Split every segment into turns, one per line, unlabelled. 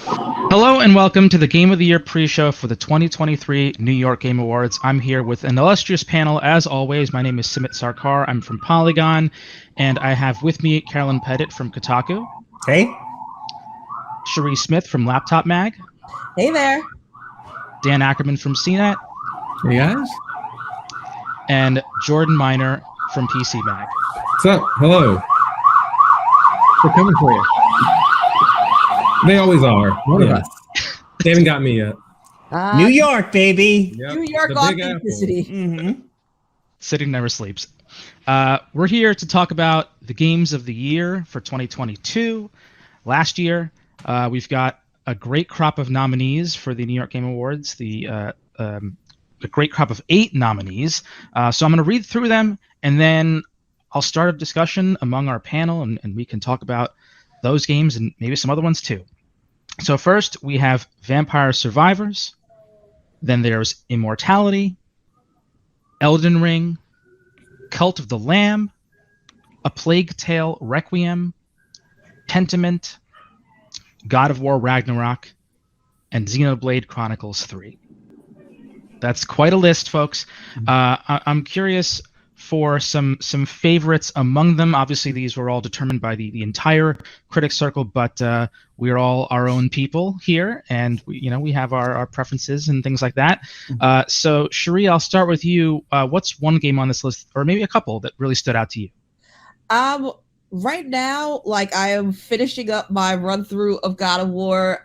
Hello and welcome to the Game of the Year pre-show for the 2023 New York Game Awards. I'm here with an illustrious panel, as always. My name is Simit Sarkar. I'm from Polygon, and I have with me Carolyn Pettit from Kotaku.
Hey.
Cherie Smith from Laptop Mag.
Hey there.
Dan Ackerman from CNET.
Hey guys.
And Jordan Miner from PC Mag.
What's up? Hello. They're coming for you. They always are. One of us. They haven't got me yet.
New York, baby.
Yep.
New York authenticity.
Mm-hmm.
City never sleeps. We're here to talk about the games of the year for 2022. Last year, we've got a great crop of nominees for the New York Game Awards. A great crop of 8 nominees. So I'm going to read through them, and then I'll start a discussion among our panel, and we can talk about those games and maybe some other ones too. So first, we have Vampire Survivors. Then there's Immortality, Elden Ring, Cult of the Lamb, A Plague Tale Requiem, Pentiment, God of War Ragnarok, and Xenoblade Chronicles 3. That's quite a list, folks. I'm curious for some favorites among them. Obviously, these were all determined by the entire critic circle, but we're all our own people here, and we have our preferences and things like that. So, Cherie, I'll start with you. What's one game on this list, or maybe a couple, that really stood out to you?
Right now, like, I am finishing up my run through of God of War.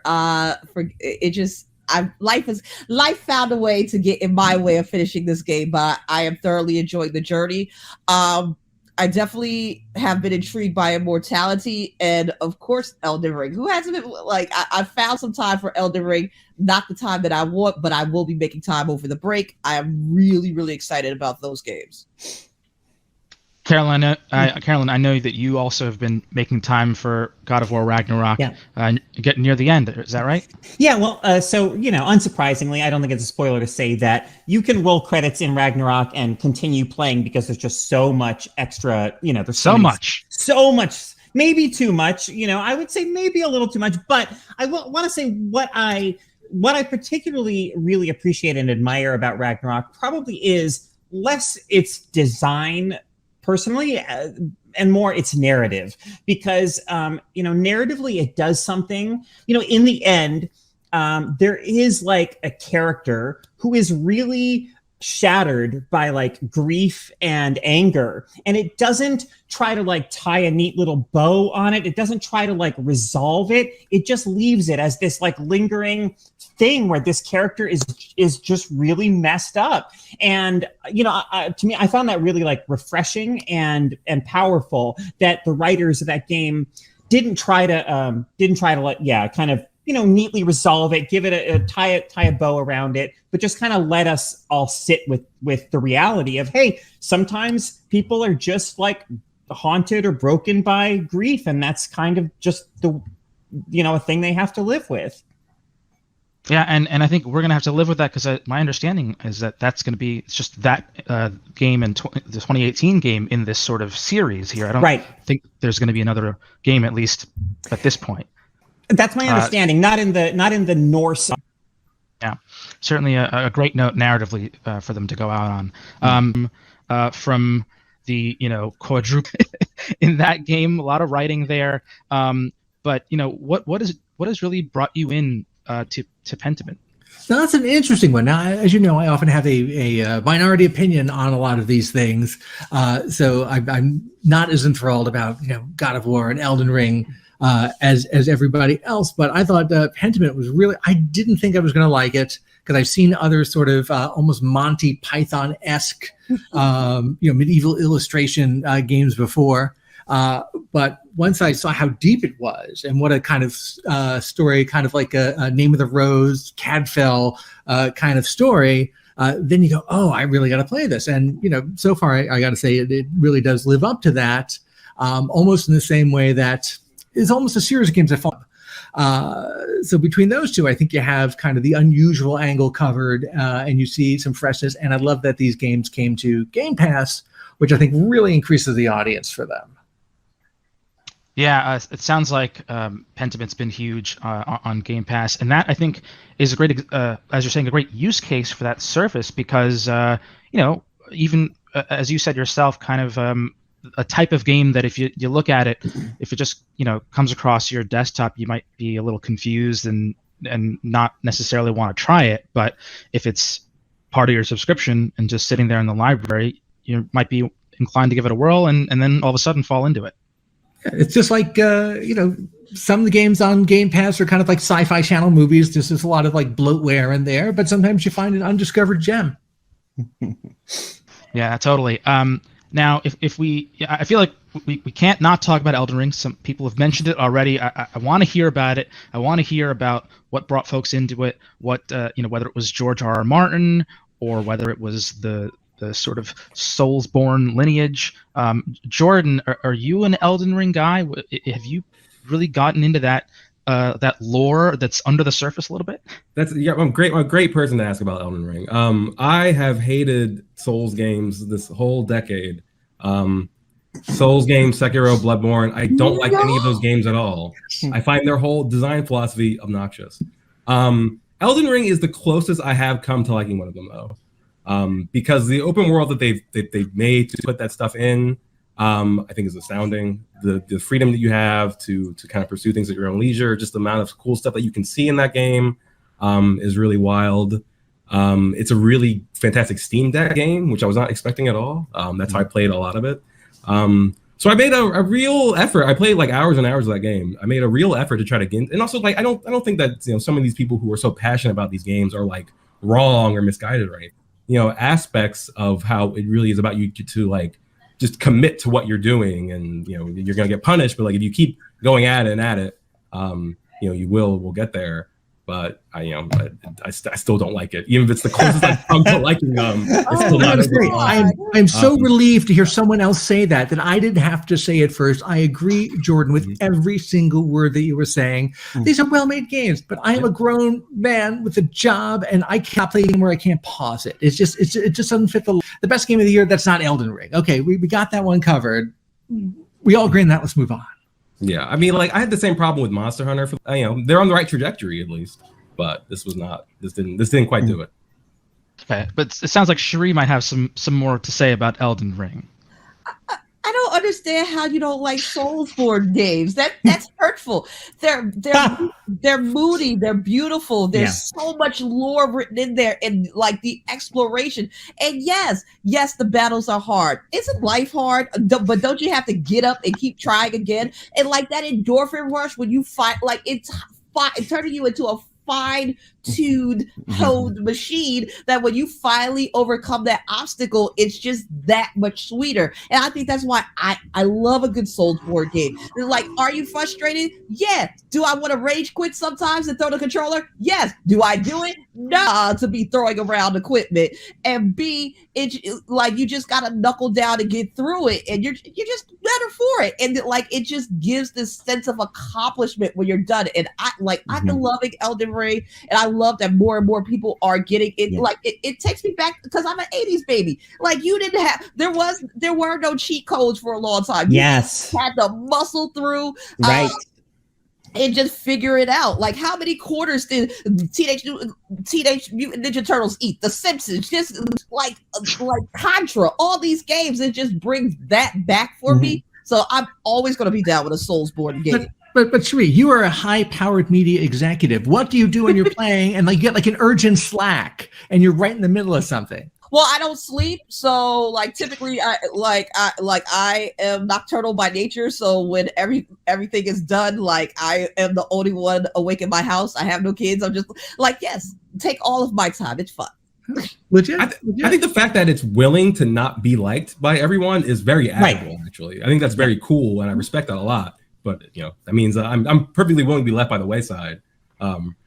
Life found a way to get in my way of finishing this game, but I am thoroughly enjoying the journey. I definitely have been intrigued by Immortality and, of course, Elden Ring. Who hasn't been, like, I found some time for Elden Ring, not the time that I want, but I will be making time over the break. I am really, really excited about those games.
Carolyn, I know that you also have been making time for God of War Ragnarok.
Yeah.
Getting near the end, is that right?
Yeah, well, so, unsurprisingly, I don't think it's a spoiler to say that you can roll credits in Ragnarok and continue playing because there's just so much extra, there's so much, maybe too much, I would say maybe a little too much, but I want to say what I particularly really appreciate and admire about Ragnarok probably is less its design personally, and more its narrative, because narratively it does something. In the end, there is like a character who is really shattered by like grief and anger, and it doesn't try to like tie a neat little bow on it. It doesn't try to like resolve it. It just leaves it as this like lingering thing where this character is just really messed up. And to me, I found that really like refreshing and powerful that the writers of that game didn't try to neatly resolve it, give it tie a bow around it, but just kind of let us all sit with the reality of, hey, sometimes people are just like haunted or broken by grief, and that's kind of just a thing they have to live with.
Yeah, and I think we're going to have to live with that, because my understanding is that that's going to be just that game and the 2018 game in this sort of series here. I don't think there's going to be another game, at least at this point.
That's my understanding. Not in the Norse.
Yeah, certainly a great note narratively for them to go out on. From the quadruple in that game, a lot of writing there. But what has really brought you in to Pentiment?
Now, that's an interesting one. Now, as you know, I often have a minority opinion on a lot of these things. So I'm not as enthralled about God of War and Elden Ring as everybody else. But I thought Pentiment was really. I didn't think I was going to like it, because I've seen other sort of almost Monty Python-esque medieval illustration games before. But once I saw how deep it was and what a kind of story, kind of like a Name of the Rose, Cadfael kind of story, then you go, oh, I really got to play this. And, so far, I got to say it really does live up to that, almost in the same way that is almost a series of games I follow. So between those two, I think you have kind of the unusual angle covered, and you see some freshness. And I love that these games came to Game Pass, which I think really increases the audience for them.
Yeah, it sounds like Pentiment's been huge on Game Pass, and that I think is a great, as you're saying, a great use case for that service because even as you said yourself, kind of a type of game that if you look at it, if it just comes across your desktop, you might be a little confused and not necessarily want to try it. But if it's part of your subscription and just sitting there in the library, you might be inclined to give it a whirl and then all of a sudden fall into it.
It's just like, some of the games on Game Pass are kind of like Sci-Fi Channel movies. There's just a lot of like bloatware in there, but sometimes you find an undiscovered gem.
Yeah, totally. Now, I feel like we can't not talk about Elden Ring. Some people have mentioned it already. I want to hear about it. I want to hear about what brought folks into it, what, whether it was George R.R. Martin or whether it was the sort of Soulsborne lineage. Jordan, are you an Elden Ring guy? Have you really gotten into that lore that's under the surface a little bit?
I'm a great person to ask about Elden Ring. I have hated Souls games this whole decade. Souls games, Sekiro, Bloodborne. I don't like any of those games at all. I find their whole design philosophy obnoxious. Elden Ring is the closest I have come to liking one of them though. Because the open world that they've made to put that stuff in, I think is astounding. The freedom that you have to kind of pursue things at your own leisure, just the amount of cool stuff that you can see in that game is really wild. It's a really fantastic Steam Deck game, which I was not expecting at all. That's how I played a lot of it. So I made a real effort. I played like hours and hours of that game. I made a real effort to try to get, and also like I don't think that some of these people who are so passionate about these games are like wrong or misguided or anything. Aspects of how it really is about you to like just commit to what you're doing, and you're gonna get punished, but like if you keep going at it, you will get there. But I still don't like it, even if it's the closest I've come to liking them. It's still not
great. I'm so relieved to hear someone else say that I didn't have to say it first. I agree, Jordan, with every single word that you were saying. These are well-made games, but I am a grown man with a job, and I can't play a game where I can't pause it. It just doesn't fit the best game of the year. That's not Elden Ring. Okay, we got that one covered. We all agree on that. Let's move on.
Yeah, I mean, like I had the same problem with Monster Hunter. They're on the right trajectory at least, but this didn't quite do it.
Okay, but it sounds like Cherie might have some more to say about Elden Ring.
I don't understand how you don't like Soulsborne games. That's hurtful. They're moody. They're beautiful. There's so much lore written in there, and like the exploration. And yes, the battles are hard. Isn't life hard? But don't you have to get up and keep trying again? And like that endorphin rush when you fight, like it's turning you into a fine-tuned, honed machine that when you finally overcome that obstacle, it's just that much sweeter. And I think that's why I love a good Soulsborne game. Like, are you frustrated? Yeah. Do I want to rage quit sometimes and throw the controller? Yes. Do I do it? No, to be throwing around equipment. And B, it's like you just gotta knuckle down and get through it, and you're just better for it. And like it just gives this sense of accomplishment when you're done. And I've been loving Elden Ring, and I love that more and more people are getting it. Yeah. Like it takes me back because I'm an 80s baby. Like you didn't have there were no cheat codes for a long time. You had to muscle through. Right. And just figure it out. Like, how many quarters did Teenage Mutant Ninja Turtles eat? The Simpsons, just like Contra, all these games, it just brings that back for me. So I'm always going to be down with a Soulsborne game.
But Cherie, you are a high-powered media executive. What do you do when you're playing and like you get like an urgent Slack and you're right in the middle of something?
Well, I don't sleep, so like typically I am nocturnal by nature. So when everything is done, like I am the only one awake in my house. I have no kids. I'm just like, yes, take all of my time. It's fun.
Legit.
I think the fact that it's willing to not be liked by everyone is very admirable. Actually, I think that's very cool, and I respect that a lot. But that means I'm perfectly willing to be left by the wayside.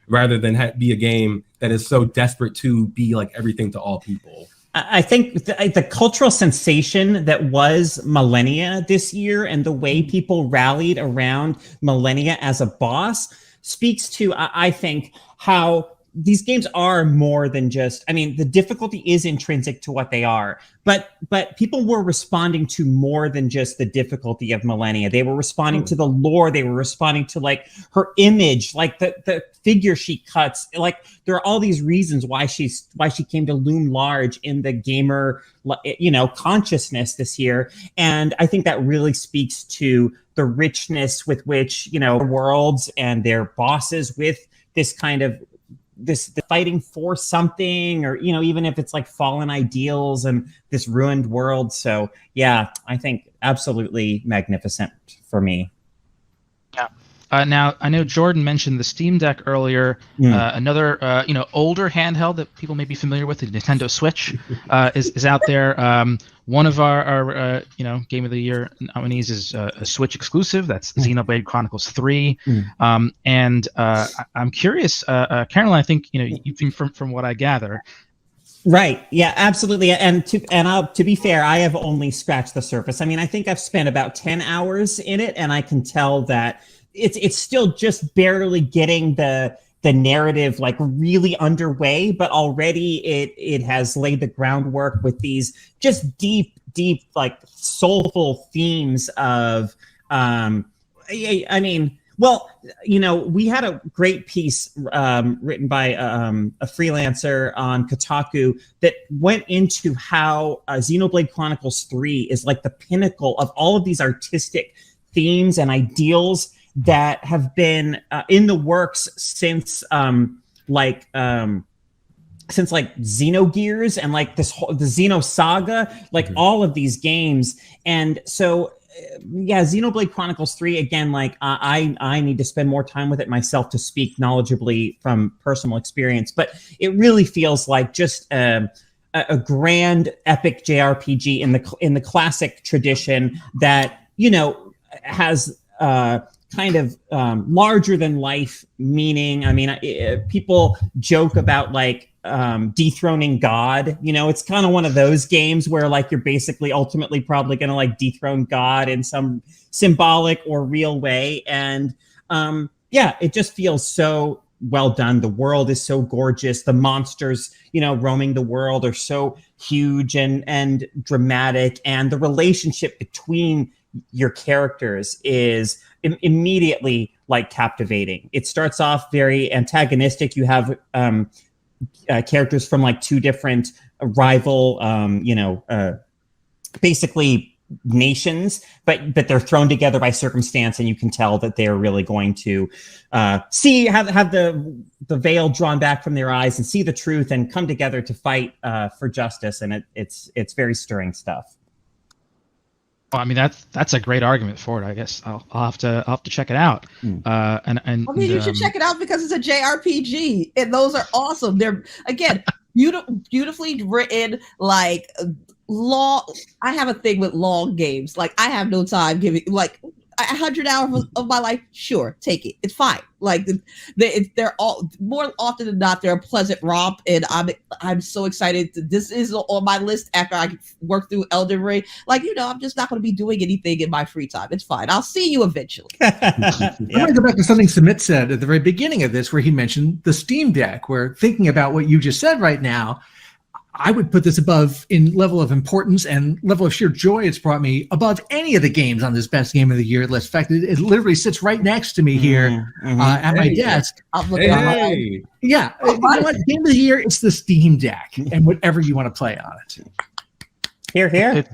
Rather than be a game that is so desperate to be like everything to all people.
I think the cultural sensation that was Millennia this year and the way people rallied around Millennia as a boss speaks to, I think, how these games are more than just, I mean, the difficulty is intrinsic to what they are, but people were responding to more than just the difficulty of Millennia. They were responding to the lore. They were responding to like her image, like the figure she cuts. Like there are all these reasons why she came to loom large in the gamer, consciousness this year. And I think that really speaks to the richness with which, worlds and their bosses with this kind of the fighting for something, or even if it's like fallen ideals and this ruined world. So yeah, I think absolutely magnificent for me.
Yeah. Now I know Jordan mentioned the Steam Deck earlier. Another older handheld that people may be familiar with, the Nintendo Switch, is out there. One of our Game of the Year nominees is a Switch exclusive. That's Xenoblade Chronicles 3. And I'm curious, Caroline. I think you think from what I gather.
Right. Yeah, absolutely. And to be fair, I have only scratched the surface. I mean, I think I've spent about 10 hours in it, and I can tell that it's still just barely getting the narrative like really underway, but already it has laid the groundwork with these just deep like soulful themes of we had a great piece written by a freelancer on Kotaku that went into how Xenoblade Chronicles 3 is like the pinnacle of all of these artistic themes and ideals that have been in the works since Xenogears and like the Xeno Saga, like all of these games. And so Xenoblade Chronicles 3, again, like I need to spend more time with it myself to speak knowledgeably from personal experience, but it really feels like just a grand epic JRPG in the classic tradition that has kind of larger than life meaning. I mean, people joke about like dethroning God. It's kind of one of those games where like you're basically ultimately probably going to like dethrone God in some symbolic or real way. And it just feels so well done. The world is so gorgeous. The monsters, roaming the world are so huge and dramatic. And the relationship between your characters is immediately like captivating. It starts off very antagonistic. You have characters from like two different rival, basically nations, but they're thrown together by circumstance, and you can tell that they're really going to have the veil drawn back from their eyes and see the truth and come together to fight for justice. And it's very stirring stuff.
Well, I mean that's a great argument for it. I guess I'll have to check it out.
You should check it out because it's a JRPG, and those are awesome. They're again beautifully written, like long. I have a thing with long games. Like I have no time giving like 100 hours of my life. Sure, take it. It's fine. Like they're all more often than not they're a pleasant romp, and I'm so excited. This is on my list after I work through Elden Ring. Like I'm just not going to be doing anything in my free time. It's fine. I'll see you eventually.
I want to go back to something Sumit said at the very beginning of this, where he mentioned the Steam Deck. Where thinking about what you just said right now, I would put this above in level of importance and level of sheer joy it's brought me above any of the games on this best game of the year list. In fact, it literally sits right next to me here at my desk.
Hey.
Yeah. You know what? Game of the year, it's the Steam Deck and whatever you want to play on it.
Here.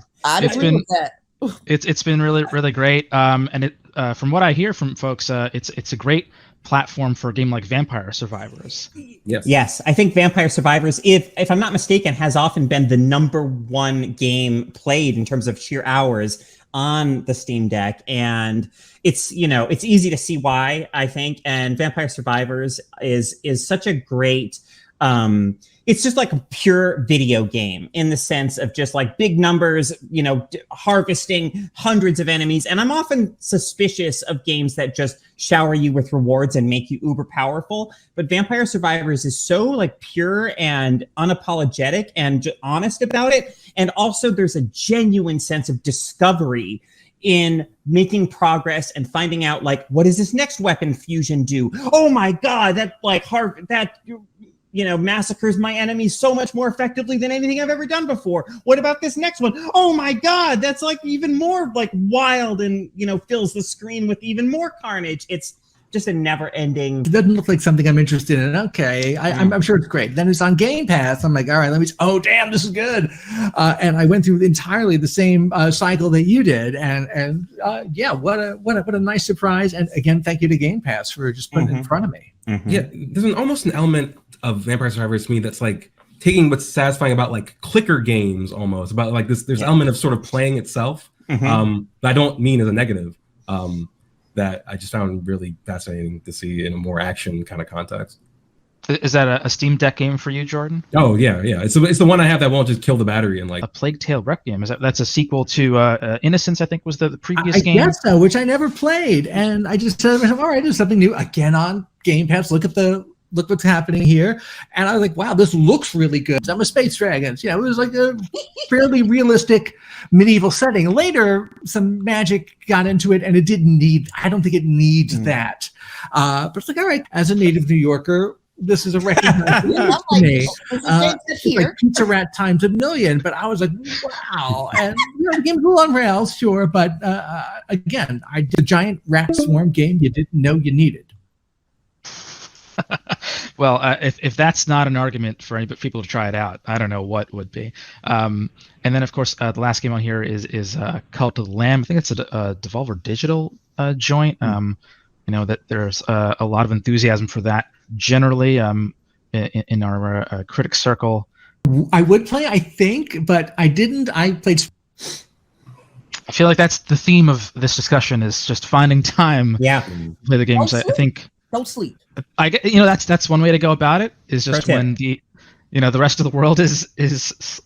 It's been really, really great. And it from what I hear from folks, it's a great platform for a game like Vampire Survivors.
Yes, I think Vampire Survivors, if I'm not mistaken, has often been the number one game played in terms of sheer hours on the Steam Deck, and it's easy to see why, I think. And Vampire Survivors is such a great it's just like a pure video game in the sense of just like big numbers, harvesting hundreds of enemies. And I'm often suspicious of games that just shower you with rewards and make you uber powerful. But Vampire Survivors is so like pure and unapologetic and honest about it. And also there's a genuine sense of discovery in making progress and finding out like, what does this next weapon fusion do? Oh my God, that massacres my enemies so much more effectively than anything I've ever done before. What about this next one? Oh my God, that's like even more like wild and, fills the screen with even more carnage. It's just a never-ending.
It doesn't look like something I'm interested in. Okay, I'm sure it's great. Then it's on Game Pass. I'm like, all right, oh damn, this is good. And I went through entirely the same cycle that you did, and yeah, what a nice surprise. And again, thank you to Game Pass for just putting it in front of me.
Yeah, there's almost an element of Vampire Survivors to me that's like taking what's satisfying about like clicker games, almost about like this. There's element of sort of playing itself. That I don't mean as a negative. That I just found really fascinating to see in a more action kind of context.
Is that a Steam Deck game for you, Jordan?
Oh yeah. It's the one I have that won't just kill the battery and like
A Plague Tale Requiem. That's a sequel to Innocence, I think was the previous game.
I guess so, which I never played, and I just said to myself, all right, there's something new again on Game Pass. Look what's happening here. And I was like, wow, this looks really good. I'm a Space Dragons. It was like a fairly realistic medieval setting. Later, some magic got into it, and I don't think it needs that. But it's like, all right, as a native New Yorker, this is a recognized to me. It's like Pizza Rat times a million, but I was like, wow. And the game's a little on rails, sure, but again, I did a giant rat swarm game you didn't know you needed.
Well, if that's not an argument for any people to try it out, I don't know what would be. And then, of course, the last game on here is Cult of the Lamb. I think it's a Devolver Digital joint. That there's a lot of enthusiasm for that generally in our critic circle.
I would play, I think, but I didn't. I played.
I feel like that's the theme of this discussion is just finding time to play the games. I think.
Don't sleep.
I get, that's one way to go about it. Is just when the rest of the world is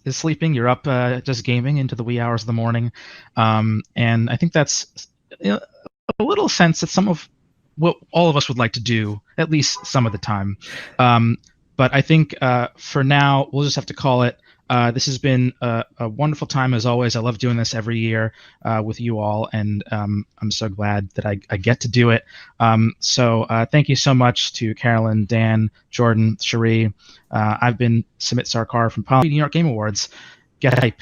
sleeping, you're up just gaming into the wee hours of the morning, and I think that's a little sense that some of what all of us would like to do at least some of the time. But I think for now we'll just have to call it. This has been a wonderful time as always. I love doing this every year with you all, and I'm so glad that I get to do it. So thank you so much to Carolyn, Dan, Jordan, Cherie. I've been Sumit Sarkar from New York Game Awards. Get hype.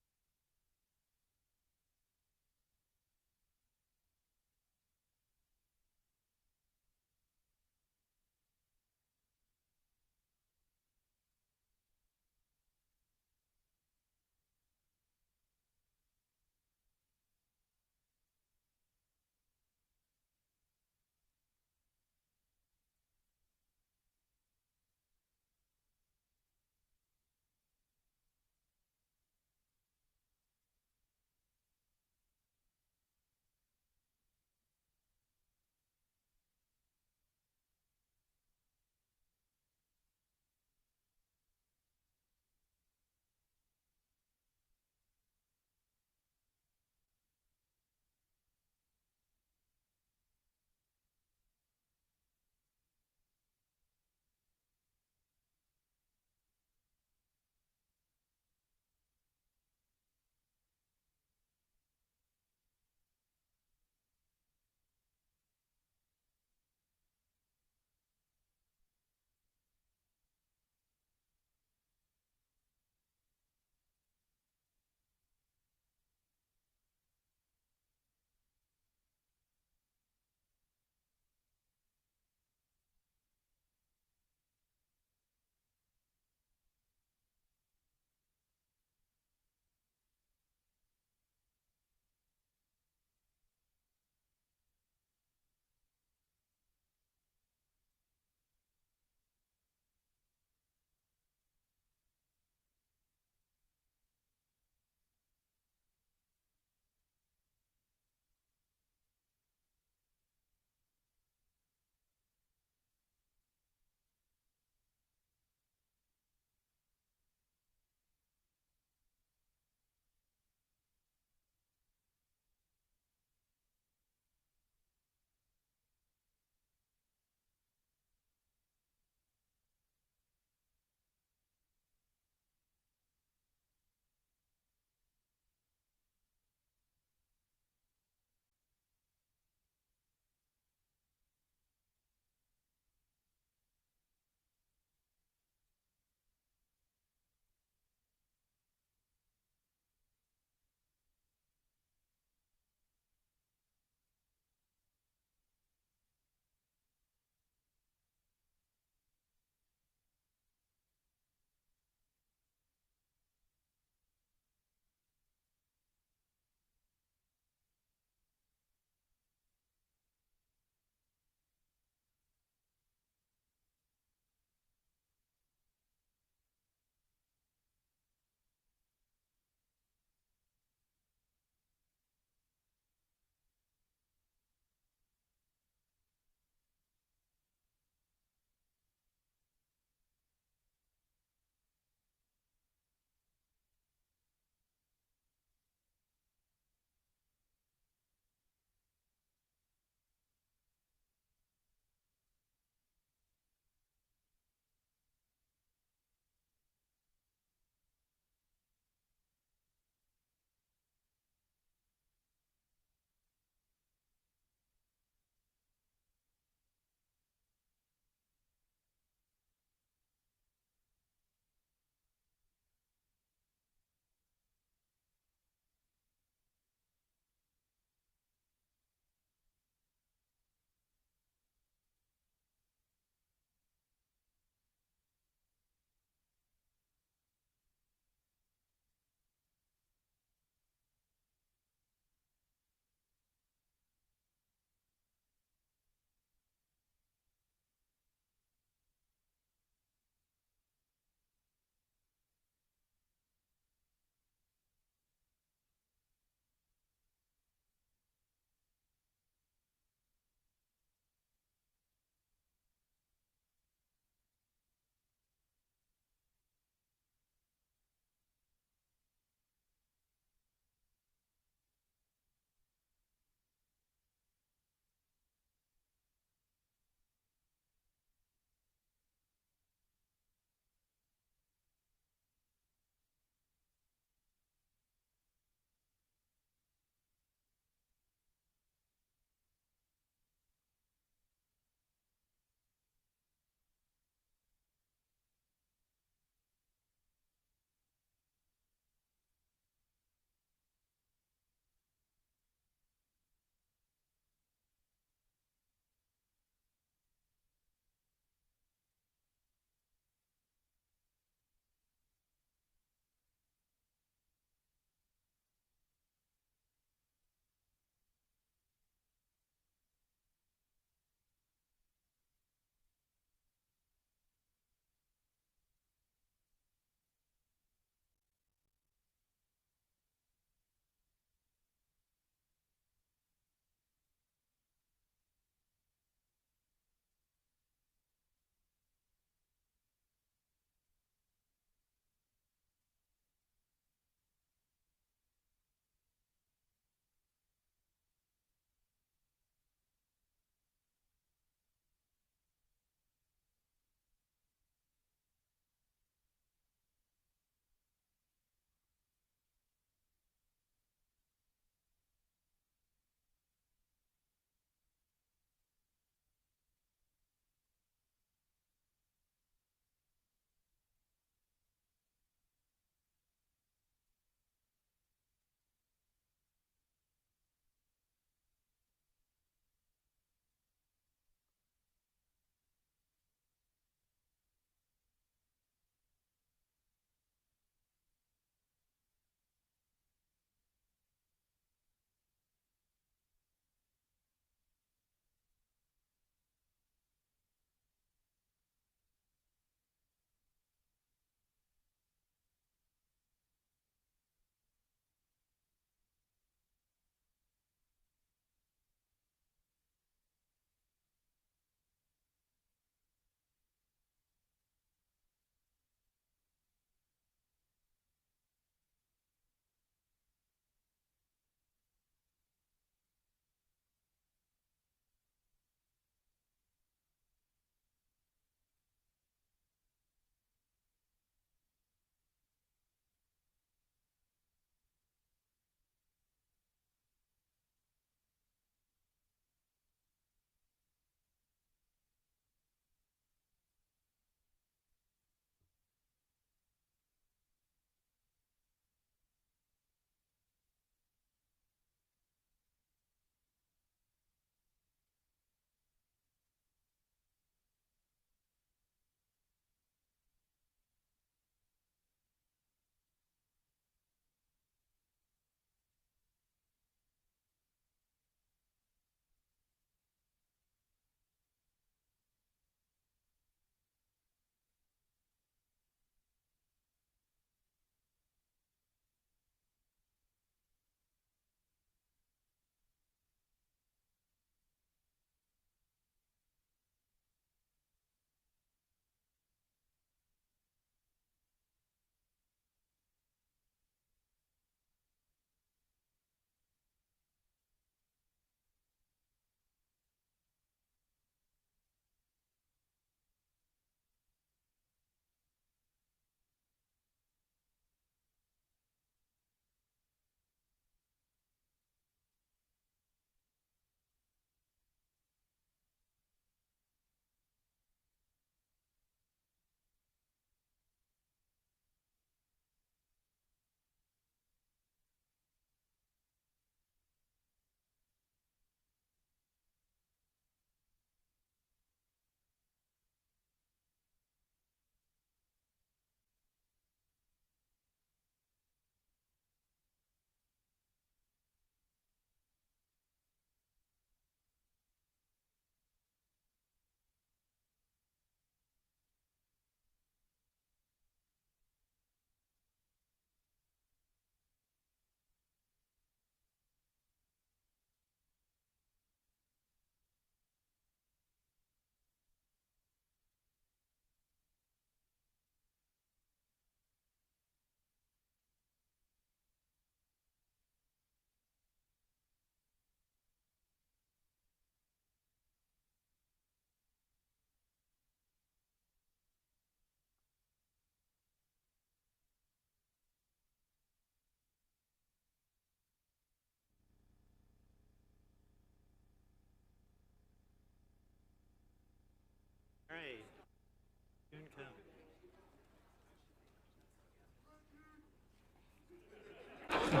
Go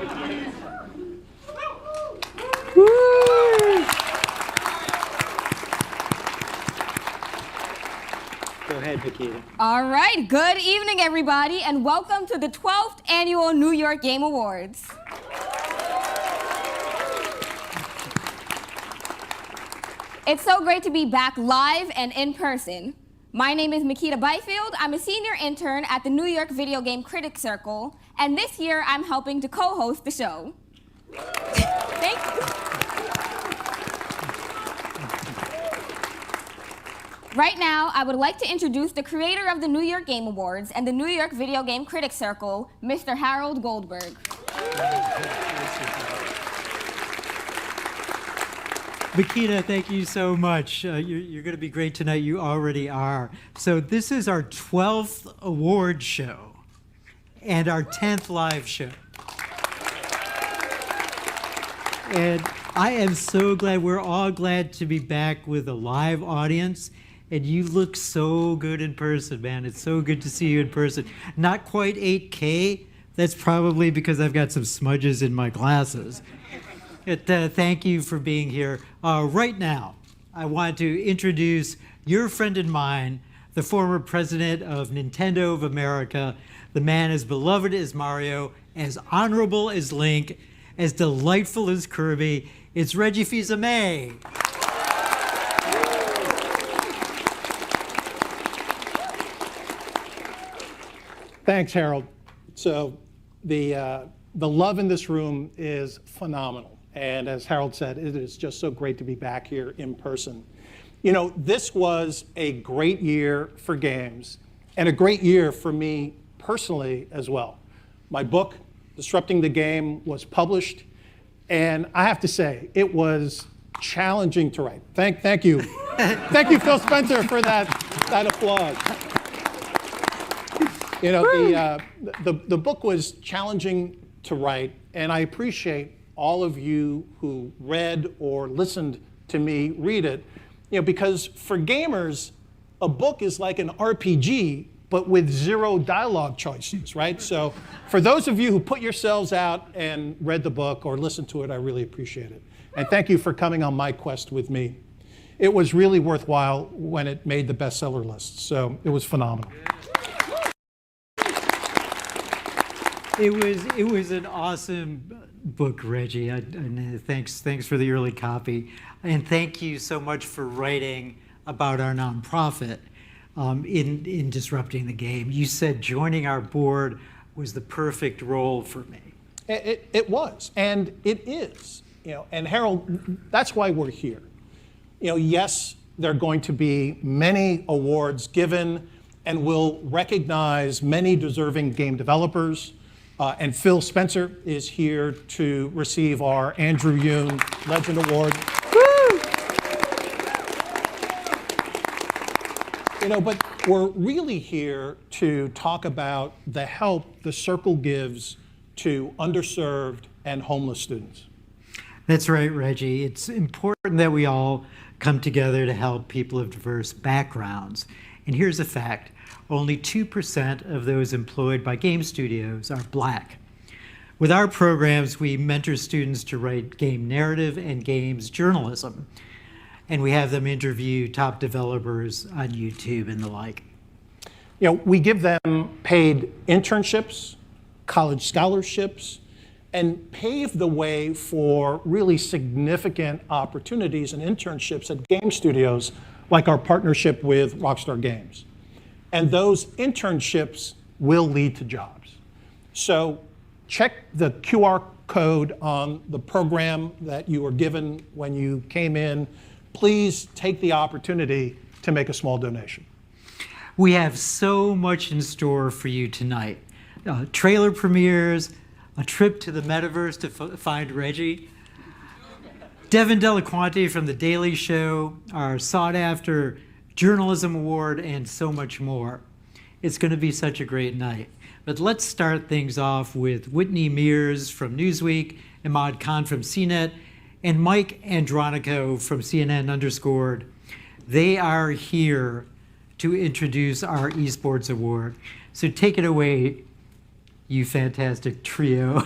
ahead, Nikita.
All right, good evening, everybody, and welcome to the 12th Annual New York Game Awards. It's so great to be back live and in person. My name is Makita Byfield. I'm a senior intern at the New York Video Game Critics Circle, and this year I'm helping to co-host the show. Thank you. Right now, I would like to introduce the creator of the New York Game Awards and the New York Video Game Critics Circle, Mr. Harold Goldberg.
Makita, thank you so much. You're going to be great tonight. You already are. So this is our 12th award show and our 10th live show. And I am so glad, we're all glad to be back with a live audience. And you look so good in person, man. It's so good to see you in person. Not quite 8K. That's probably because I've got some smudges in my glasses. But, thank you for being here. Right now, I want to introduce your friend and mine, the former president of Nintendo of America, the man as beloved as Mario, as honorable as Link, as delightful as Kirby. It's Reggie Fils-Aimé.
Thanks, Harold. So the love in this room is phenomenal. And as Harold said, it is just so great to be back here in person. You know, this was a great year for games and a great year for me personally as well. My book, Disrupting the Game, was published. And I have to say, it was challenging to write. Thank you. Thank you, Phil Spencer, for that applause. You know, the book was challenging to write, and I appreciate all of you who read or listened to me read it, you know, because for gamers, a book is like an RPG, but with zero dialogue choices, right? So for those of you who put yourselves out and read the book or listened to it, I really appreciate it. And thank you for coming on my quest with me. It was really worthwhile when it made the bestseller list, so it was phenomenal.
It was an awesome book, Reggie. And thanks for the early copy, and thank you so much for writing about our nonprofit in disrupting the game. You said joining our board was the perfect role for me.
It was, and it is. You know, and Harold, that's why we're here. You know, yes, there are going to be many awards given, and we'll recognize many deserving game developers. And Phil Spencer is here to receive our Andrew Yoon Legend Award. Woo! You know, but we're really here to talk about the help the Circle gives to underserved and homeless students.
That's right, Reggie. It's important that we all come together to help people of diverse backgrounds. And here's a fact. Only 2% of those employed by game studios are Black. With our programs, we mentor students to write game narrative and games journalism, and we have them interview top developers on YouTube and the like.
You know, we give them paid internships, college scholarships, and pave the way for really significant opportunities and internships at game studios, like our partnership with Rockstar Games. And those internships will lead to jobs. So check the QR code on the program that you were given when you came in. Please take the opportunity to make a small donation.
We have so much in store for you tonight. Trailer premieres, a trip to the metaverse to find Reggie, Devin Delaquante from The Daily Show, our sought-after Journalism Award, and so much more. It's going to be such a great night. But let's start things off with Whitney Mears from Newsweek, Imad Khan from CNET, and Mike Andronico from CNN Underscored. They are here to introduce our Esports Award. So take it away, you fantastic trio.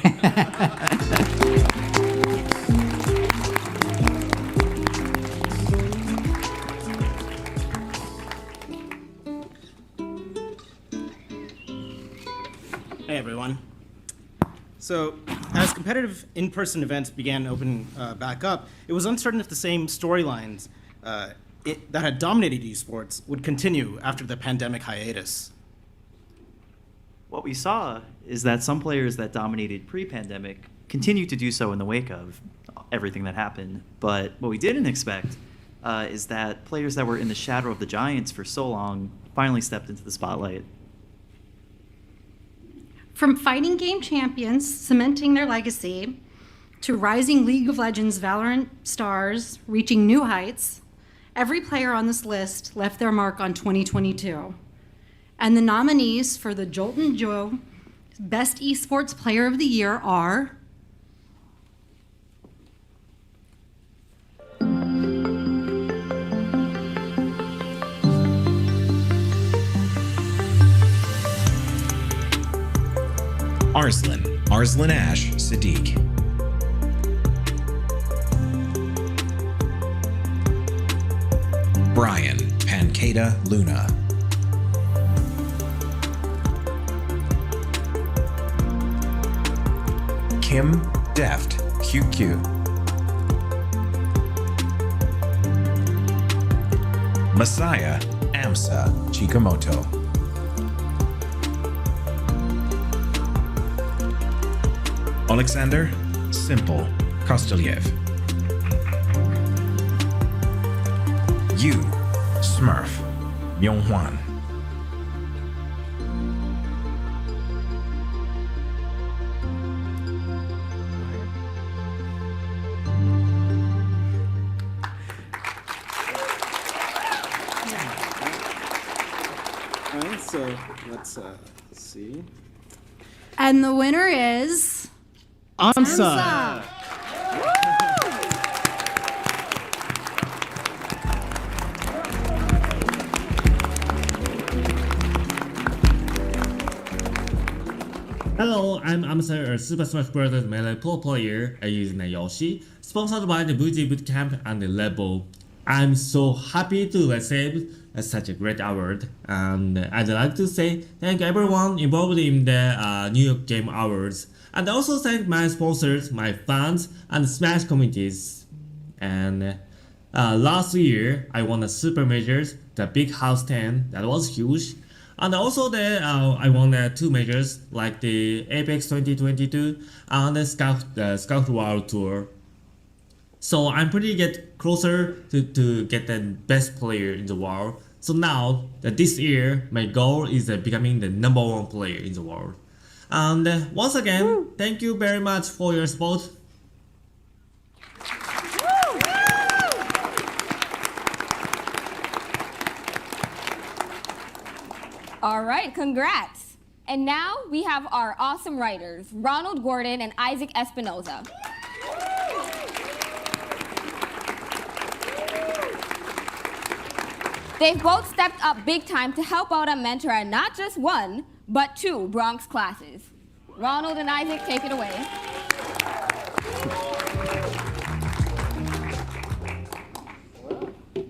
Hey everyone. So, as competitive in-person events began to open back up, it was uncertain if the same storylines that had dominated esports would continue after the pandemic hiatus.
What we saw is that some players that dominated pre-pandemic continue to do so in the wake of everything that happened. But what we didn't expect is that players that were in the shadow of the giants for so long finally stepped into the spotlight.
From fighting game champions cementing their legacy, to rising League of Legends Valorant stars reaching new heights, every player on this list left their mark on 2022. And the nominees for the Jolton Joe Best Esports Player of the Year are
Arslan Ash Sadiq, Brian Pancada Luna, Kim Deft QQ, Messiah Amsa Chikamoto, Alexander Simple Kostyliev, Yu Smurf Myunghwan,
Alright, so let's see.
and the winner is
AMSA.
Hello, I'm AMSA, a Super Smash Bros. Melee pro player using Yoshi, sponsored by the Booty Bootcamp and the Label. I'm so happy to receive such a great award, and I'd like to say thank everyone involved in the New York Game Awards, and also thank my sponsors, my fans, and Smash communities. And last year, I won the Super Majors, the Big House 10, that was huge. And also I won 2 majors like the Apex 2022 and the Scout World Tour. So I'm pretty get closer to get the best player in the world. So now this year my goal is becoming the #1 player in the world. And once again, thank you very much for your support.
All right, congrats. And now we have our awesome writers, Ronald Gordon and Isaac Espinoza. They've both stepped up big time to help out and mentor at not just 1, but 2 Bronx classes. Ronald and Isaac, take it away.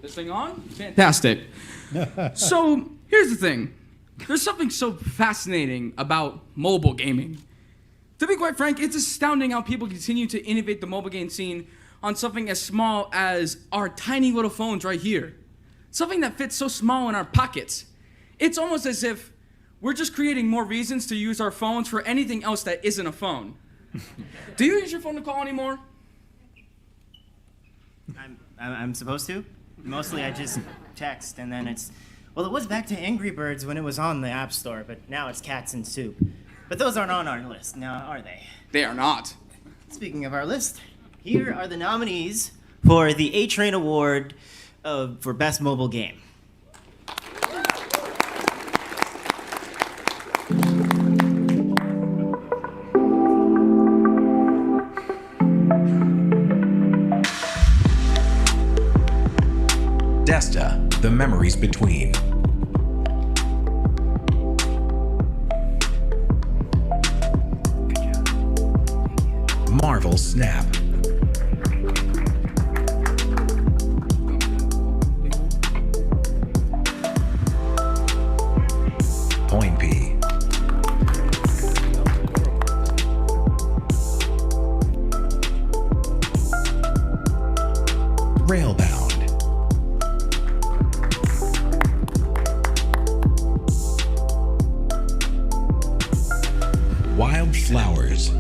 This thing on? Fantastic. So, here's the thing. There's something so fascinating about mobile gaming. To be quite frank, it's astounding how people continue to innovate the mobile game scene on something as small as our tiny little phones right here. Something that fits so small in our pockets. It's almost as if we're just creating more reasons to use our phones for anything else that isn't a phone. Do you use your phone to call anymore?
I'm supposed to. Mostly I just text, and then it's... Well, it was back to Angry Birds when it was on the App Store, but now it's Cats and Soup. But those aren't on our list now, are they?
They are not.
Speaking of our list, here are the nominees for the A-Train Award for Best Mobile Game.
Desta, The Memories Between, Marvel Snap. Point P. Railbound. Wildflowers.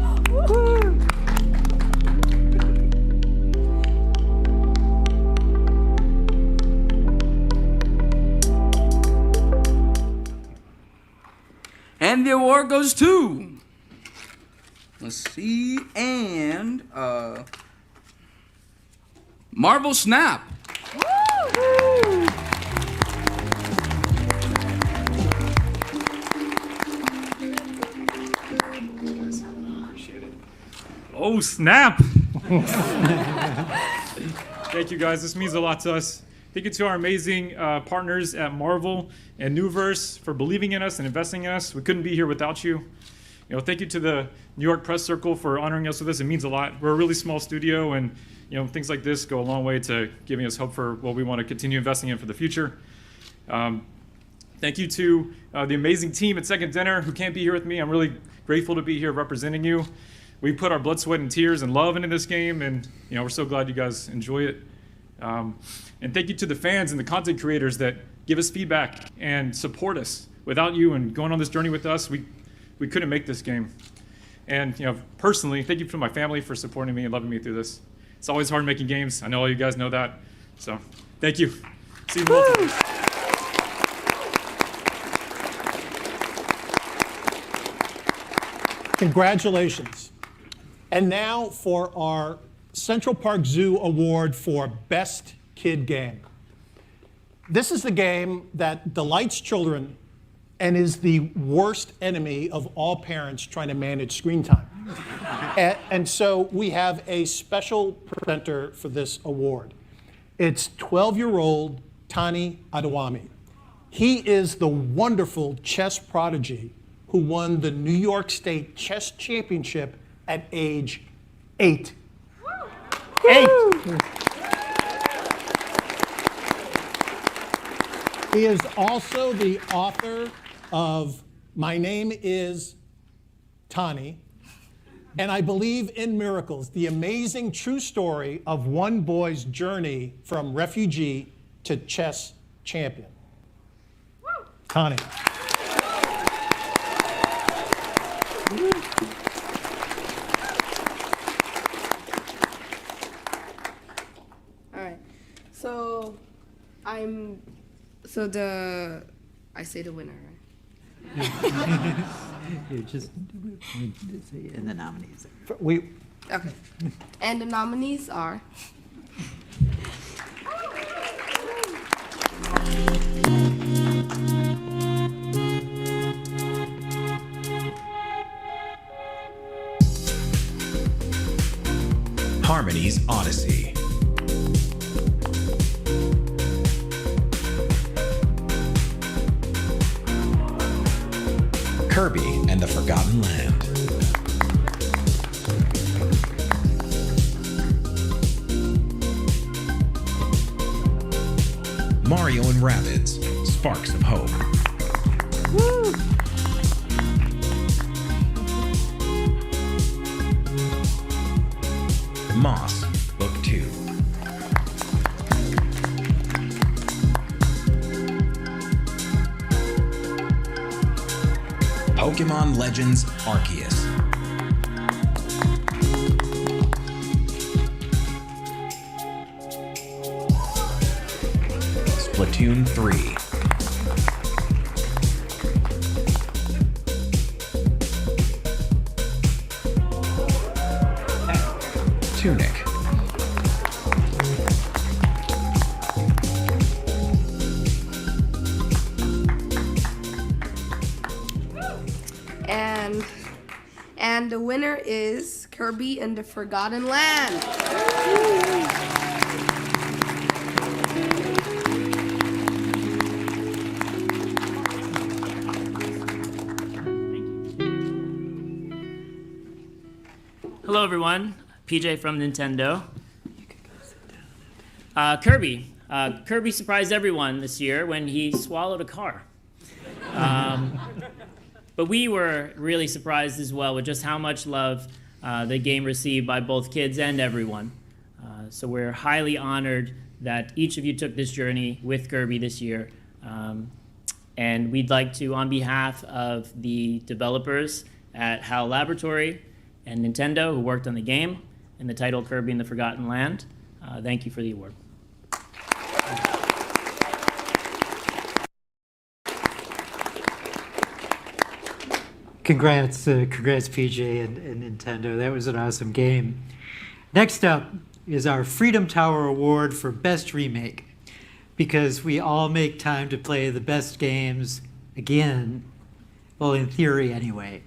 And the award goes to, let's see, and Marvel Snap.
Oh, snap! Thank you, guys. This means a lot to us. Thank you to our amazing partners at Marvel and Newverse for believing in us and investing in us. We couldn't be here without you. Thank you to the New York Press Circle for honoring us with this. It means a lot. We're a really small studio, and things like this go a long way to giving us hope for what we want to continue investing in for the future. Thank you to the amazing team at Second Dinner who can't be here with me. I'm really grateful to be here representing you. We put our blood, sweat, and tears and love into this game, and we're so glad you guys enjoy it. And thank you to the fans and the content creators that give us feedback and support us. Without you and going on this journey with us, we couldn't make this game. And personally, thank you to my family for supporting me and loving me through this. It's always hard making games. I know all you guys know that. So thank you. See you multiple.
Congratulations. And now for our Central Park Zoo Award for Best Kid Game. This is the game that delights children and is the worst enemy of all parents trying to manage screen time. And so we have a special presenter for this award. It's 12-year-old Tani Adewami. He is the wonderful chess prodigy who won the New York State Chess Championship at age 8. 8. He is also the author of My Name is Tani, and I Believe in Miracles, the amazing true story of one boy's journey from refugee to chess champion. Tani.
I say the winner, right?
You just say and the nominees.
Okay. And the nominees are
Harmony's Odyssey. Kirby and the Forgotten Land. Mario and Rabbids, Sparks of Hope.
Woo!
Moss, Book 2. Pokemon Legends Arceus. Splatoon 3. Tunic.
And the winner is Kirby and the Forgotten Land.
Hello, everyone. PJ from Nintendo. Kirby. Kirby surprised everyone this year when he swallowed a car. But we were really surprised as well with just how much love the game received by both kids and everyone. So we're highly honored that each of you took this journey with Kirby this year. And we'd like to, on behalf of the developers at HAL Laboratory and Nintendo who worked on the game and the title Kirby and the Forgotten Land, thank you for the award.
Congrats, PJ and Nintendo. That was an awesome game. Next up is our Freedom Tower Award for Best Remake, because we all make time to play the best games again, well, in theory anyway.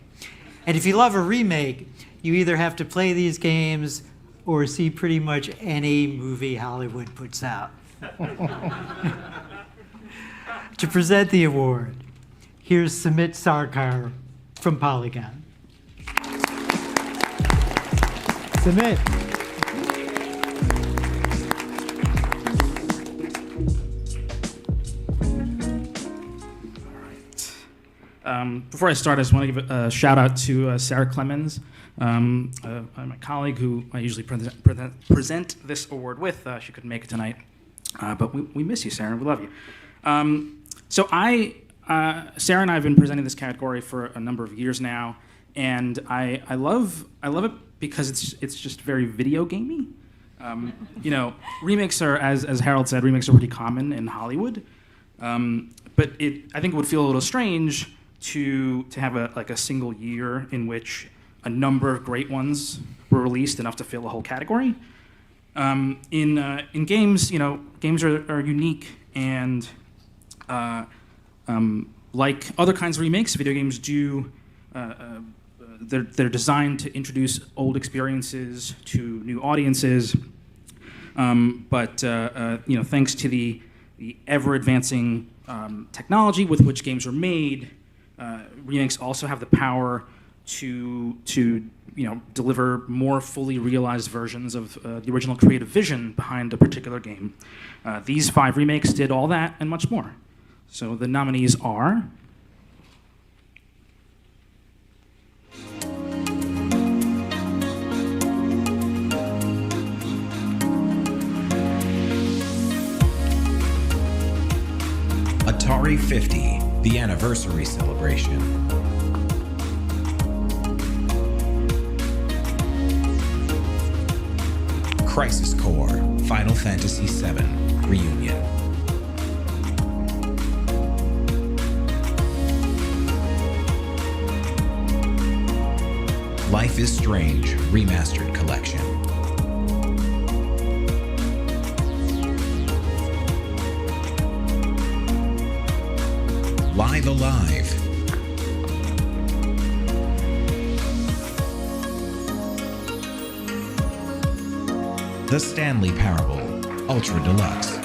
And if you love a remake, you either have to play these games or see pretty much any movie Hollywood puts out. To present the award, here's Sumit Sarkar from Polygon. Sumit.
Before I start, I just want to give a shout out to Sarah Clemens, my colleague who I usually present this award with. She couldn't make it tonight, but we miss you, Sarah. We love you. Sarah and I have been presenting this category for a number of years now, and I love it because it's just very video gamey. Remakes are, as Harold said, remakes are pretty common in Hollywood, but I think it would feel a little strange to have a single year in which a number of great ones were released, enough to fill a whole category. In games, games are unique, and like other kinds of remakes, video games do. They're designed to introduce old experiences to new audiences, but thanks to the ever-advancing technology with which games are made, remakes also have the power to deliver more fully realized versions of the original creative vision behind a particular game. These 5 remakes did all that and much more. So the nominees are
Atari 50, the anniversary celebration. Crisis Core, Final Fantasy VII, Reunion. Life is Strange, Remastered Collection. Live Alive. The Stanley Parable, Ultra Deluxe.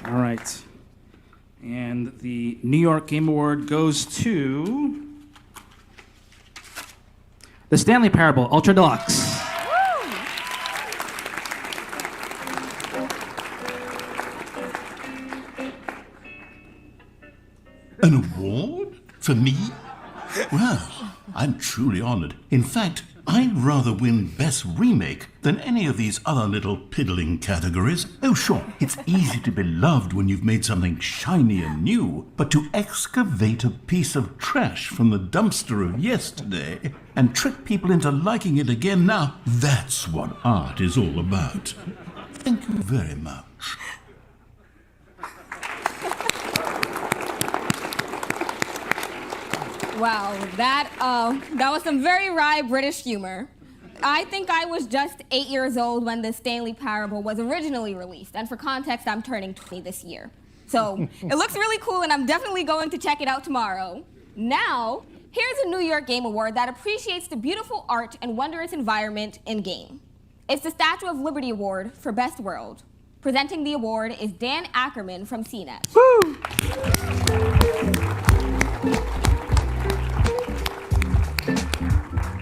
all right. And the New York Game Award goes to The Stanley Parable, Ultra Deluxe.
An award? For me? Well, I'm truly honored. In fact, I'd rather win Best Remake than any of these other little piddling categories. Oh, sure, it's easy to be loved when you've made something shiny and new, but to excavate a piece of trash from the dumpster of yesterday and trick people into liking it again now, that's what art is all about. Thank you very much.
Wow, that was some very wry British humor. I think I was just 8 years old when the Stanley Parable was originally released, and for context, I'm turning 20 this year. So it looks really cool, and I'm definitely going to check it out tomorrow. Now, here's a New York Game Award that appreciates the beautiful art and wondrous environment in game. It's the Statue of Liberty Award for Best World. Presenting the award is Dan Ackerman from CNET.
Woo!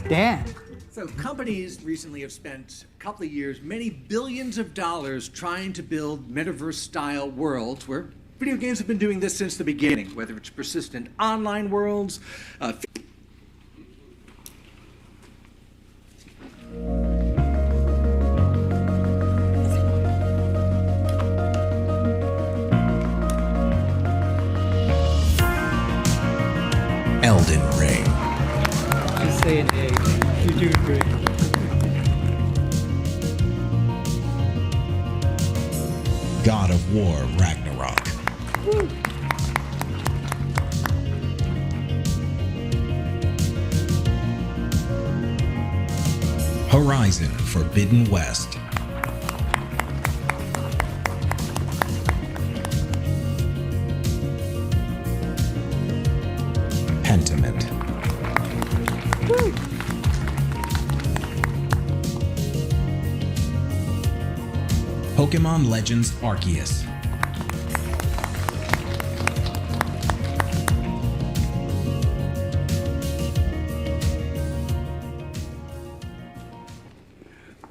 Dan.
So companies recently have spent a couple of years, many billions of dollars trying to build metaverse-style worlds where video games have been doing this since the beginning, whether it's persistent online worlds,
Elden Ring.
Just say an A. You're doing great.
God of War Ragnarok.
Woo.
Horizon Forbidden West. Pentiment.
Woo.
Pokemon Legends Arceus.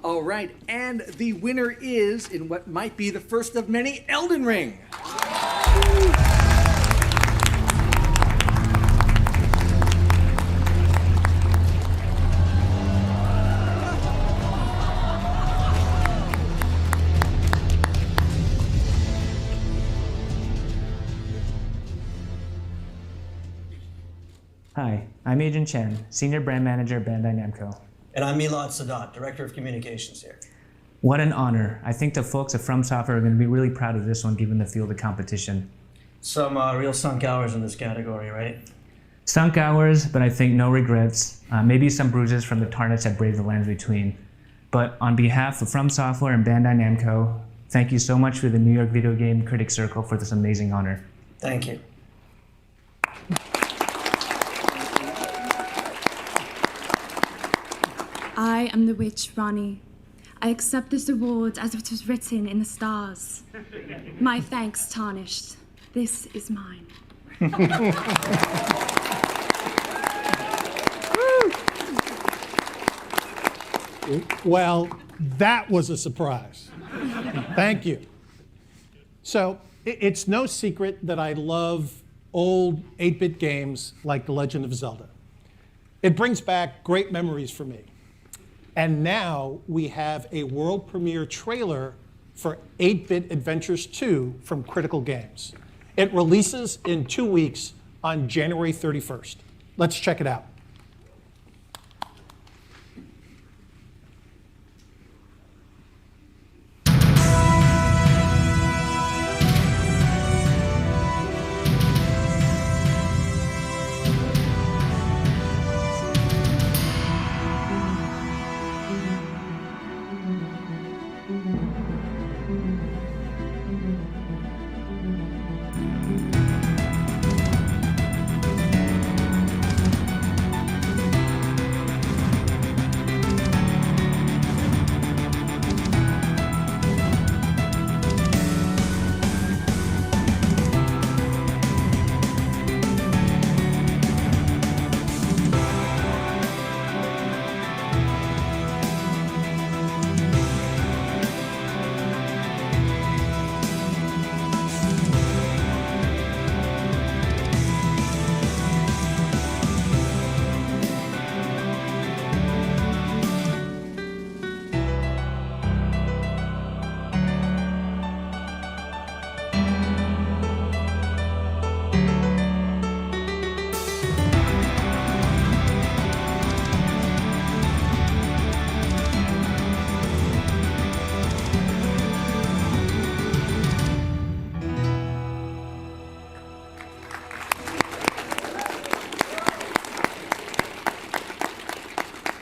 All right, and the winner is, in what might be the first of many, Elden Ring.
Hi, I'm Agent Chen, Senior Brand Manager at Bandai Namco.
And I'm Milad Sadat, Director of Communications here.
What an honor. I think the folks at From Software are going to be really proud of this one given the field of competition.
Some real sunk hours in this category, right?
Sunk hours, but I think no regrets. Maybe some bruises from the tarnish that braved the lands between. But on behalf of From Software and Bandai Namco, thank you so much to the New York Video Game Critics Circle for this amazing honor.
Thank you.
I am the witch, Rani. I accept this award as it was written in the stars. My thanks tarnished. This is mine.
Well, that was a surprise. Thank you. So it's no secret that I love old 8-bit games like The Legend of Zelda. It brings back great memories for me. And now we have a world premiere trailer for 8-Bit Adventures 2 from Critical Games. It releases in 2 weeks on January 31st. Let's check it out.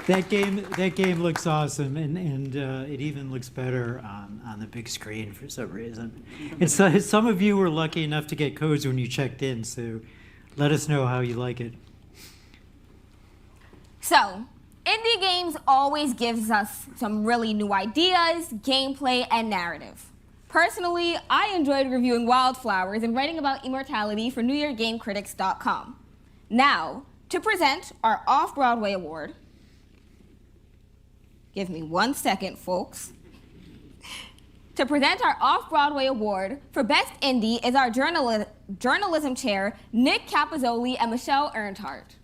That game looks awesome, and it even looks better on the big screen for some reason. And so some of you were lucky enough to get codes when you checked in, so let us know how you like it.
So, Indie games always gives us some really new ideas, gameplay, and narrative. Personally, I enjoyed reviewing Wildflowers and writing about immortality for NewYorkGameCritics.com. Now, to present our Off-Broadway Award, give me 1 second, folks. To present our Off-Broadway Award for Best Indie is our journalism chair, Nick Capozzoli and Michelle Earnhardt.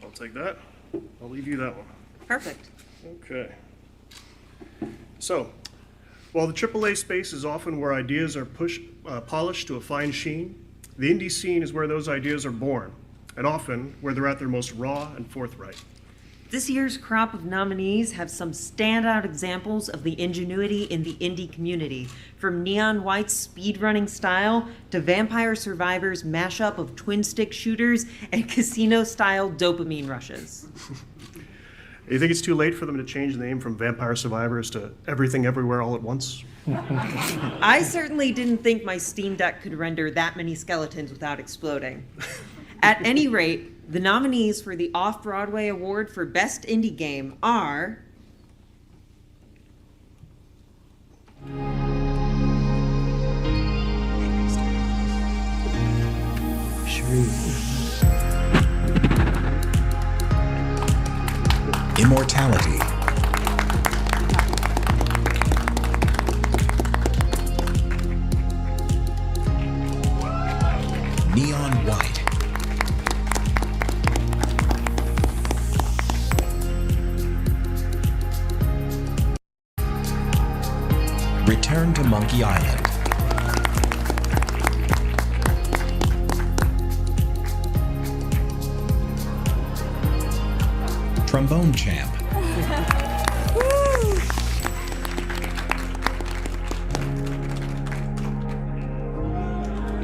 I'll take that. I'll leave you that one.
Perfect.
Okay. So, while the AAA space is often where ideas are polished to a fine sheen, the indie scene is where those ideas are born, and often where they're at their most raw and forthright.
This year's crop of nominees have some standout examples of the ingenuity in the indie community, from Neon White's speedrunning style to Vampire Survivors' mashup of twin-stick shooters and casino-style dopamine rushes.
You think it's too late for them to change the name from Vampire Survivors to Everything Everywhere All at Once?
I certainly didn't think my Steam Deck could render that many skeletons without exploding. At any rate, the nominees for the Off-Broadway Award for Best Indie Game are...
Immortality. Neon White. Return to Monkey Island. Trombone Champ.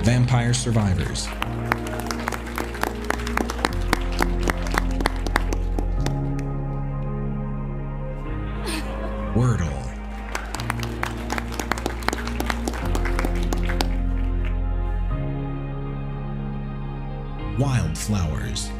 Vampire Survivors. Wordle. Wildflowers.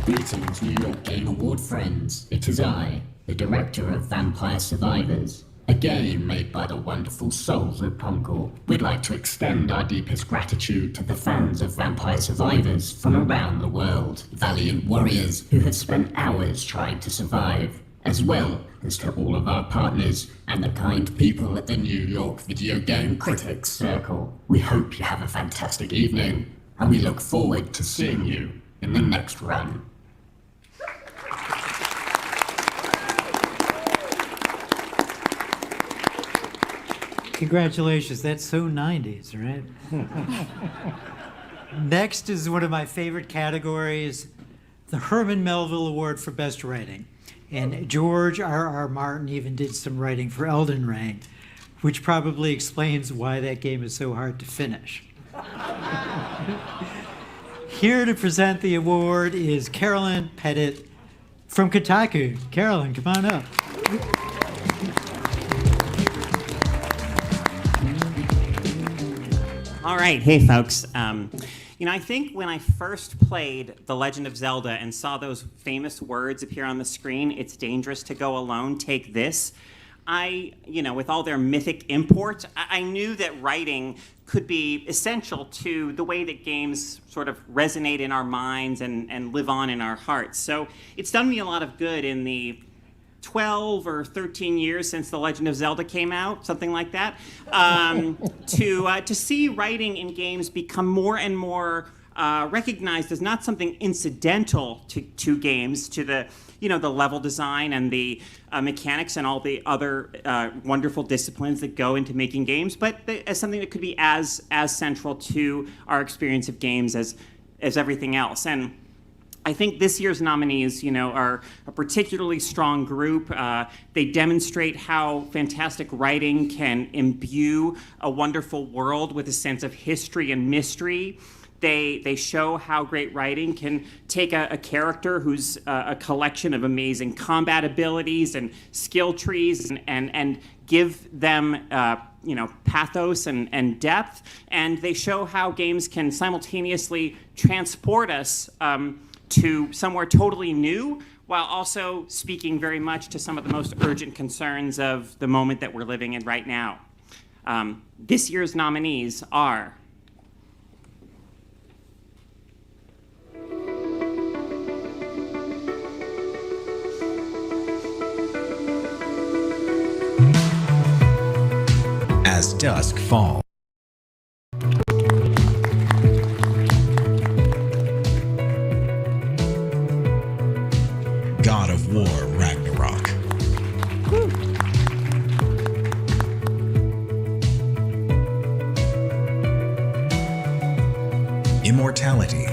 Greetings, New York Game Award friends. It is I, the director of Vampire Survivors, a game made by the wonderful souls of Punkle. We'd like to extend our deepest gratitude to the fans of Vampire Survivors from around the world, valiant warriors who have spent hours trying to survive, as well as to all of our partners and the kind people at the New York Video Game Critics Circle. We hope you have a fantastic evening, and we look forward to seeing you in the next run.
Congratulations, that's so 90s, right? Next is one of my favorite categories, the Herman Melville Award for Best Writing. And George R.R. Martin even did some writing for Elden Ring, which probably explains why that game is so hard to finish. Here to present the award is Carolyn Pettit from Kotaku. Carolyn, come on up.
All right, hey folks. I think when I first played The Legend of Zelda and saw those famous words appear on the screen, "It's dangerous to go alone, take this," with all their mythic import, I knew that writing could be essential to the way that games sort of resonate in our minds and live on in our hearts. So it's done me a lot of good in the 12 or 13 years since The Legend of Zelda came out, something like that, to see writing in games become more and more recognized as not something incidental to games, to the level design and the mechanics and all the other wonderful disciplines that go into making games, but as something that could be as central to our experience of games as everything else. And I think this year's nominees, are a particularly strong group. They demonstrate how fantastic writing can imbue a wonderful world with a sense of history and mystery. They show how great writing can take a character who's a collection of amazing combat abilities and skill trees and give them pathos and depth. And they show how games can simultaneously transport us to somewhere totally new, while also speaking very much to some of the most urgent concerns of the moment that we're living in right now. This year's nominees are
As Dusk Falls. God of War Ragnarok. Immortality.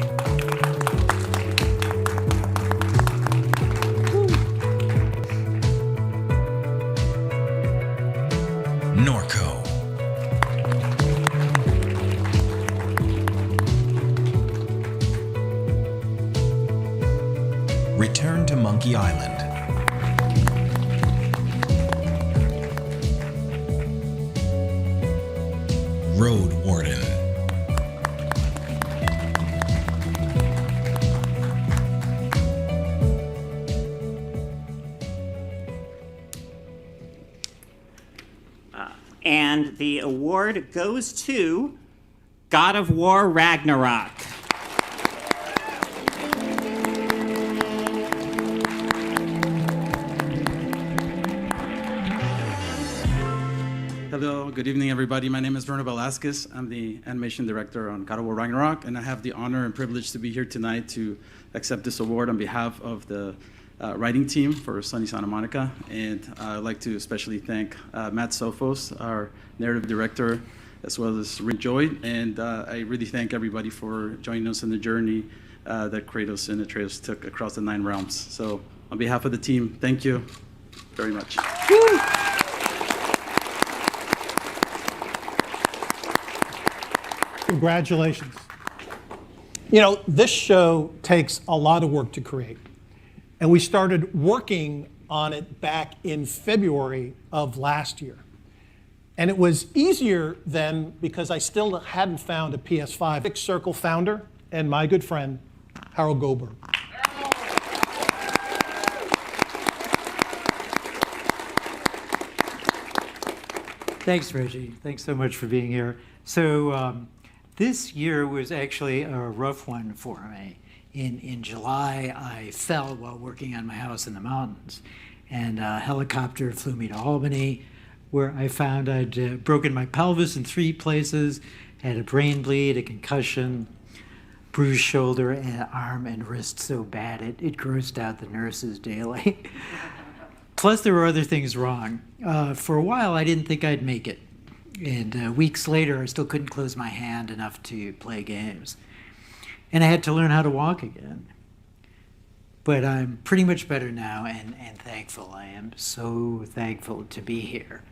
Norco. Return to Monkey Island. Road Warden.
And the award goes to God of War Ragnarok.
Hello, good evening, everybody. My name is Bruno Velasquez. I'm the animation director on God of War Ragnarok, and I have the honor and privilege to be here tonight to accept this award on behalf of the writing team for Sunny Santa Monica. And I'd like to especially thank Matt Sophos, our narrative director, as well as Rick Joy. And I really thank everybody for joining us in the journey that Kratos and Atreus took across the 9 realms. So on behalf of the team, thank you very much.
Woo! Congratulations. This show takes a lot of work to create. And we started working on it back in February of last year. And it was easier then because I still hadn't found a PS5. Big Circle founder and my good friend, Harold Goldberg.
Thanks, Reggie. Thanks so much for being here. So this year was actually a rough one for me. In July, I fell while working on my house in the mountains, and a helicopter flew me to Albany, where I found I'd broken my pelvis in 3 places, had a brain bleed, a concussion, bruised shoulder, and arm and wrist so bad it grossed out the nurses daily. Plus, there were other things wrong. For a while, I didn't think I'd make it. And weeks later, I still couldn't close my hand enough to play games. And I had to learn how to walk again. But I'm pretty much better now and thankful. I am so thankful to be here.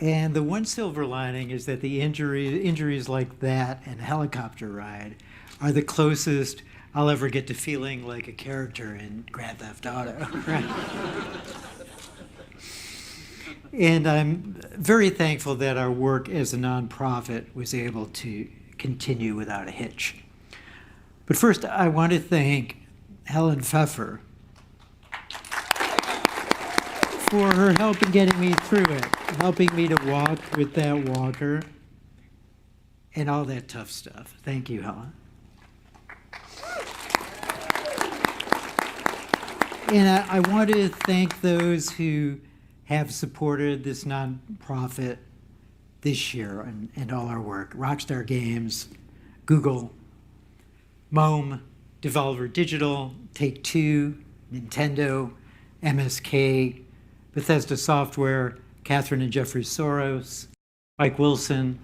And the one silver lining is that the injuries like that and a helicopter ride are the closest I'll ever get to feeling like a character in Grand Theft Auto. And I'm very thankful that our work as a nonprofit was able to continue without a hitch. But first, I want to thank Helen Pfeffer for her help in getting me through it, helping me to walk with that walker and all that tough stuff. Thank you, Helen. And I want to thank those who have supported this nonprofit this year and all our work. Rockstar Games, Google, Moam, Devolver Digital, Take-Two, Nintendo, MSK, Bethesda Software, Catherine and Jeffrey Soros, Mike Wilson,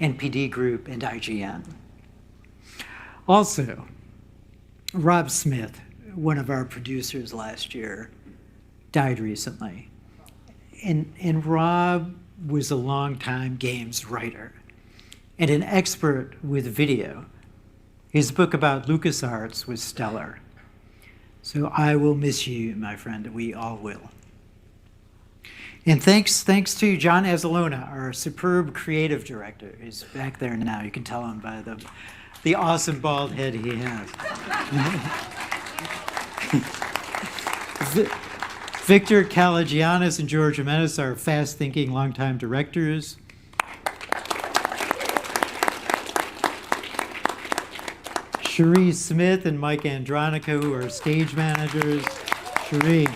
NPD Group, and IGN. Also, Rob Smith, one of our producers last year, died recently. And Rob was a longtime games writer and an expert with video. His book about LucasArts was stellar. So I will miss you, my friend. We all will. And thanks to John Azzalona, our superb creative director, who's back there now. You can tell him by the awesome bald head he has. Victor Kalagianis and George Jimenez are fast-thinking, longtime directors. Cherie Smith and Mike Andronico, who are stage managers. Cherie.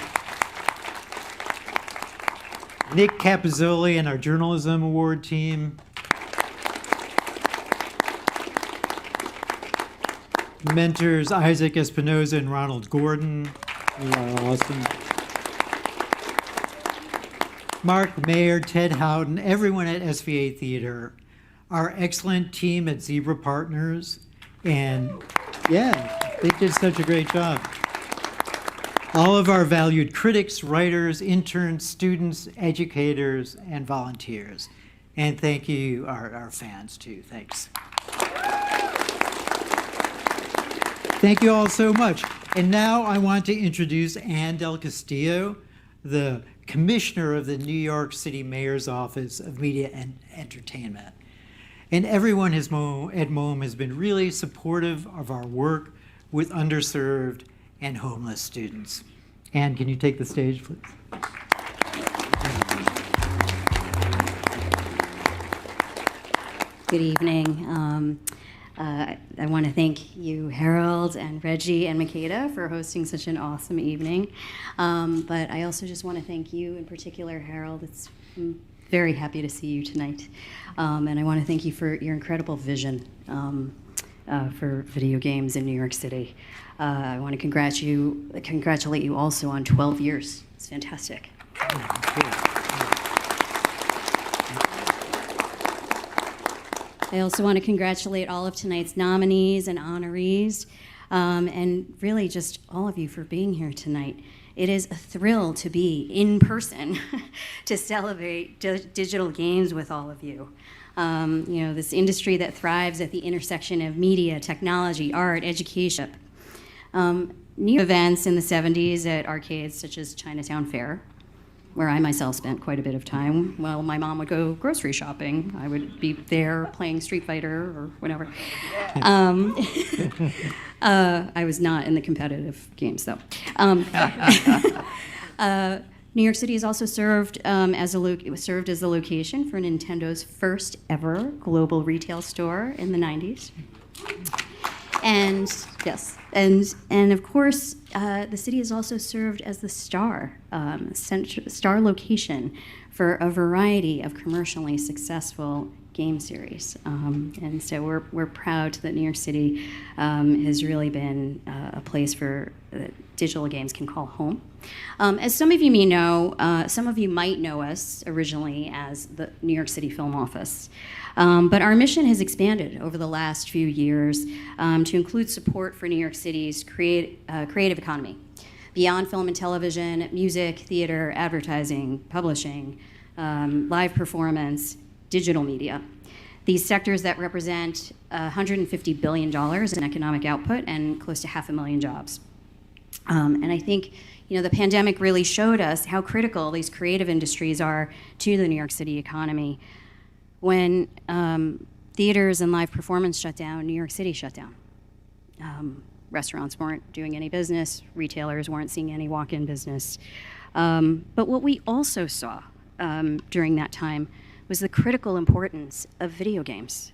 Nick Capizzoli and our Journalism Award team. Mentors Isaac Espinoza and Ronald Gordon. They are awesome. Mark Mayer, Ted Howden, everyone at SVA Theater, our excellent team at Zebra Partners, and yeah, they did such a great job. All of our valued critics, writers, interns, students, educators, and volunteers. And thank you, our fans, too. Thanks. Thank you all so much. And now I want to introduce Ann Del Castillo, the Commissioner of the New York City Mayor's Office of Media and Entertainment. And everyone at MOM has been really supportive of our work with underserved and homeless students. Ann, can you take the stage, please?
Good evening. I want to thank you, Harold and Reggie and Makeda, for hosting such an awesome evening. But I also just want to thank you in particular, Harold. I'm very happy to see you tonight. And I want to thank you for your incredible vision for video games in New York City. I want to congratulate you also on 12 years. It's fantastic. I also want to congratulate all of tonight's nominees and honorees, and really just all of you for being here tonight. It is a thrill to be in person to celebrate digital games with all of you. This industry that thrives at the intersection of media, technology, art, education. New events in the 70s at arcades such as Chinatown Fair, where I myself spent quite a bit of time. While my mom would go grocery shopping, I would be there playing Street Fighter or whatever. I was not in the competitive games, though. New York City has also served as the location for Nintendo's first ever global retail store in the 90s. And yes, and of course, the city has also served as the star location for a variety of commercially successful game series. And so we're proud that New York City has really been a place for digital games can call home. As some of you may know, some of you might know us originally as the New York City Film Office. But our mission has expanded over the last few years to include support for New York City's creative economy, beyond film and television, music, theater, advertising, publishing, live performance, digital media. These sectors that represent $150 billion in economic output and close to 500,000 jobs. And I think the pandemic really showed us how critical these creative industries are to the New York City economy. When theaters and live performance shut down, New York City shut down. Restaurants weren't doing any business, retailers weren't seeing any walk-in business. But what we also saw during that time was the critical importance of video games.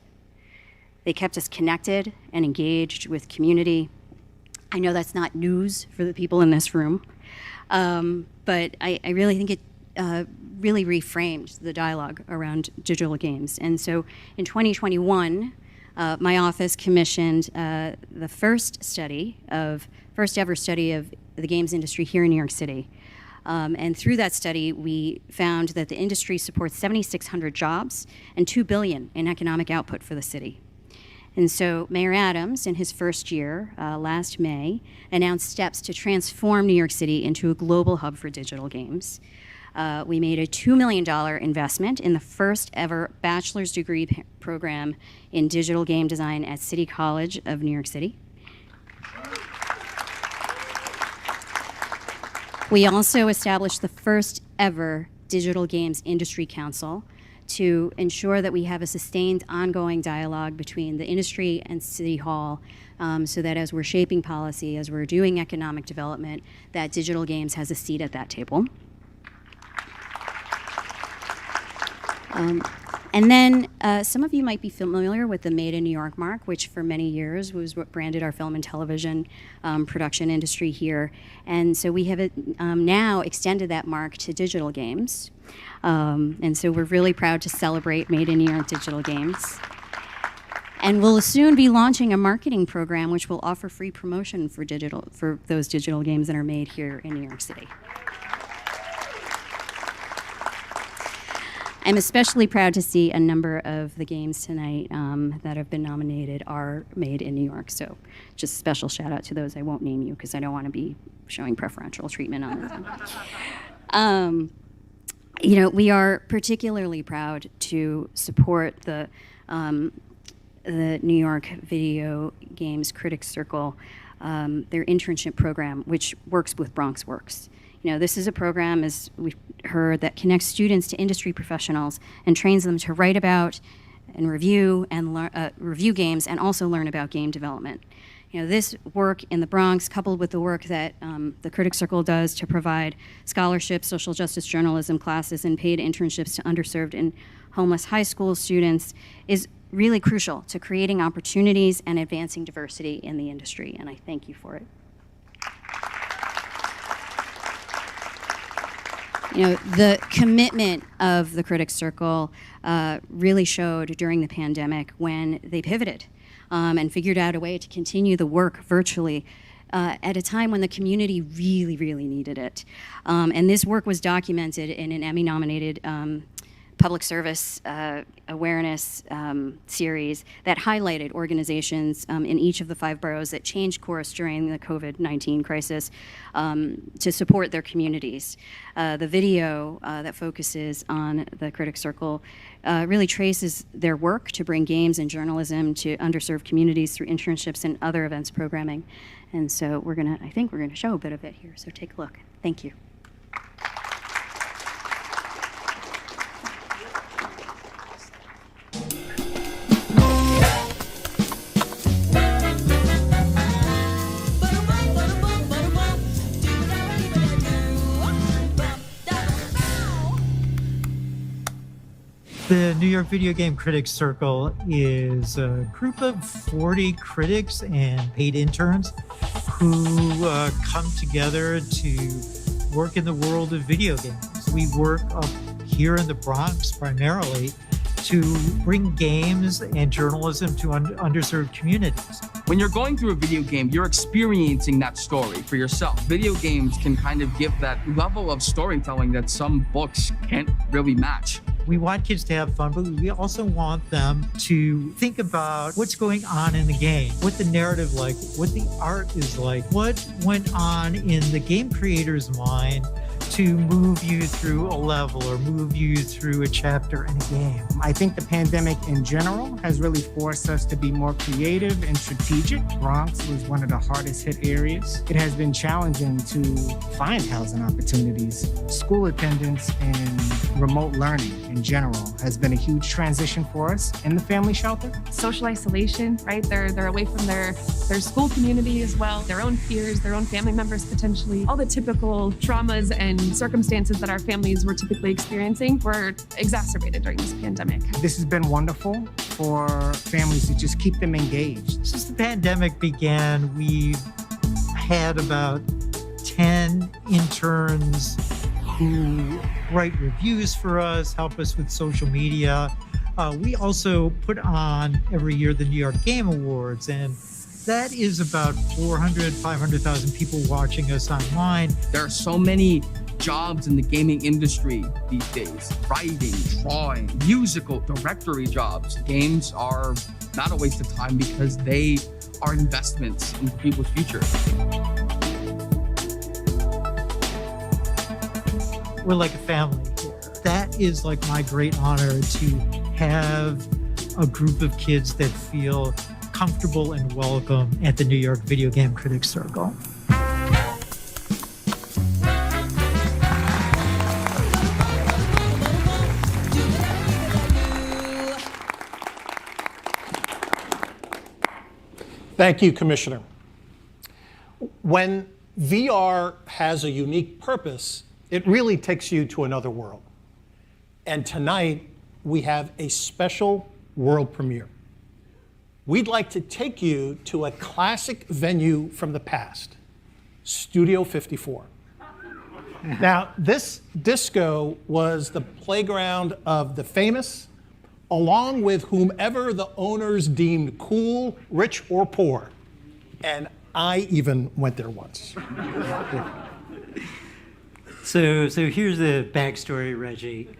They kept us connected and engaged with community. I know that's not news for the people in this room, but I really think it really reframed the dialogue around digital games. And so in 2021, my office commissioned the first ever study of the games industry here in New York City. And through that study, we found that the industry supports 7,600 jobs and $2 billion in economic output for the city. And so Mayor Adams, in his first year, last May, announced steps to transform New York City into a global hub for digital games. We made a $2 million investment in the first ever bachelor's degree program in digital game design at City College of New York City. We also established the first ever Digital Games Industry Council to ensure that we have a sustained ongoing dialogue between the industry and City Hall, so that as we're shaping policy, as we're doing economic development, that digital games has a seat at that table. And then some of you might be familiar with the Made in New York mark, which for many years was what branded our film and television production industry here. And so we have now extended that mark to digital games. And so we're really proud to celebrate Made in New York digital games. And we'll soon be launching a marketing program which will offer free promotion for those digital games that are made here in New York City. I'm especially proud to see a number of the games tonight that have been nominated are made in New York. So just a special shout out to those. I won't name you because I don't want to be showing preferential treatment on them. We are particularly proud to support the New York Video Games Critics Circle, their internship program, which works with Bronx Works. This is a program, as we've heard, that connects students to industry professionals and trains them to write about and review games and also learn about game development. This work in the Bronx, coupled with the work that the Critics Circle does to provide scholarships, social justice journalism classes, and paid internships to underserved and homeless high school students, is really crucial to creating opportunities and advancing diversity in the industry, and I thank you for it. The commitment of the Critics Circle really showed during the pandemic when they pivoted and figured out a way to continue the work virtually at a time when the community really, really needed it. And this work was documented in an Emmy-nominated public service awareness series that highlighted organizations in each of the 5 boroughs that changed course during the COVID-19 crisis to support their communities. The video that focuses on the Critics Circle really traces their work to bring games and journalism to underserved communities through internships and other events programming. And so I think we're gonna show a bit of it here, so take a look. Thank you.
The New York Video Game Critics Circle is a group of 40 critics and paid interns who come together to work in the world of video games. We work up here in the Bronx primarily to bring games and journalism to underserved communities.
When you're going through a video game, you're experiencing that story for yourself. Video games can kind of give that level of storytelling that some books can't really match.
We want kids to have fun, but we also want them to think about what's going on in the game, what the narrative like, what the art is like, what went on in the game creator's mind to move you through a level or move you through a chapter in a game.
I think the pandemic in general has really forced us to be more creative and strategic. Bronx was one of the hardest hit areas. It has been challenging to find housing opportunities. School attendance and remote learning in general has been a huge transition for us in the family shelter.
Social isolation, right? They're away from their school community as well, their own peers, their own family members potentially. All the typical traumas and circumstances that our families were typically experiencing were exacerbated during this pandemic.
This has been wonderful for families to just keep them engaged.
Since the pandemic began, we've had about 10 interns who write reviews for us, help us with social media. We also put on every year the New York Game Awards, and that is about 400,000, 500,000 people watching us online.
There are so many jobs in the gaming industry these days. Writing, drawing, musical, directory jobs. Games are not a waste of time because they are investments in people's future.
We're like a family here. That is like my great honor to have a group of kids that feel comfortable and welcome at the New York Video Game Critics Circle.
Thank you, Commissioner. When VR has a unique purpose, it really takes you to another world. And tonight, we have a special world premiere. We'd like to take you to a classic venue from the past, Studio 54. Now, this disco was the playground of the famous, along with whomever the owners deemed cool, rich, or poor. And I even went there once.
So here's the backstory, Reggie.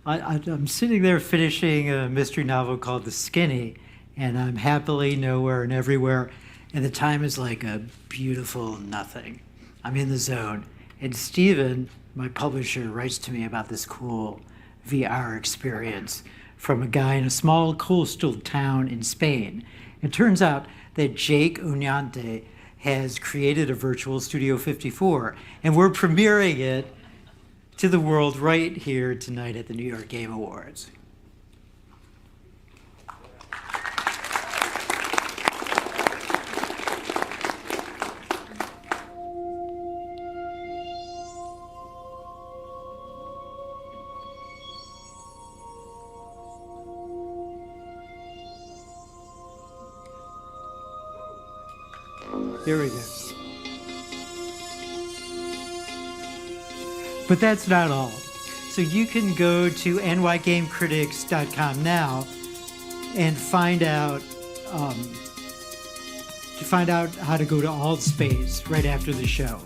I'm sitting there finishing a mystery novel called The Skinny, and I'm happily nowhere and everywhere, and the time is like a beautiful nothing. I'm in the zone, and Steven, my publisher, writes to me about this cool VR experience from a guy in a small coastal town in Spain. It turns out that Jake Oñate has created a virtual Studio 54, and we're premiering it to the world right here tonight at the New York Game Awards. Here we go. But that's not all. So you can go to nygamecritics.com now and find out how to go to Altspace right after the show.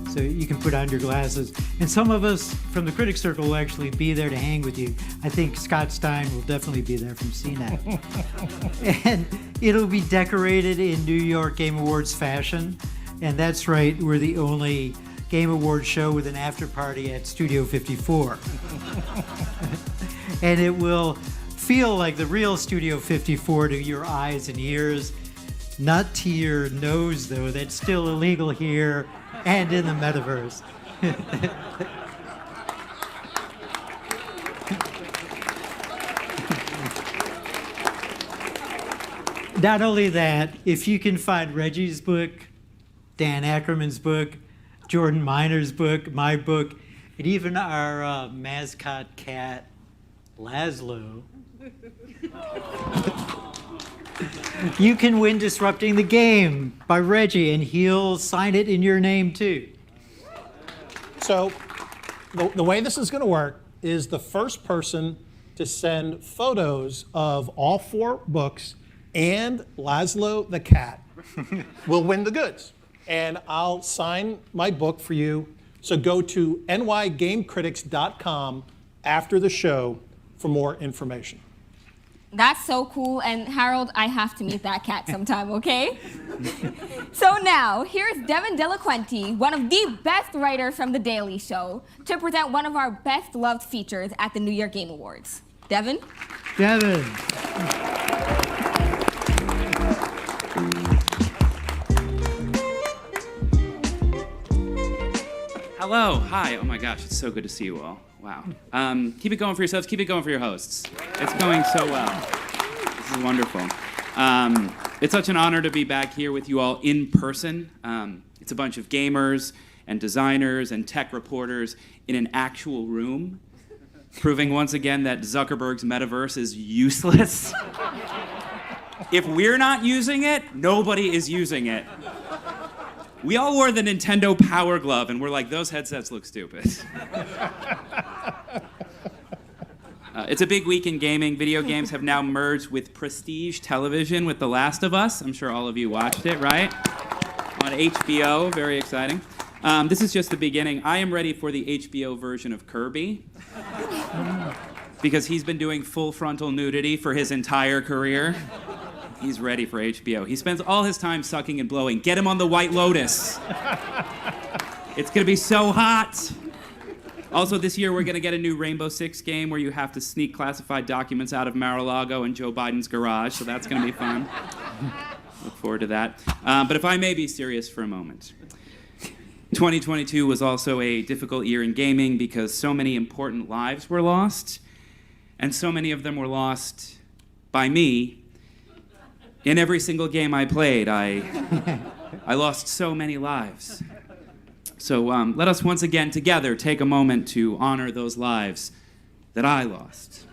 So you can put on your glasses. And some of us from the Critics Circle will actually be there to hang with you. I think Scott Stein will definitely be there from CNET. And it'll be decorated in New York Game Awards fashion. And that's right, we're the only Game Awards show with an after party at Studio 54. And it will feel like the real Studio 54 to your eyes and ears, not to your nose, though. That's still illegal here and in the metaverse. Not only that, if you can find Reggie's book, Dan Ackerman's book, Jordan Miner's book, my book, and even our mascot cat, Laszlo, you can win Disrupting the Game by Reggie, and he'll sign it in your name too.
So the way this is going to work is the first person to send photos of all 4 books and Laszlo the cat will win the goods. And I'll sign my book for you. So go to nygamecritics.com after the show for more information.
That's so cool, and Harold, I have to meet that cat sometime, okay? So now, here's Devin Delaquenti, one of the best writers from The Daily Show, to present one of our best-loved features at the New York Game Awards. Devin?
Devin.
Hello, hi, oh my gosh, it's so good to see you all. Wow. Keep it going for yourselves, keep it going for your hosts. It's going so well. This is wonderful. It's such an honor to be back here with you all in person. It's a bunch of gamers and designers and tech reporters in an actual room, proving once again that Zuckerberg's metaverse is useless. If we're not using it, nobody is using it. We all wore the Nintendo Power Glove, and we're like, those headsets look stupid. It's a big week in gaming. Video games have now merged with prestige television with The Last of Us. I'm sure all of you watched it, right? On HBO, very exciting. This is just the beginning. I am ready for the HBO version of Kirby. Because he's been doing full frontal nudity for his entire career. He's ready for HBO. He spends all his time sucking and blowing. Get him on the White Lotus. It's gonna be so hot. Also, this year we're gonna get a new Rainbow Six game where you have to sneak classified documents out of Mar-a-Lago and Joe Biden's garage, so that's gonna be fun. Look forward to that. But if I may be serious for a moment. 2022 was also a difficult year in gaming because so many important lives were lost, and so many of them were lost by me. In every single game I played, I lost so many lives. So let us once again together take a moment to honor those lives that I lost.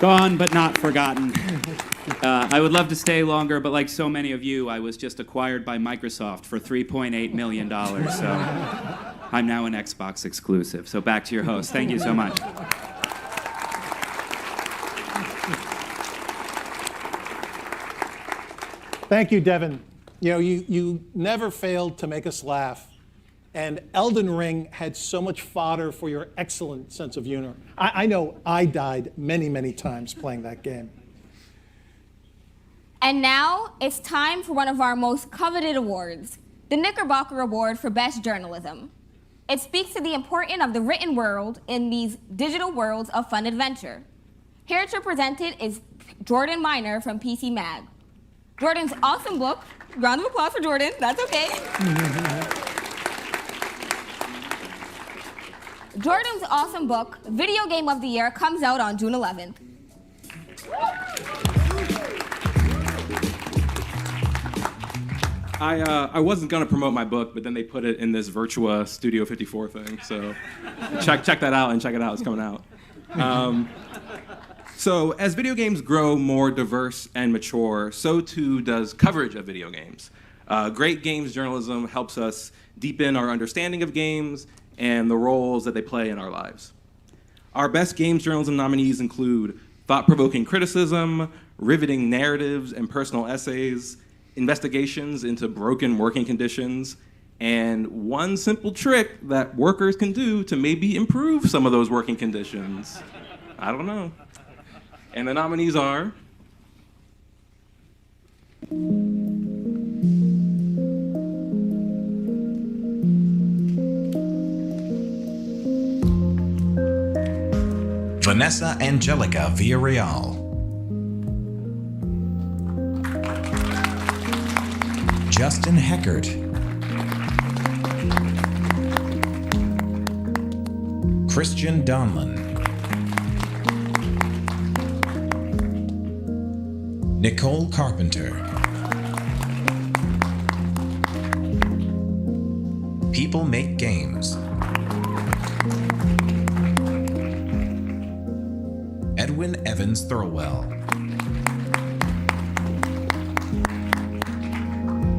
Gone but not forgotten. I would love to stay longer, but like so many of you, I was just acquired by Microsoft for $3.8 million, so I'm now an Xbox exclusive. So back to your host. Thank you so much.
Thank you, Devin. You know, you never failed to make us laugh. And Elden Ring had so much fodder for your excellent sense of humor. I know I died many, many times playing that game.
And now it's time for one of our most coveted awards, the Knickerbocker Award for Best Journalism. It speaks to the importance of the written world in these digital worlds of fun adventure. Here to present it is Jordan Miner from PC Mag. Jordan's awesome book, round of applause for Jordan, that's okay. Jordan's awesome book, Video Game of the Year, comes out on June 11th.
I wasn't gonna promote my book, but then they put it in this Virtua Studio 54 thing, so check that out and check it out, it's coming out. So as video games grow more diverse and mature, so too does coverage of video games. Great games journalism helps us deepen our understanding of games and the roles that they play in our lives. Our best games journalism nominees include thought-provoking criticism, riveting narratives and personal essays, investigations into broken working conditions, and one simple trick that workers can do to maybe improve some of those working conditions. I don't know. And the nominees are
Vanessa Angelica Villarreal, Justin Heckert, Christian Donlan, Nicole Carpenter, People Make Games, Edwin Evans Thurlwell,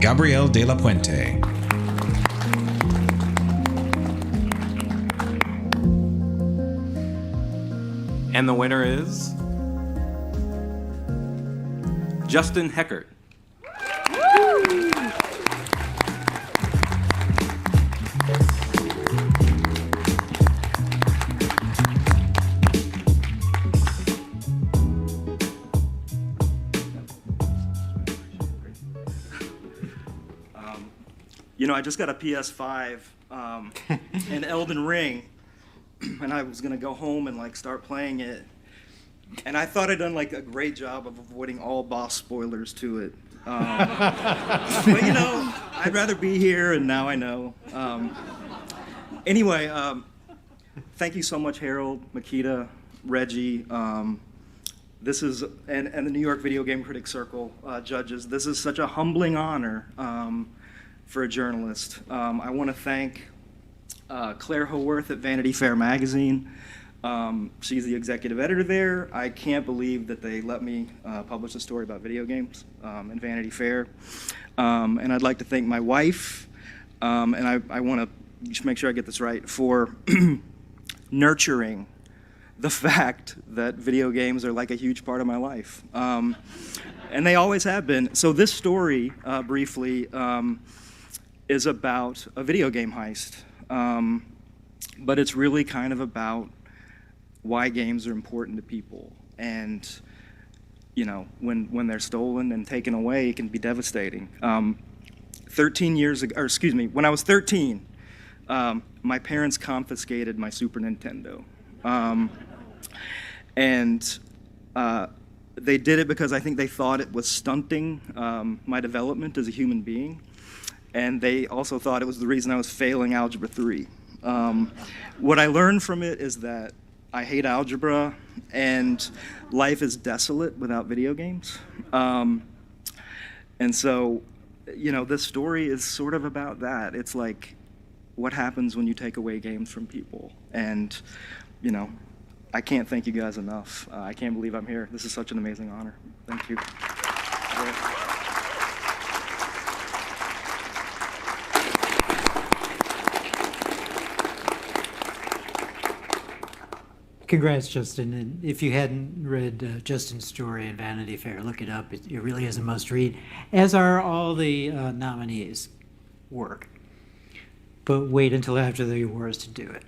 Gabriel de la Puente,
And the winner is Justin Heckert.
You know, I just got a PS5 and Elden Ring, and I was gonna go home and like start playing it, and I thought I'd done like a great job of avoiding all boss spoilers to it. But you know, I'd rather be here, and now I know. Anyway, thank you so much, Harold, Makita, Reggie. This is and the New York Video Game Critics Circle judges. This is such a humbling honor for a journalist. I want to thank Claire Haworth at Vanity Fair magazine. She's the executive editor there. I can't believe that they let me publish a story about video games in Vanity Fair. And I'd like to thank my wife, and I want to just make sure I get this right, for nurturing the fact that video games are like a huge part of my life. And they always have been. So this story, briefly, is about a video game heist. But it's really kind of about why games are important to people. And, you know, when they're stolen and taken away, it can be devastating. 13 years ago, or excuse me, when I was 13, my parents confiscated my Super Nintendo. And they did it because I think they thought it was stunting my development as a human being. And they also thought it was the reason I was failing Algebra 3. What I learned from it is that I hate algebra, and life is desolate without video games. And so, you know, this story is sort of about that. It's like what happens when you take away games from people. And, you know, I can't thank you guys enough. I can't believe I'm here. This is such an amazing honor. Thank you.
Congrats, Justin. And if you hadn't read Justin's story in Vanity Fair, look it up. It really is a must read, as are all the nominees' work. But wait until after the awards to do it.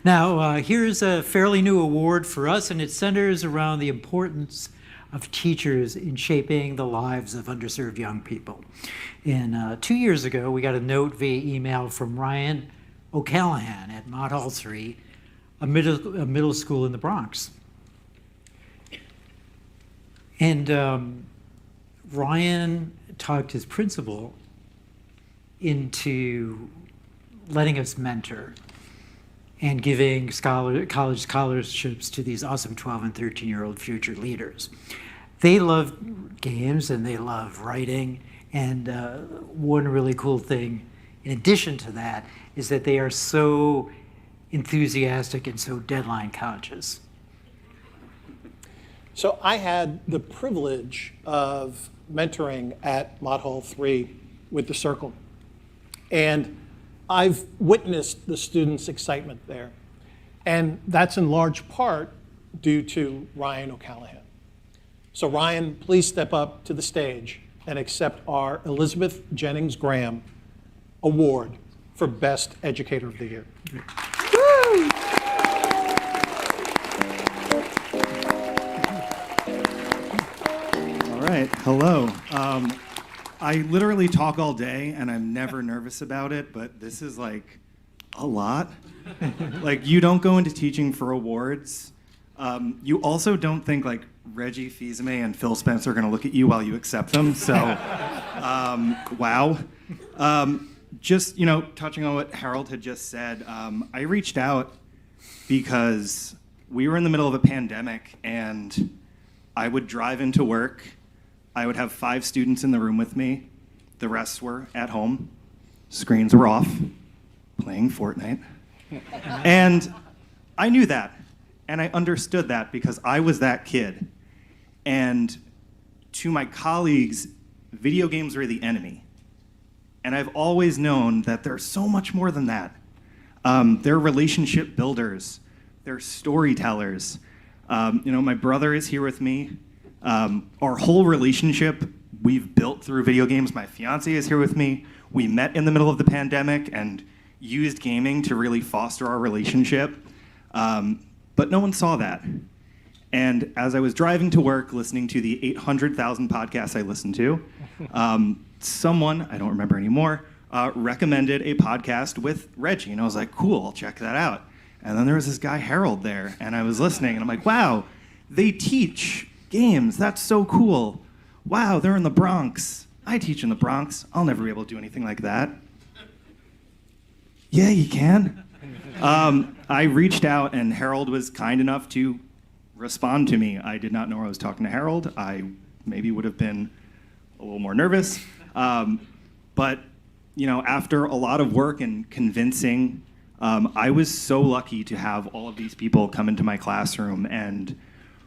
Now, here's a fairly new award for us, and it centers around the importance of teachers in shaping the lives of underserved young people. And 2 years ago, we got a note via email from Ryan O'Callahan at Mott Hall 3, a middle school in the Bronx. And Ryan talked his principal into letting us mentor and giving college scholarships to these awesome 12 and 13-year-old future leaders. They love games and they love writing, and one really cool thing in addition to that is that they are so enthusiastic and so deadline conscious.
So I had the privilege of mentoring at Mott Hall 3 with the Circle. And I've witnessed the students' excitement there. And that's in large part due to Ryan O'Callahan. So Ryan, please step up to the stage and accept our Elizabeth Jennings Graham Award for Best Educator of the Year.
All right, hello. I literally talk all day and I'm never nervous about it, but this is like a lot. Like, you don't go into teaching for awards. You also don't think like Reggie Fils-Aimé and Phil Spencer are gonna look at you while you accept them, so wow. Just, touching on what Harold had just said, I reached out because we were in the middle of a pandemic and I would drive into work. I would have 5 students in the room with me. The rest were at home. Screens were off, playing Fortnite. And I knew that, and I understood that because I was that kid. And to my colleagues, video games are the enemy. And I've always known that they're so much more than that. They're relationship builders. They're storytellers. My brother is here with me. Our whole relationship we've built through video games. My fiance is here with me. We met in the middle of the pandemic and used gaming to really foster our relationship. But no one saw that. And as I was driving to work, listening to the 800,000 podcasts I listened to, someone, I don't remember anymore, recommended a podcast with Reggie. And I was like, cool, I'll check that out. And then there was this guy, Harold, there. And I was listening, and I'm like, wow, they teach games. That's so cool. Wow, they're in the Bronx. I teach in the Bronx. I'll never be able to do anything like that. Yeah, you can. I reached out, and Harold was kind enough to respond to me. I did not know I was talking to Harold. I maybe would have been a little more nervous. But, after a lot of work and convincing, I was so lucky to have all of these people come into my classroom and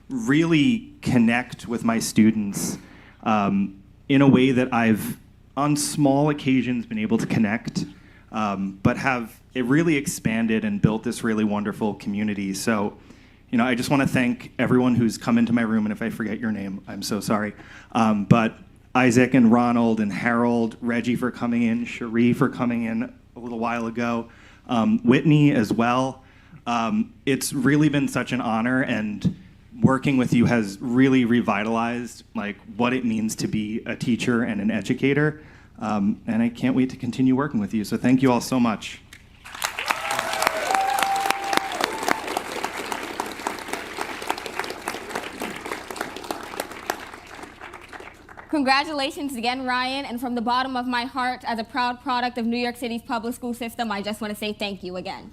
really connect with my students in a way that I've, on small occasions, been able to connect, but have it really expanded and built this really wonderful community. So, I just want to thank everyone who's come into my room, and if I forget your name, I'm so sorry. But Isaac and Ronald and Harold, Reggie for coming in, Cherie for coming in a little while ago, Whitney as well. It's really been such an honor, and working with you has really revitalized what it means to be a teacher and an educator. And I can't wait to continue working with you. So thank you all so much.
Congratulations again, Ryan, and from the bottom of my heart, as a proud product of New York City's public school system, I just want to say thank you again.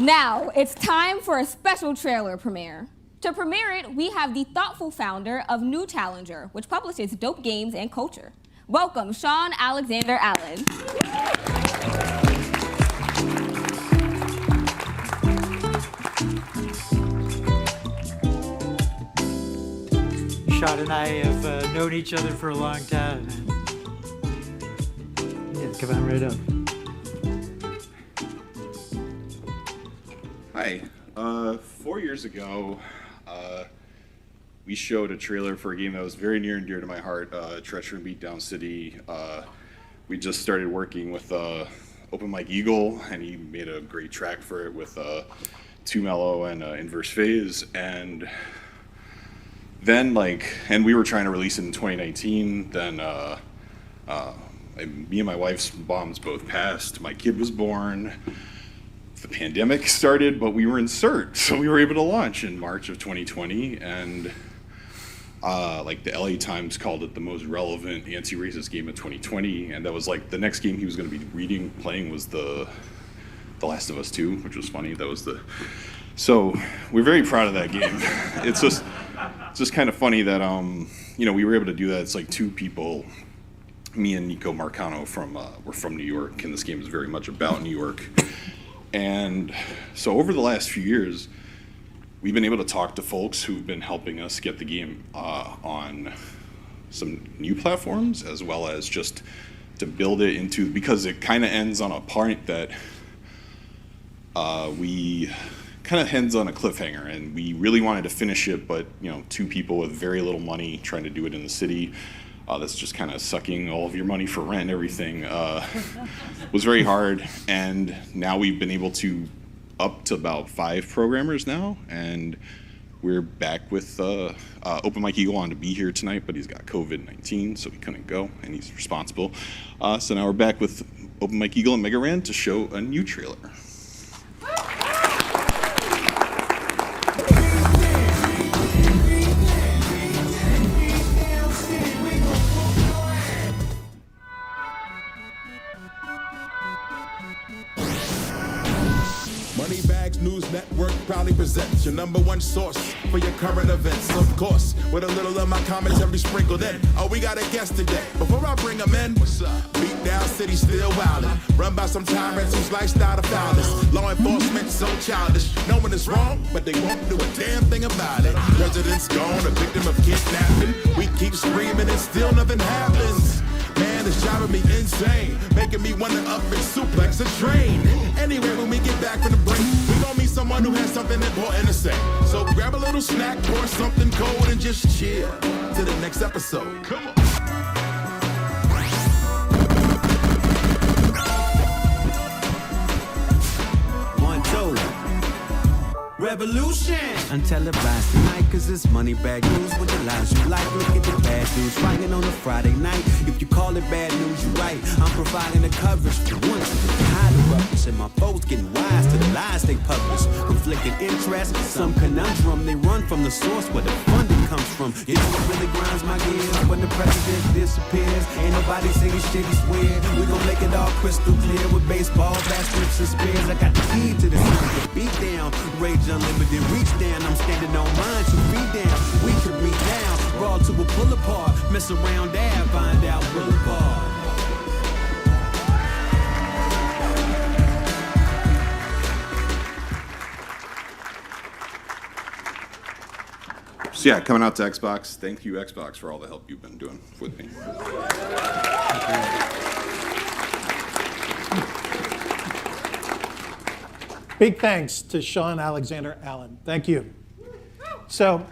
Now, it's time for a special trailer premiere. To premiere it, we have the thoughtful founder of New Challenger, which publishes dope games and culture. Welcome, Sean Alexander Allen.
Sean and I have known each other for a long time. Yeah, come on right up.
Hi. 4 years ago, we showed a trailer for a game that was very near and dear to my heart, Treachery and Beatdown City. We just started working with Open Mike Eagle, and he made a great track for it with Too Mellow and Inverse Phase. And then, and we were trying to release it in 2019. Then me and my wife's moms both passed. My kid was born. The pandemic started, but we were in CERT, so we were able to launch in March of 2020. And the LA Times called it the most relevant anti-racist game of 2020. And that was the next game he was going to be playing was the Last of Us 2, which was funny. That was so we're very proud of that game. It's just kind of funny that we were able to do that. It's 2 people, me and Nico Marcano we're from New York, and this game is very much about New York. And so over the last few years, we've been able to talk to folks who've been helping us get the game on some new platforms, as well as just to build it into, because it kind of ends on a point that we kind of ends on a cliffhanger, and we really wanted to finish it, but two people with very little money trying to do it in the city, that's just kind of sucking all of your money for rent and everything, was very hard. And now we've been able to up to about 5 programmers now, and we're back with Open Mike Eagle on to be here tonight, but he's got COVID-19, so he couldn't go, and he's responsible. So now we're back with Open Mike Eagle and Mega Ran to show a new trailer.
Moneybags News Network proudly presents your #1 source for your current events. Of course, with a little of my commentary sprinkled in. Oh, we got a guest today. Before I bring him in, what's up? Beat down city still wildin'. Run by some tyrants whose lifestyle the foulest. Law enforcement so childish. Knowing it's wrong, but they won't do a damn thing about it. President's gone, a victim of kidnapping. We keep screaming and still nothing happens. Man, it's driving me insane, making me wanna up and suplex a train. Anyway, when we get back from the break, we gon' meet someone who has something important to say. So grab a little snack, pour something cold, and just chill to the next episode. Come on.
Revolution! Untelevised tonight, cause it's money bag news with the lies you like. Look at the bad news writing on a Friday night. If you call it bad news, you're right. I'm providing the coverage for once. Hide the ruckus, and my foes getting wise to the lies they publish. Conflicting interests, some conundrum. They run from the source where the funding comes from. It really grinds my gears when the president disappears. Ain't nobody saying shit, he swear. We gon' make it all crystal clear with baseball, bats, strips, and spears. I got the key to this beat down. Rage unlimited, reach down. I'm standing on mine to beat down. We can reach down, brawl to a pull apart. Mess around there, find out Boulevard.
So yeah, coming out to Xbox. Thank you, Xbox, for all the help you've been doing with me.
Big thanks to Sean Alexander Allen. Thank you. So,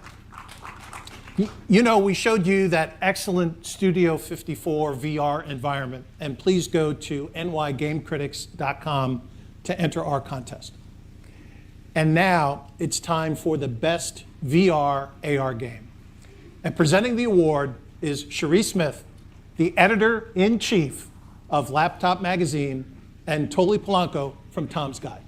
we showed you that excellent Studio 54 VR environment, and please go to nygamecritics.com to enter our contest. And now it's time for the best VR AR game. And presenting the award is Cherie Smith, the editor-in-chief of Laptop Magazine, and Toli Polanco from Tom's Guide.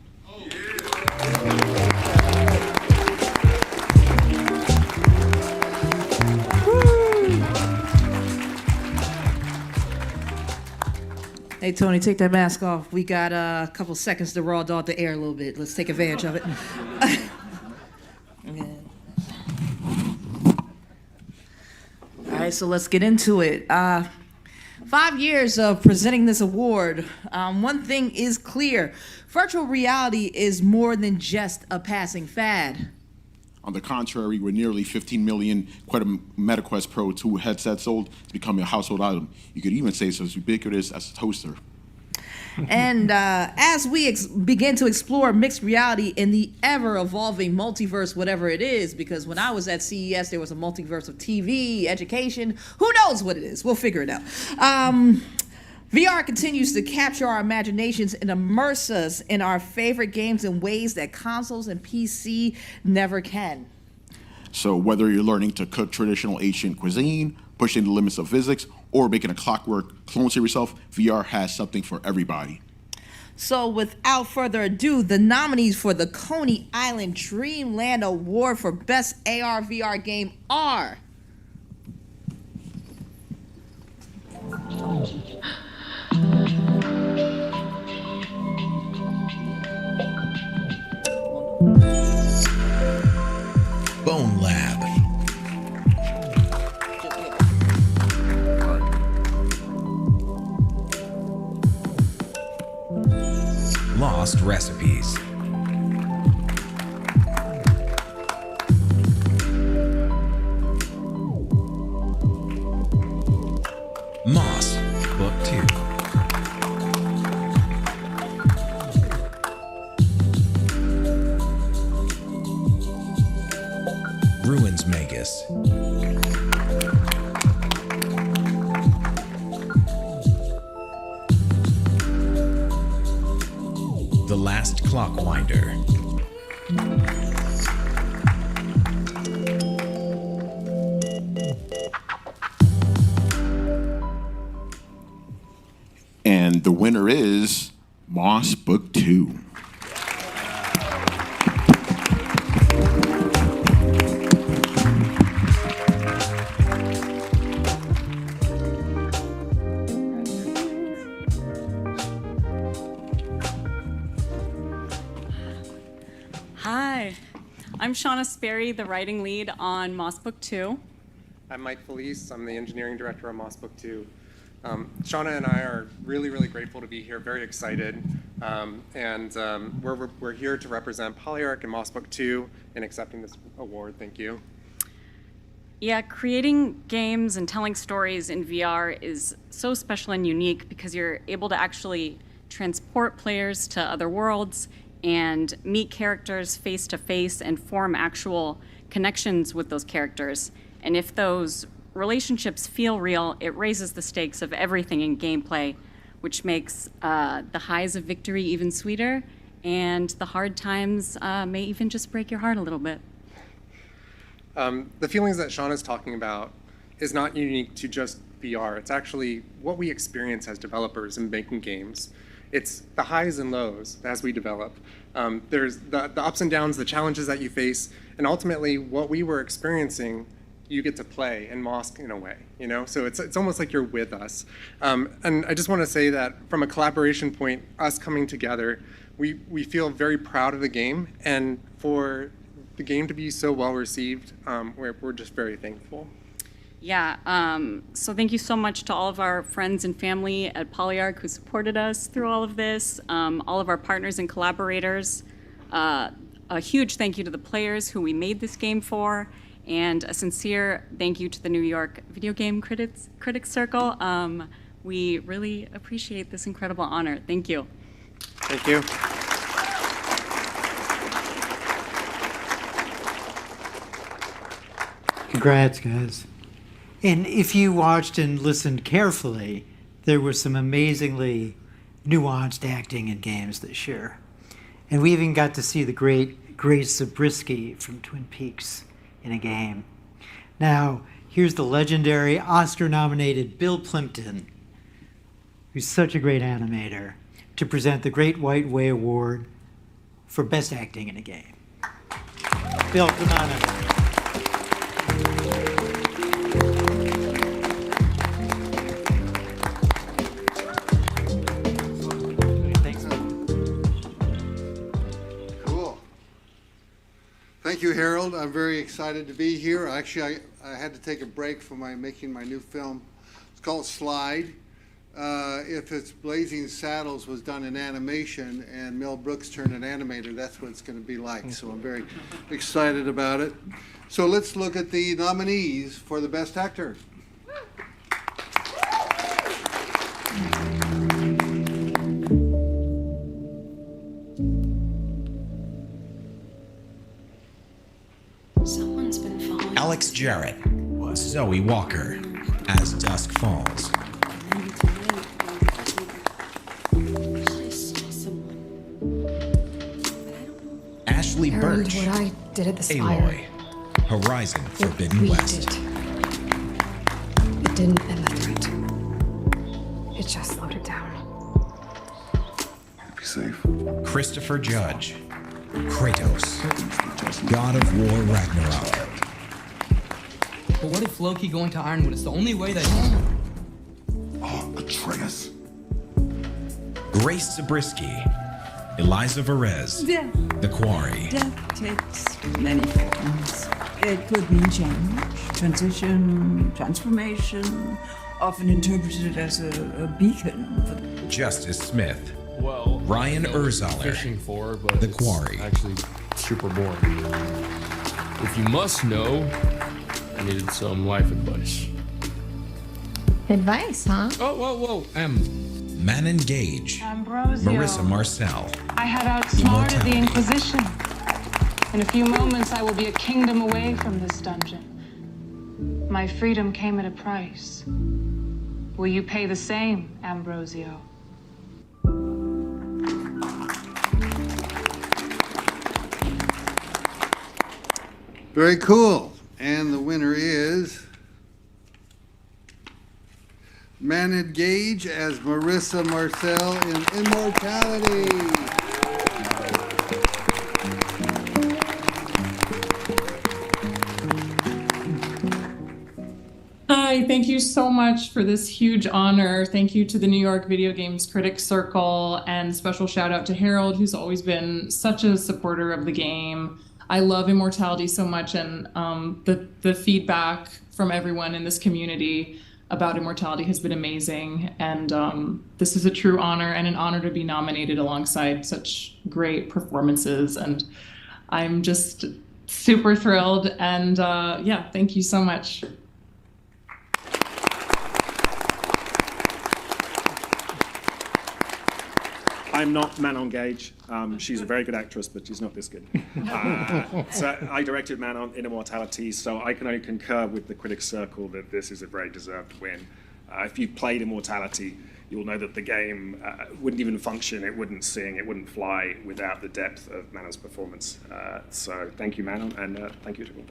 Hey, Tony, take that mask off. We got a couple seconds to raw dog the air a little bit. Let's take advantage of it. Yeah. All right, so let's get into it. 5 years of presenting this award. One thing is clear. Virtual reality is more than just a passing fad.
On the contrary, with nearly 15 million MetaQuest Pro 2 headsets sold, it's becoming a household item. You could even say it's as ubiquitous as a toaster.
And as we begin to explore mixed reality in the ever-evolving multiverse, whatever it is, because when I was at CES, there was a multiverse of TV, education, who knows what it is? We'll figure it out. VR continues to capture our imaginations and immerse us in our favorite games in ways that consoles and PC never can.
So whether you're learning to cook traditional ancient cuisine, pushing the limits of physics, or making a clockwork clone to yourself, VR has something for everybody.
So without further ado, the nominees for the Coney Island Dreamland Award for Best AR VR Game are...
Bone Lab. Lost Recipes. Moss, Book 2. Clockwinder.
And the winner is Moss Book 2.
Hi, I'm Shauna Sperry, the writing lead on Moss Book 2.
I'm Mike Felice. I'm the engineering director on Moss Book 2. Shauna and I are really, really grateful to be here, very excited. We're here to represent Polyarch and Moss Book 2 in accepting this award. Thank you.
Yeah, creating games and telling stories in VR is so special and unique because you're able to actually transport players to other worlds and meet characters face to face and form actual connections with those characters. And if those relationships feel real, it raises the stakes of everything in gameplay, which makes the highs of victory even sweeter, and the hard times may even just break your heart a little bit.
The feelings that Shauna's talking about is not unique to just VR. It's actually what we experience as developers in making games. It's the highs and lows as we develop. There's the ups and downs, the challenges that you face, and ultimately what we were experiencing, you get to play and Moss in a way, you know? So it's almost like you're with us. And I just want to say that from a collaboration point, us coming together, we feel very proud of the game, and for the game to be so well received, we're just very thankful.
Yeah, so thank you so much to all of our friends and family at Polyarch who supported us through all of this, all of our partners and collaborators. A huge thank you to the players who we made this game for, and a sincere thank you to the New York Video Game Critics Circle. We really appreciate this incredible honor. Thank you.
Thank you.
Congrats, guys. And if you watched and listened carefully, there was some amazingly nuanced acting in games this year. And we even got to see the great Grace Zabriskie from Twin Peaks in a game. Now, here's the legendary Oscar-nominated Bill Plimpton, who's such a great animator, to present the Great White Way Award for Best Acting in a Game. Bill, come on up.
Thank you, Harold. I'm very excited to be here. Actually, I had to take a break from making my new film. It's called Slide. If it's Blazing Saddles was done in animation and Mel Brooks turned an animator, that's what it's going to be like. So I'm very excited about it. So let's look at the nominees for the Best Actor.
Alex Jarrett, Zoe Walker, As Dusk Falls. Ashley Birch,
What I did at the Spire.
Aloy, Horizon Forbidden West.
It didn't end the threat. It just slowed it down.
Be safe. Christopher Judge, Kratos, God of War Ragnarok.
But what if Loki going to Ironwood is the only way that
Oh, Atreus. Grace Zabriskie, Eliza Varese,
Death.
The Quarry.
Death takes many forms. It could mean change, transition, transformation, often interpreted as a beacon for
Justice Smith,
Well,
Ryan
I know what you're
Erzaler,
fishing for, but
The
it's
Quarry.
actually super boring. If you must know, I needed some life advice.
Advice, huh?
Oh, whoa.
Manon Gage,
Ambrosio.
Marissa Marcel,
I had outsmarted the
Immortality.
Inquisition. In a few moments, I will be a kingdom away from this dungeon. My freedom came at a price. Will you pay the same, Ambrosio?
Very cool. And the winner is Manon Gage as Marissa Marcel in Immortality.
Hi, thank you so much for this huge honor. Thank you to the New York Video Games Critics Circle, and special shout out to Harold, who's always been such a supporter of the game. I love Immortality so much, and the feedback from everyone in this community about Immortality has been amazing. And this is a true honor, and an honor to be nominated alongside such great performances. And I'm just super thrilled. And yeah, thank you so much.
I'm not Manon Gage. She's a very good actress, but she's not this good. So I directed Manon in Immortality, so I can only concur with the Critics Circle that this is a very deserved win. If you've played Immortality, you'll know that the game wouldn't even function, it wouldn't sing, it wouldn't fly without the depth of Manon's performance. So thank you, Manon, and thank you to all.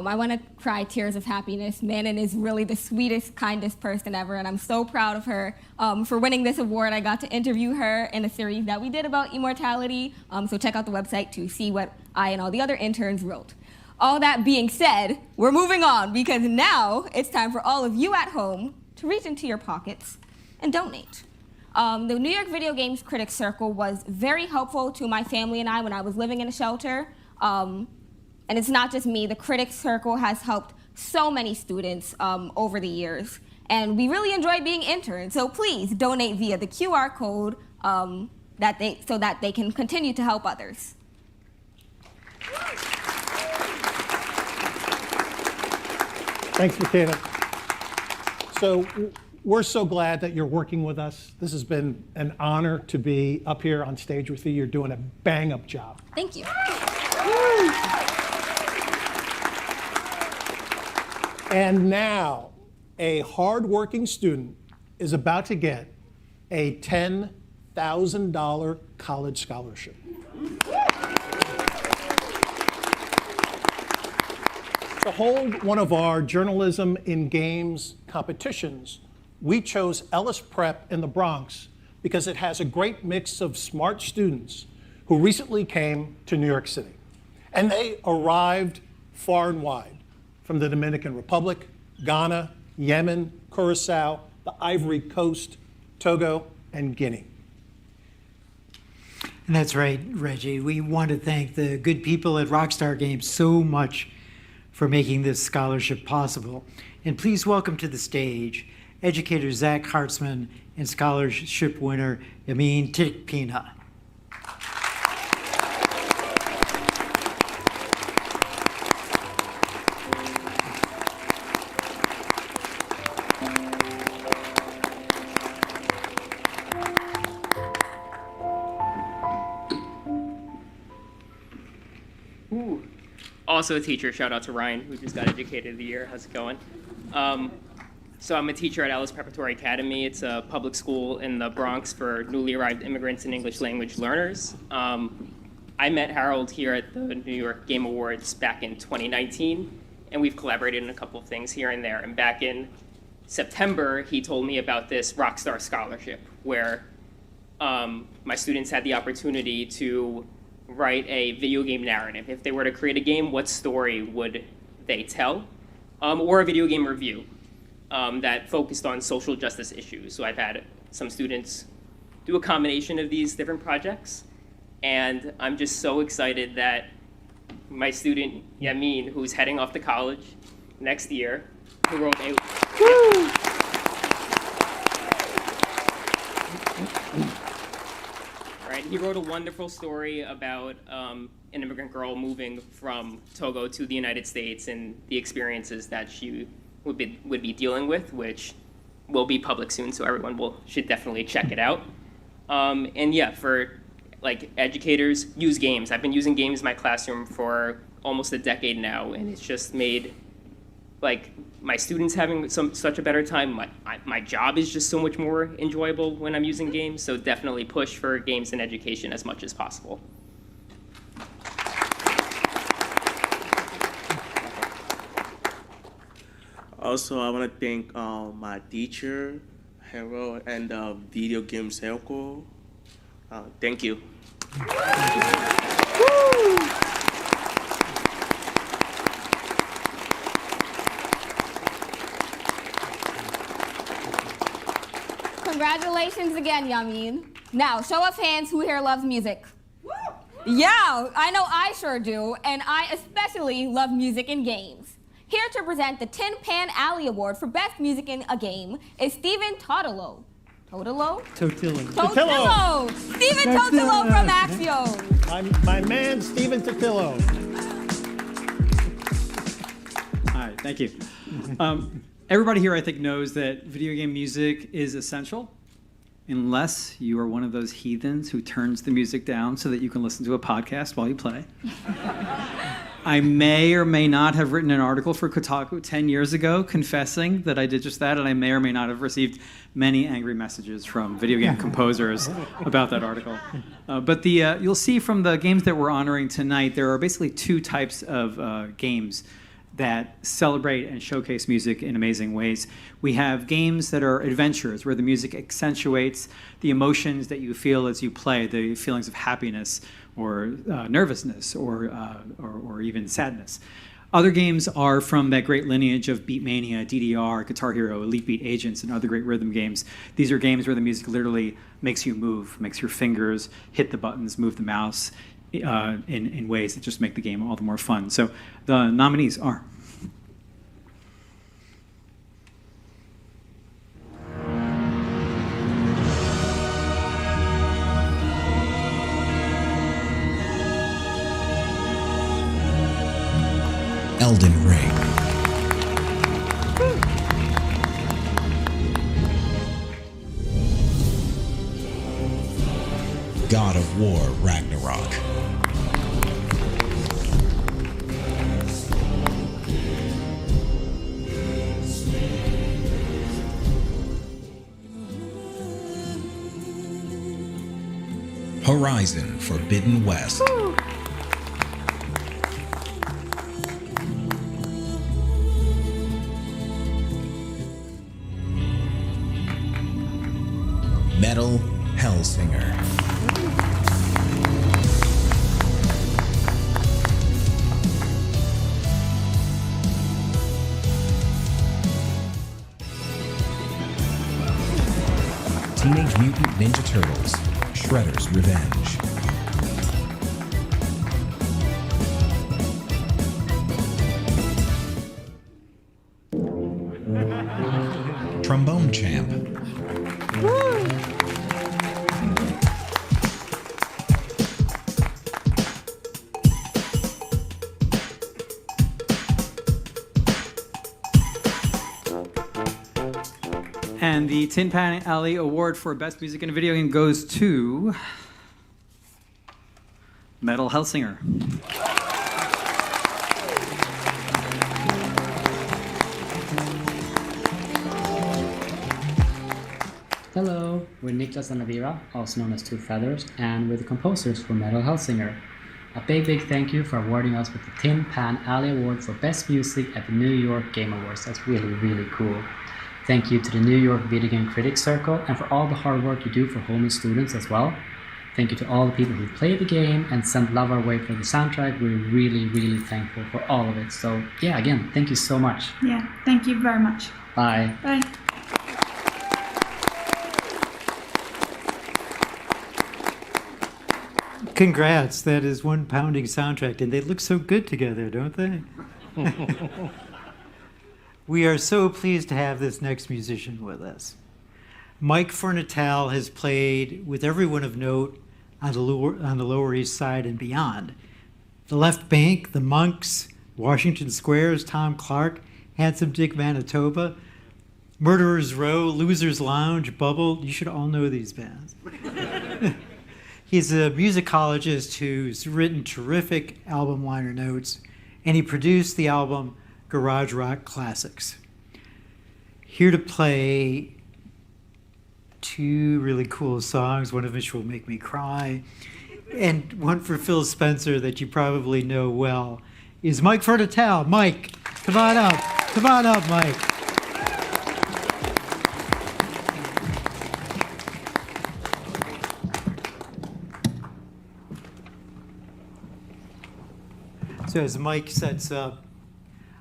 I want to cry tears of happiness. Manon is really the sweetest, kindest person ever, and I'm so proud of her for winning this award. I got to interview her in a series that we did about Immortality, so check out the website to see what I and all the other interns wrote. All that being said, we're moving on, because now it's time for all of you at home to reach into your pockets and donate. The New York Video Games Critics Circle was very helpful to my family and I when I was living in a shelter. And it's not just me. The Critics Circle has helped so many students over the years. And we really enjoy being interns. So please donate via the QR code so that they can continue to help others.
Thanks, Makeda. So we're so glad that you're working with us. This has been an honor to be up here on stage with you. You're doing a bang-up job.
Thank you.
And now, a hardworking student is about to get a $10,000 college scholarship. To hold one of our journalism in games competitions, we chose Ellis Prep in the Bronx because it has a great mix of smart students who recently came to New York City. And they arrived far and wide, from the Dominican Republic, Ghana, Yemen, Curacao, the Ivory Coast, Togo, and Guinea.
And that's right, Reggie. We want to thank the good people at Rockstar Games so much for making this scholarship possible. And please welcome to the stage educator Zach Hartzman and scholarship winner Yamin Tikpina.
Also a teacher, shout out to Ryan, who just got Educator of the Year. How's it going? So I'm a teacher at Ellis Preparatory Academy. It's a public school in the Bronx for newly arrived immigrants and English language learners. I met Harold here at the New York Game Awards back in 2019, and we've collaborated in a couple of things here and there. And back in September, he told me about this Rockstar Scholarship, where my students had the opportunity to write a video game narrative. If they were to create a game, what story would they tell? Or a video game review that focused on social justice issues. So I've had some students do a combination of these different projects, and I'm just so excited that my student, Yamin, who's heading off to college next year, who wrote a... He wrote a wonderful story about an immigrant girl moving from Togo to the United States and the experiences that she would be dealing with, which will be public soon, so everyone should definitely check it out. And yeah, for like educators, use games. I've been using games in my classroom for almost a decade now, and it's just made like my students having such a better time. My job is just so much more enjoyable when I'm using games. So definitely push for games and education as much as possible.
Also, I want to thank my teacher, Harold, and the video game circle. Thank you.
Congratulations again, Yamin. Now, show of hands who here loves music. Yeah, I know I sure do, and I especially love music in games. Here to present the Tin Pan Alley Award for Best Music in a Game is Stephen Totilo. Totilo?
Totillo.
Totillo! Stephen Totillo from Axiom.
My man, Stephen Totillo.
Hi, thank you. Everybody here, I think, knows that video game music is essential, unless you are one of those heathens who turns the music down so that you can listen to a podcast while you play. I may or may not have written an article for Kotaku 10 years ago confessing that I did just that, and I may or may not have received many angry messages from video game composers about that article. But you'll see from the games that we're honoring tonight, there are basically two types of games that celebrate and showcase music in amazing ways. We have games that are adventures, where the music accentuates the emotions that you feel as you play, the feelings of happiness or nervousness or even sadness. Other games are from that great lineage of Beatmania, DDR, Guitar Hero, Elite Beat Agents, and other great rhythm games. These are games where the music literally makes you move, makes your fingers hit the buttons, move the mouse, in ways that just make the game all the more fun. So the nominees are
Elden Ring, God of War Ragnarok, Horizon Forbidden West, Metal Hellsinger, Teenage Mutant Ninja Turtles, Shredder's Revenge, Trombone Champ,
And the Tin Pan Alley Award for Best Music in a Video Game goes to Metal Hellsinger.
Hello, we're Niklas and Avira, also known as Two Feathers, and we're the composers for Metal Hellsinger. A big thank you for awarding us with the Tin Pan Alley Award for Best Music at the New York Game Awards. That's really cool. Thank you to the New York Video Game Critics Circle and for all the hard work you do for homie students as well. Thank you to all the people who play the game and send love our way for the soundtrack. We're really thankful for all of it. So yeah, again, thank you so much.
Yeah, thank you very much.
Bye.
Bye.
Congrats, that is one pounding soundtrack, and they look so good together, don't they? We are so pleased to have this next musician with us. Mike Fernatal has played with everyone of note on the Lower East Side and beyond. The Left Bank, The Monks, Washington Squares, Tom Clark, Handsome Dick Manitoba, Murderer's Row, Loser's Lounge, Bubble. You should all know these bands. He's a musicologist who's written terrific album liner notes, and he produced the album Garage Rock Classics. here to play two really cool songs, one of which will make me cry, and one for Phil Spencer that you probably know well, is Mike Fertital. Mike, come on up. Come on up, Mike. So as Mike sets up,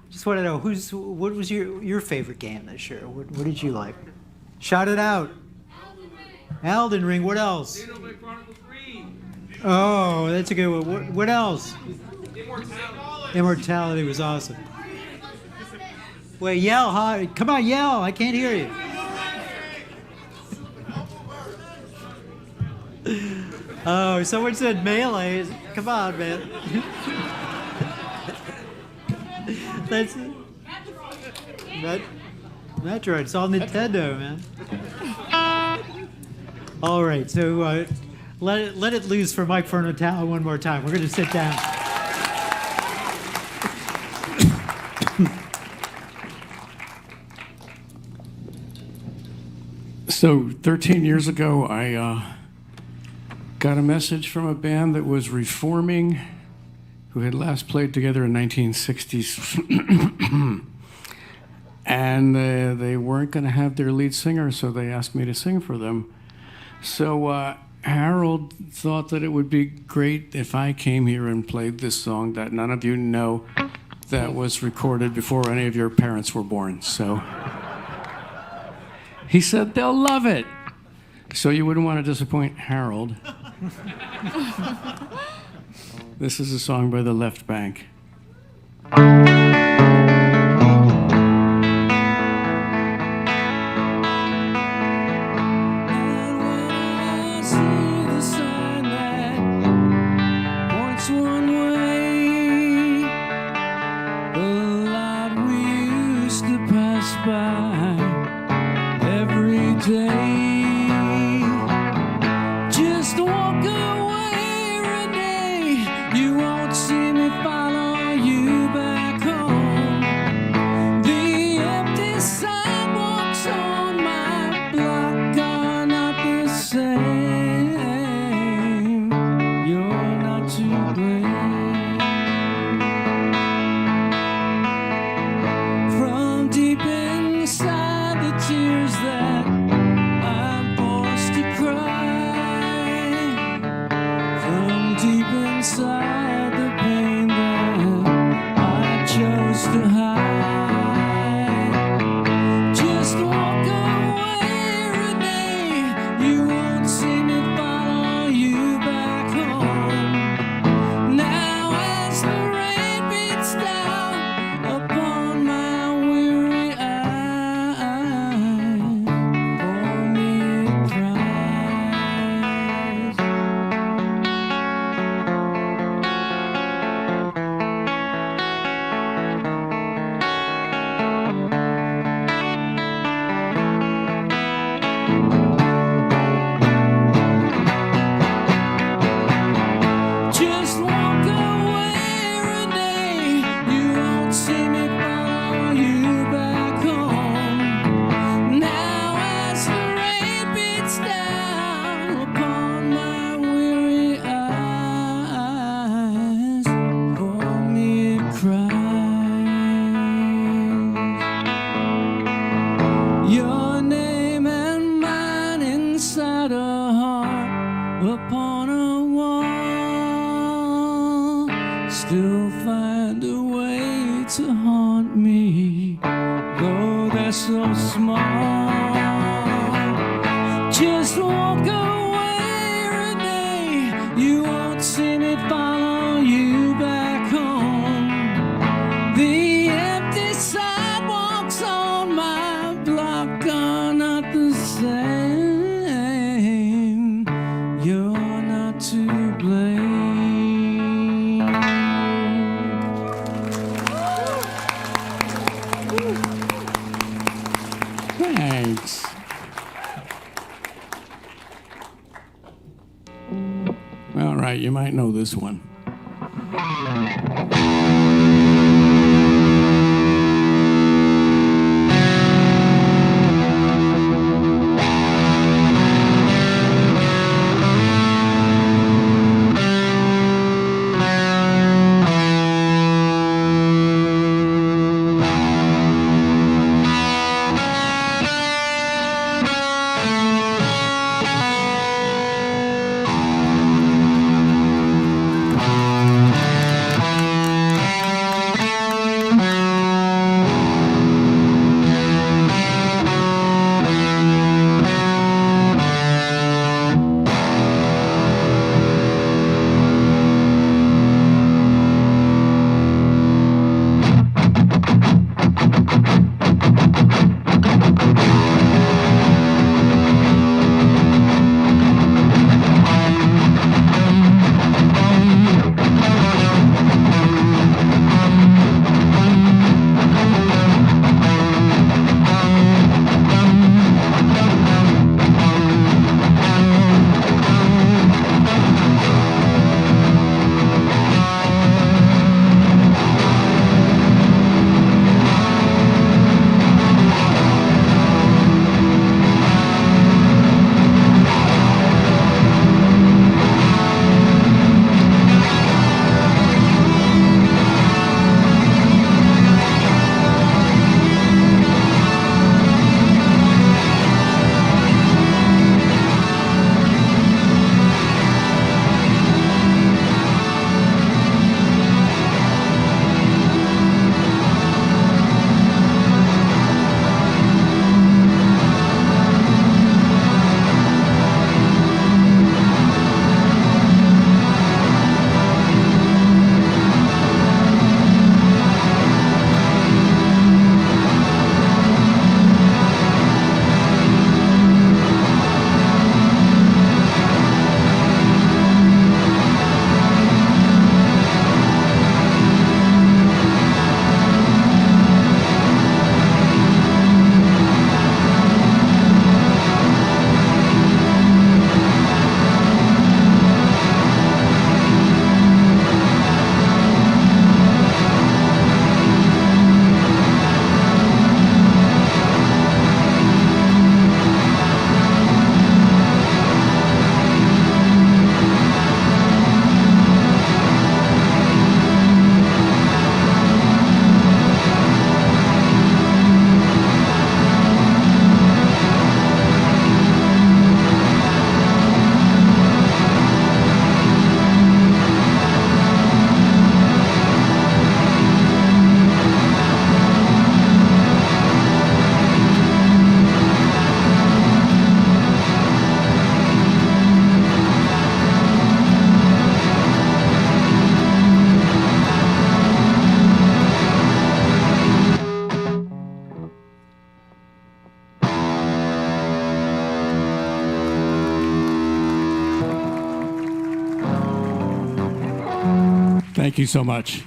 just want to know what was your favorite game this year? What did you like? Shout it out. Elden Ring. What else? Oh, that's a good one. What else? Immortality was awesome. Wait, yell hard. Come on, yell. I can't hear you. Oh, someone said Melee. Come on, man. That's Metroid. It's all Nintendo, man. All right, so let it loose for Mike Fertital one more time. We're going to sit down.
So 13 years ago, I got a message from a band that was reforming, who had last played together in 1960s. And they weren't going to have their lead singer, so they asked me to sing for them. So Harold thought that it would be great if I came here and played this song that none of you know, that was recorded before any of your parents were born. So he said they'll love it. So you wouldn't want to disappoint Harold. This is a song by the Left Bank. Thanks. All right, you might know this one. Thank you so much.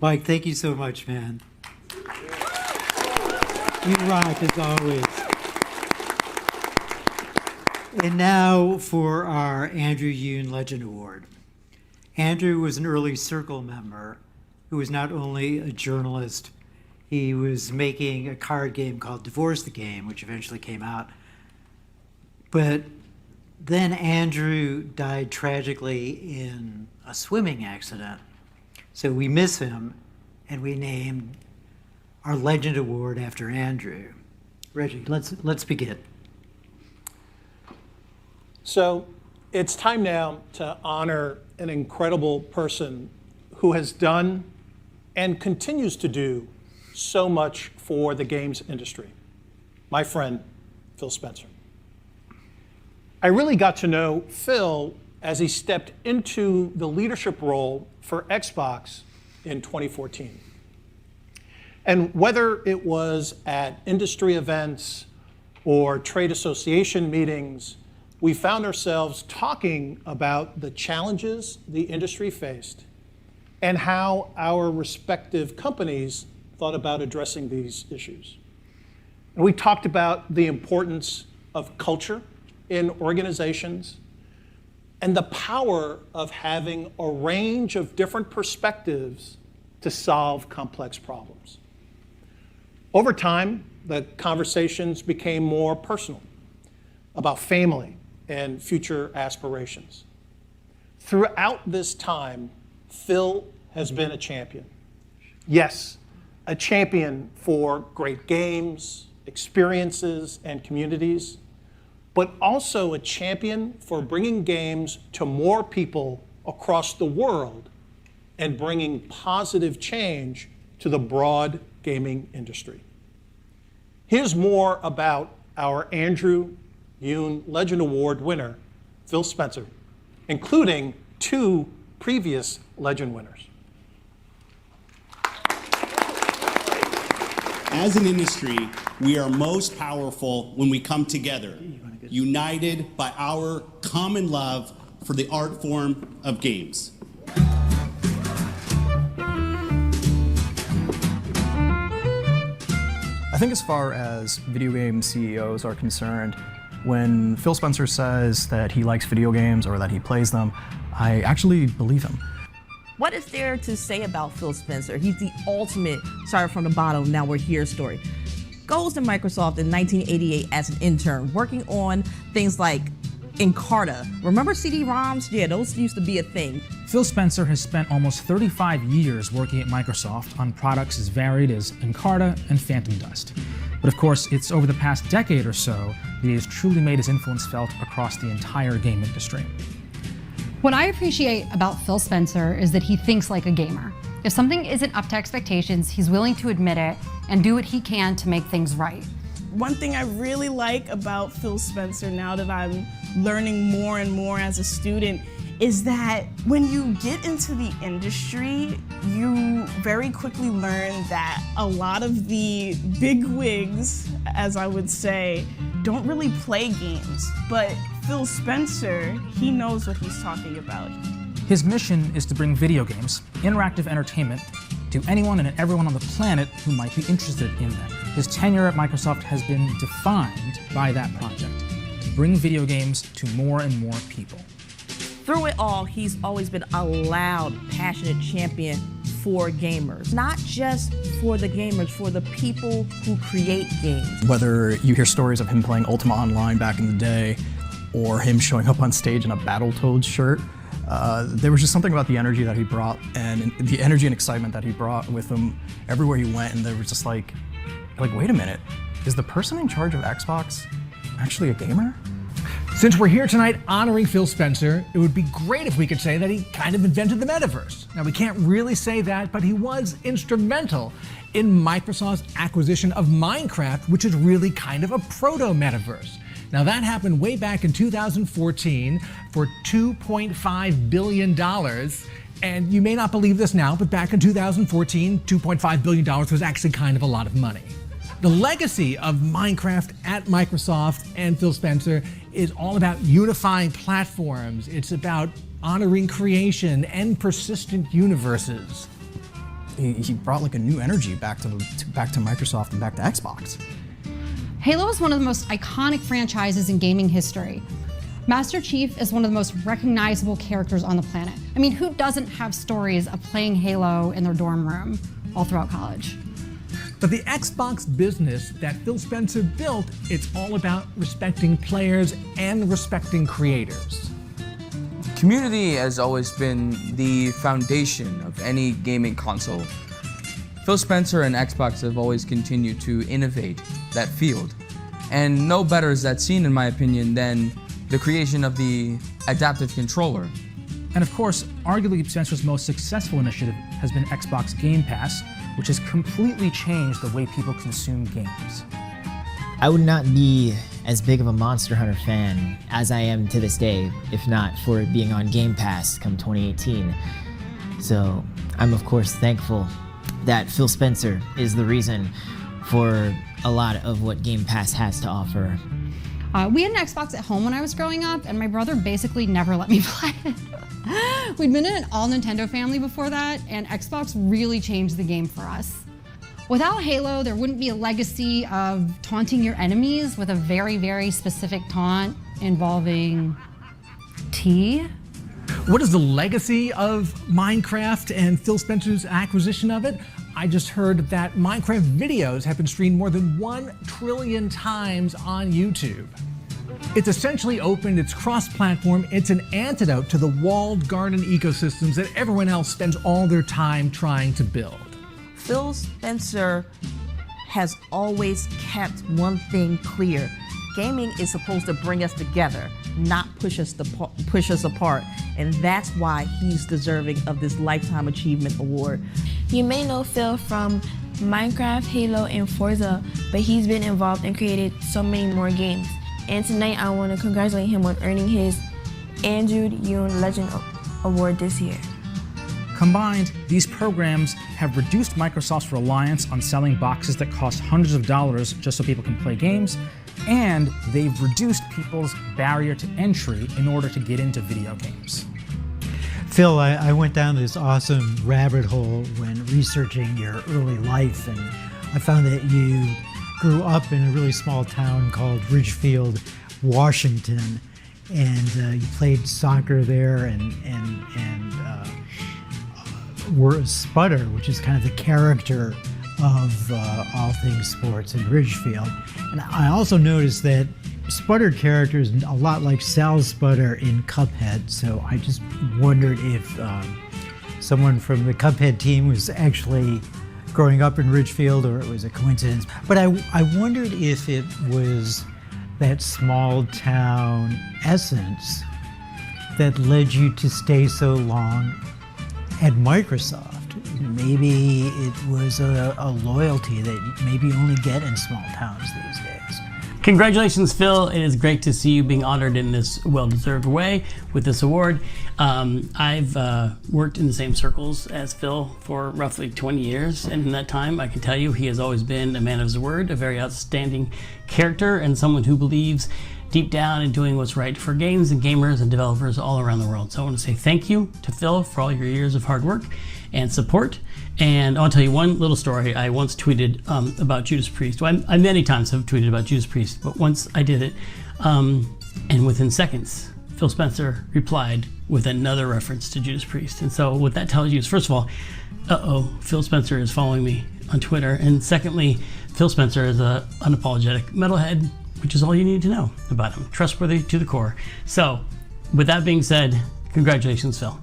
Mike, thank you so much, man. You rock as always. And now for our Andrew Yoon Legend Award. Andrew was an early Circle member who was not only a journalist, he was making a card game called Divorce the Game, which eventually came out. But then Andrew died tragically in a swimming accident. So we miss him, and we named our Legend Award after Andrew. Reggie, let's begin.
So it's time now to honor an incredible person who has done and continues to do so much for the games industry. My friend, Phil Spencer. I really got to know Phil as he stepped into the leadership role for Xbox in 2014. And whether it was at industry events or trade association meetings, we found ourselves talking about the challenges the industry faced and how our respective companies thought about addressing these issues. And we talked about the importance of culture in organizations and the power of having a range of different perspectives to solve complex problems. Over time, the conversations became more personal, about family and future aspirations. Throughout this time, Phil has been a champion. Yes, a champion for great games, experiences, and communities, but also a champion for bringing games to more people across the world and bringing positive change to the broad gaming industry. Here's more about our Andrew Yoon Legend Award winner, Phil Spencer, including 2 previous Legend winners.
As an industry, we are most powerful when we come together, united by our common love for the art form of games.
I think as far as video game CEOs are concerned, when Phil Spencer says that he likes video games or that he plays them, I actually believe him.
What is there to say about Phil Spencer? He's the ultimate start from the bottom, now we're here story. Goes to Microsoft in 1988 as an intern, working on things like Encarta. Remember CD-ROMs? Yeah, those used to be a thing.
Phil Spencer has spent almost 35 years working at Microsoft on products as varied as Encarta and Phantom Dust. But of course, it's over the past decade or so that he has truly made his influence felt across the entire game industry.
What I appreciate about Phil Spencer is that he thinks like a gamer. If something isn't up to expectations, he's willing to admit it and do what he can to make things right.
One thing I really like about Phil Spencer now that I'm learning more and more as a student is that when you get into the industry, you very quickly learn that a lot of the big wigs, as I would say, don't really play games. But Phil Spencer, he knows what he's talking about.
His mission is to bring video games, interactive entertainment, to anyone and everyone on the planet who might be interested in them. His tenure at Microsoft has been defined by that project, to bring video games to more and more people.
Through it all, he's always been a loud, passionate champion for gamers. Not just for the gamers, for the people who create games.
Whether you hear stories of him playing Ultima Online back in the day, or him showing up on stage in a Battletoads shirt, there was just something about the energy that he brought and the energy and excitement that he brought with him everywhere he went, and there was just like, wait a minute, is the person in charge of Xbox actually a gamer?
Since we're here tonight honoring Phil Spencer, it would be great if we could say that he kind of invented the metaverse. Now, we can't really say that, but he was instrumental in Microsoft's acquisition of Minecraft, which is really kind of a proto-metaverse. Now that happened way back in 2014 for $2.5 billion. And you may not believe this now, but back in 2014, $2.5 billion was actually kind of a lot of money. The legacy of Minecraft at Microsoft and Phil Spencer is all about unifying platforms. It's about honoring creation and persistent universes.
He brought like a new energy back to Microsoft and back to Xbox.
Halo is one of the most iconic franchises in gaming history. Master Chief is one of the most recognizable characters on the planet. I mean, who doesn't have stories of playing Halo in their dorm room all throughout college?
But the Xbox business that Phil Spencer built, it's all about respecting players and respecting creators.
Community has always been the foundation of any gaming console. Phil Spencer and Xbox have always continued to innovate that field. And no better is that seen, in my opinion, than the creation of the adaptive controller.
And of course, arguably Spencer's most successful initiative has been Xbox Game Pass, which has completely changed the way people consume games.
I would not be as big of a Monster Hunter fan as I am to this day, if not for it being on Game Pass come 2018. So I'm of course thankful that Phil Spencer is the reason for a lot of what Game Pass has to offer.
We had an Xbox at home when I was growing up, and my brother basically never let me play it. We'd been in an all Nintendo family before that, and Xbox really changed the game for us. Without Halo, there wouldn't be a legacy of taunting your enemies with a very, very specific taunt involving tea.
What is the legacy of Minecraft and Phil Spencer's acquisition of it? I just heard that Minecraft videos have been streamed more than 1 trillion times on YouTube. It's essentially open, it's cross-platform, it's an antidote to the walled garden ecosystems that everyone else spends all their time trying to build.
Phil Spencer has always kept one thing clear. Gaming is supposed to bring us together, not push us apart. And that's why he's deserving of this Lifetime Achievement Award.
You may know Phil from Minecraft, Halo, and Forza, but he's been involved and created so many more games. And tonight I want to congratulate him on earning his Andrew Yoon Legend Award this year.
Combined, these programs have reduced Microsoft's reliance on selling boxes that cost hundreds of dollars just so people can play games, and they've reduced people's barrier to entry in order to get into video games.
Phil, I went down this awesome rabbit hole when researching your early life, and I found that you grew up in a really small town called Ridgefield, Washington, and you played soccer there and were Sputter, which is kind of the character of all things sports in Ridgefield. And I also noticed that Sputter character is a lot like Sal Sputter in Cuphead, so I just wondered if someone from the Cuphead team was actually growing up in Ridgefield or it was a coincidence. But I wondered if it was that small town essence that led you to stay so long at Microsoft. Maybe it was a loyalty that maybe you only get in small towns these days.
Congratulations, Phil. It is great to see you being honored in this well-deserved way with this award. I've worked in the same circles as Phil for roughly 20 years, and in that time I can tell you he has always been a man of his word, a very outstanding character, and someone who believes deep down in doing what's right for games and gamers and developers all around the world. So I want to say thank you to Phil for all your years of hard work and support. And I want to tell you one little story. I once tweeted about Judas Priest. Well, I many times have tweeted about Judas Priest, but once I did it, and within seconds, Phil Spencer replied with another reference to Judas Priest. And so what that tells you is, first of all, Phil Spencer is following me on Twitter. And secondly, Phil Spencer is an unapologetic metalhead, which is all you need to know about him. Trustworthy to the core. So with that being said, congratulations, Phil.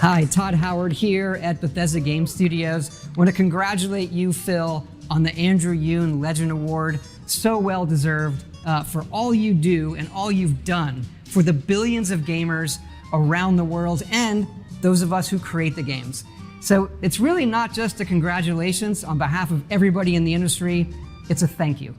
Hi, Todd Howard here at Bethesda Game Studios. I want to congratulate you, Phil, on the Andrew Yoon Legend Award. So well deserved for all you do and all you've done for the billions of gamers around the world and those of us who create the games. So it's really not just a congratulations on behalf of everybody in the industry. It's a thank you.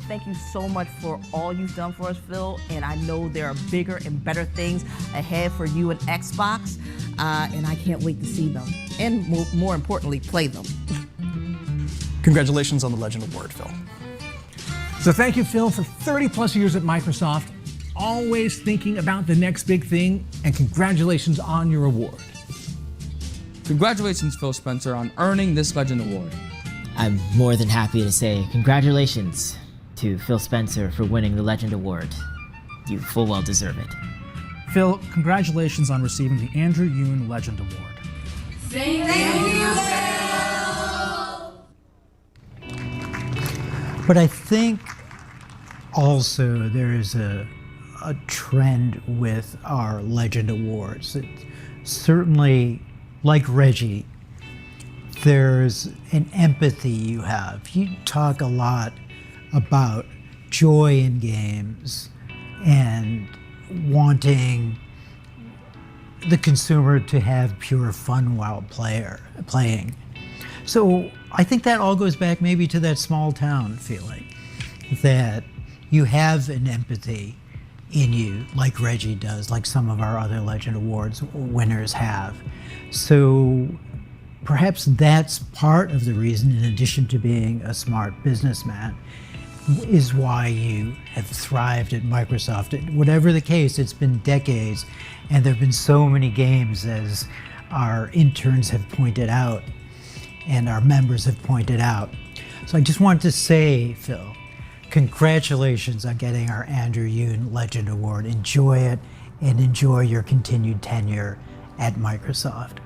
Thank you so much for all you've done for us, Phil, and I know there are bigger and better things ahead for you and Xbox, and I can't wait to see them, and more importantly, play them.
Congratulations on the Legend Award, Phil.
So thank you, Phil, for 30 plus years at Microsoft, always thinking about the next big thing, and congratulations on your award.
Congratulations, Phil Spencer, on earning this Legend Award.
I'm more than happy to say congratulations to Phil Spencer for winning the Legend Award. You full well deserve it.
Phil, congratulations on receiving the Andrew Yoon Legend Award.
Thank you.
But I think also there is a trend with our Legend Awards. Certainly, like Reggie, there's an empathy you have. You talk a lot about joy in games and wanting the consumer to have pure fun while playing. So I think that all goes back maybe to that small town feeling, that you have an empathy in you, like Reggie does, like some of our other Legend Awards winners have. So perhaps that's part of the reason, in addition to being a smart businessman, is why you have thrived at Microsoft. Whatever the case, it's been decades, and there have been so many games, as our interns have pointed out, and our members have pointed out. So I just wanted to say, Phil, congratulations on getting our Andrew Yoon Legend Award. Enjoy it, and enjoy your continued tenure at Microsoft.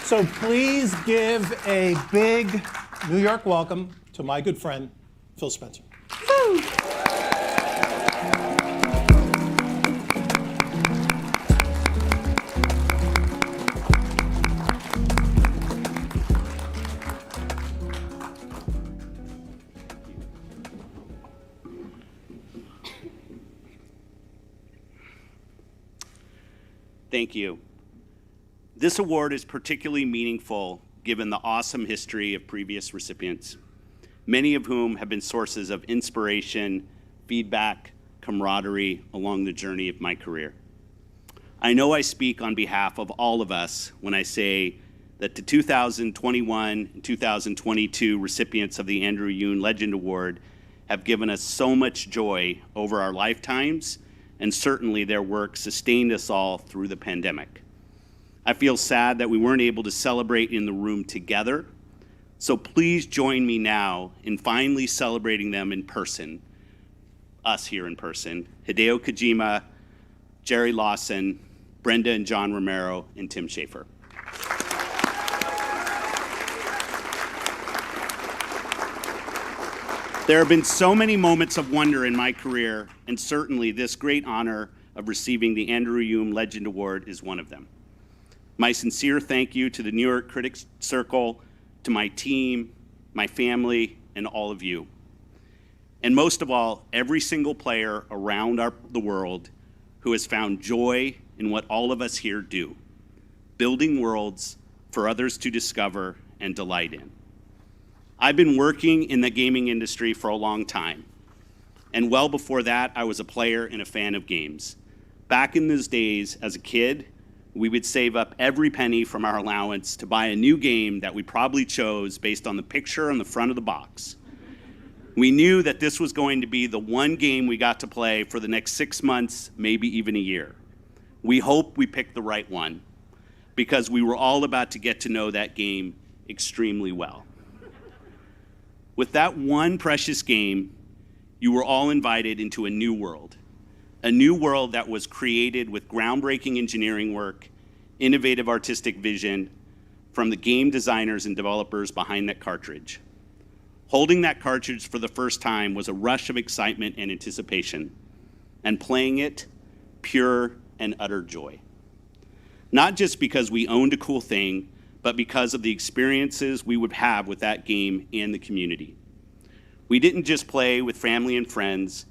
So please give a big New York welcome to my good friend, Phil Spencer.
Woo.
Thank you. This award is particularly meaningful given the awesome history of previous recipients, many of whom have been sources of inspiration, feedback, camaraderie along the journey of my career. I know I speak on behalf of all of us when I say that the 2021 and 2022 recipients of the Andrew Yoon Legend Award have given us so much joy over our lifetimes, and certainly their work sustained us all through the pandemic. I feel sad that we weren't able to celebrate in the room together, so please join me now in finally celebrating them in person, us here in person, Hideo Kojima, Jerry Lawson, Brenda and John Romero, and Tim Schafer. There have been so many moments of wonder in my career, and certainly this great honor of receiving the Andrew Yoon Legend Award is one of them. My sincere thank you to the New York Critics Circle, to my team, my family, and all of you. And most of all, every single player around the world who has found joy in what all of us here do, building worlds for others to discover and delight in. I've been working in the gaming industry for a long time, and well before that, I was a player and a fan of games. Back in those days, as a kid, we would save up every penny from our allowance to buy a new game that we probably chose based on the picture on the front of the box. We knew that this was going to be the one game we got to play for the next 6 months, maybe even a year. We hope we picked the right one, because we were all about to get to know that game extremely well. With that one precious game, you were all invited into a new world that was created with groundbreaking engineering work, innovative artistic vision from the game designers and developers behind that cartridge. Holding that cartridge for the first time was a rush of excitement and anticipation, and playing it, pure and utter joy. Not just because we owned a cool thing, but because of the experiences we would have with that game and the community. We didn't just play with family and friends.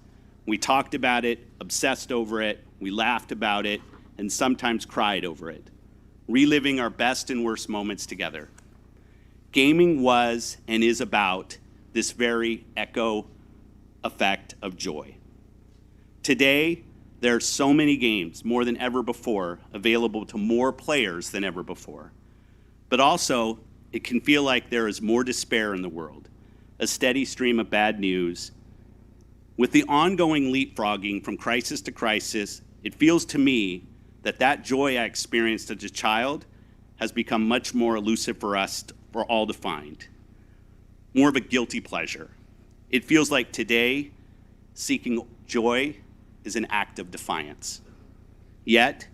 We talked about it, obsessed over it, we laughed about it, and sometimes cried over it, reliving our best and worst moments together. Gaming was and is about this very echo effect of joy. Today, there are so many games, more than ever before, available to more players than ever before. But also, it can feel like there is more despair in the world, a steady stream of bad news. With the ongoing leapfrogging from crisis to crisis, it feels to me that that joy I experienced as a child has become much more elusive for us, for all to find. More of a guilty pleasure. It feels like today, seeking joy is an act of defiance. Yet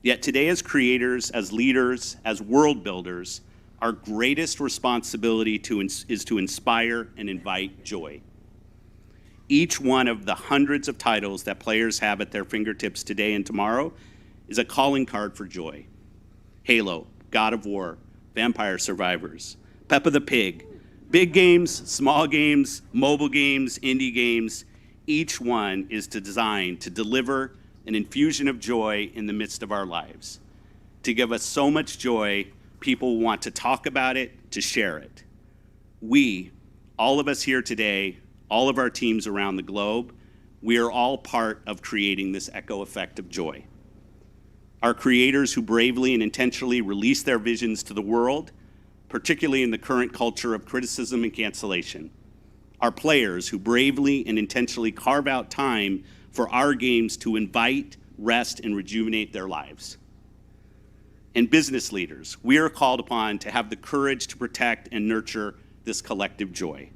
today as creators, as leaders, as world builders, our greatest responsibility is to inspire and invite joy. Each one of the hundreds of titles that players have at their fingertips today and tomorrow is a calling card for joy. Halo, God of War, Vampire Survivors, Peppa the Pig, big games, small games, mobile games, indie games, each one is designed to deliver an infusion of joy in the midst of our lives, to give us so much joy, people want to talk about it, to share it. We, all of us here today, all of our teams around the globe, we are all part of creating this echo effect of joy. Our creators who bravely and intentionally release their visions to the world, particularly in the current culture of criticism and cancellation. Our players who bravely and intentionally carve out time for our games to invite, rest, and rejuvenate their lives. And business leaders, we are called upon to have the courage to protect and nurture this collective joy.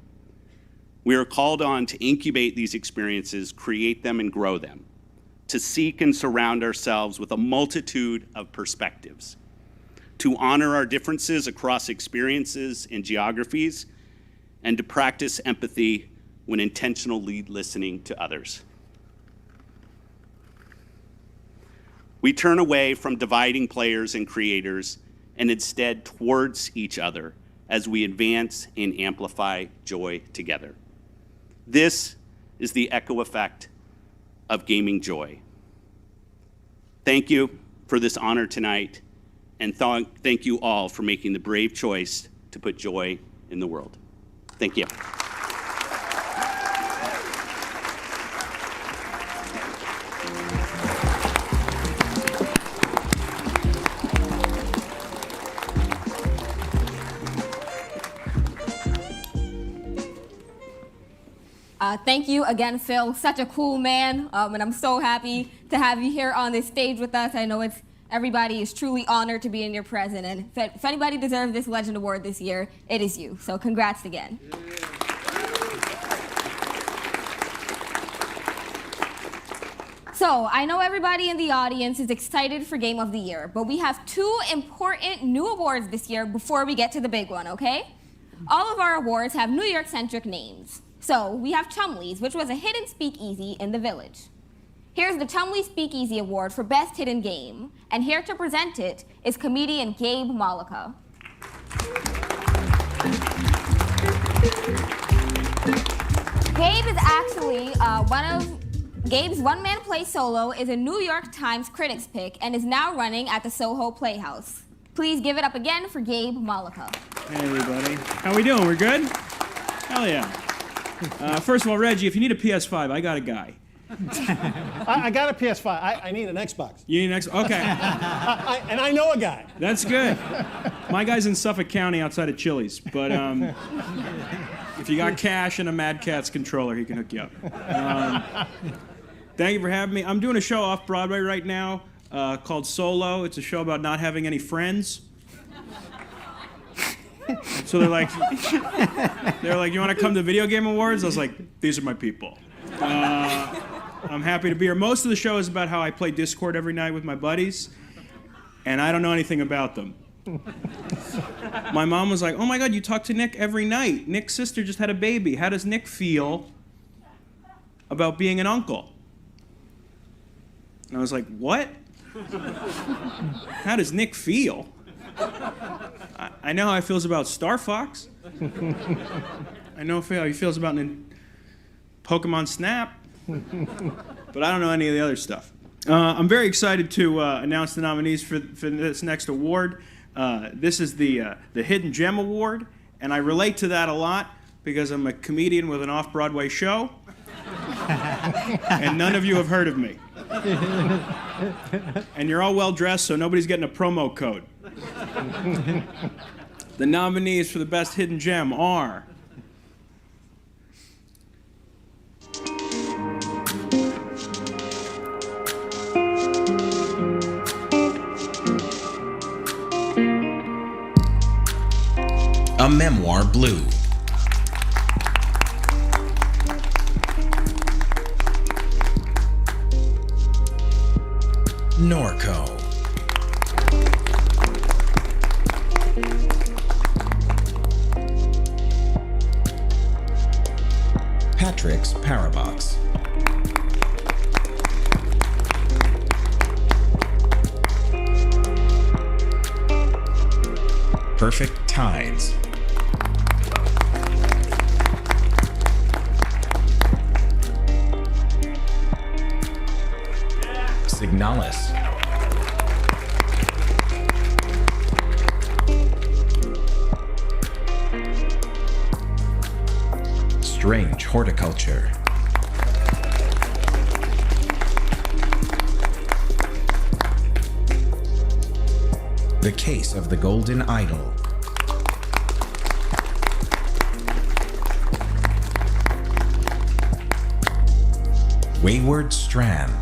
We are called on to incubate these experiences, create them, and grow them, to seek and surround ourselves with a multitude of perspectives, to honor our differences across experiences and geographies, and to practice empathy when intentionally listening to others. We turn away from dividing players and creators and instead towards each other as we advance and amplify joy together. This is the echo effect of gaming joy. Thank you for this honor tonight, and thank you all for making the brave choice to put joy in the world. Thank you.
Thank you again, Phil. Such a cool man, and I'm so happy to have you here on this stage with us. I know everybody is truly honored to be in your presence, and if anybody deserves this Legend Award this year, it is you. So congrats again. So I know everybody in the audience is excited for Game of the Year, but we have two important new awards this year before we get to the big one, okay? All of our awards have New York-centric names. So we have Chumley's, which was a hidden speakeasy in the Village. Here's the Chumley Speakeasy Award for Best Hidden Game, and here to present it is comedian Gabe Malika. Gabe is actually Gabe's one-man play solo is a New York Times critics pick and is now running at the Soho Playhouse. Please give it up again for Gabe Malika.
Hey everybody, how we doing? We're good? Hell yeah. First of all, Reggie, if you need a PS5, I got a guy.
I got a PS5. I need an Xbox.
You need an Xbox? Okay.
And I know a guy.
That's good. My guy's in Suffolk County outside of Chili's, but if you got cash and a Mad Catz controller, he can hook you up. Thank you for having me. I'm doing a show off Broadway right now called Solo. It's a show about not having any friends. So they're like, you want to come to Video Game Awards? I was like, these are my people. I'm happy to be here. Most of the show is about how I play Discord every night with my buddies, and I don't know anything about them. My mom was like, oh my God, you talk to Nick every night. Nick's sister just had a baby. How does Nick feel about being an uncle? And I was like, what? How does Nick feel? I know how he feels about Star Fox. I know how he feels about Pokemon Snap. But I don't know any of the other stuff. I'm very excited to announce the nominees for this next award. This is the Hidden Gem Award, and I relate to that a lot because I'm a comedian with an off-Broadway show, and none of you have heard of me. And you're all well-dressed, so nobody's getting a promo code. The nominees for the Best Hidden Gem are...
A Memoir Blue. Norco. Patrick's Parabox. Perfect Tides. Signalis. Strange Horticulture. The Case of the Golden Idol. Wayward Strand.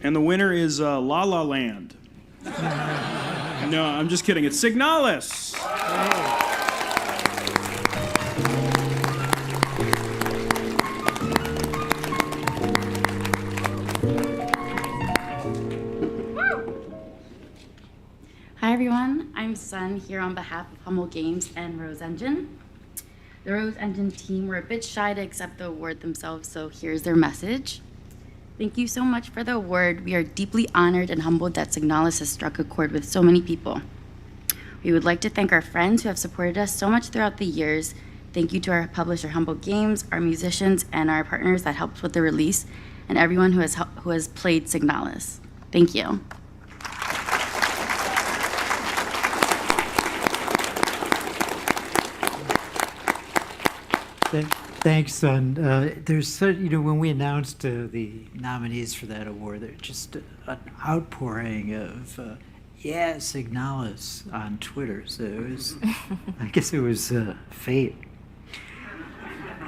And the winner is La La Land. No, I'm just kidding. It's Signalis.
Hi everyone, I'm Sun here on behalf of Humble Games and Rose Engine. The Rose Engine team were a bit shy to accept the award themselves, so here's their message. Thank you so much for the award. We are deeply honored and humbled that Signalis has struck a chord with so many people. We would like to thank our friends who have supported us so much throughout the years. Thank you to our publisher Humble Games, our musicians, and our partners that helped with the release, and everyone who has played Signalis. Thank you.
Thanks, Son. There's so, when we announced the nominees for that award, there's just an outpouring of yeah, Signalis on Twitter. So it was, I guess it was fate.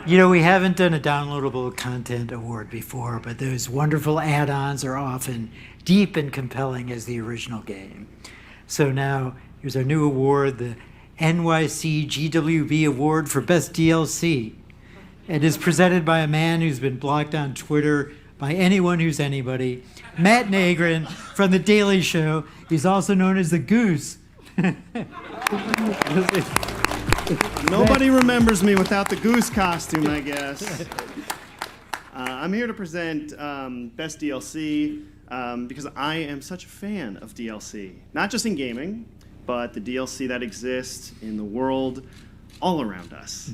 We haven't done a downloadable content award before, but those wonderful add-ons are often deep and compelling as the original game. So now here's our new award, the NYC GWB Award for Best DLC. It is presented by a man who's been blocked on Twitter by anyone who's anybody, Matt Nagrin from The Daily Show. He's also known as the Goose.
Nobody remembers me without the goose costume, I guess. I'm here to present Best DLC because I am such a fan of DLC. Not just in gaming, but the DLC that exists in the world all around us.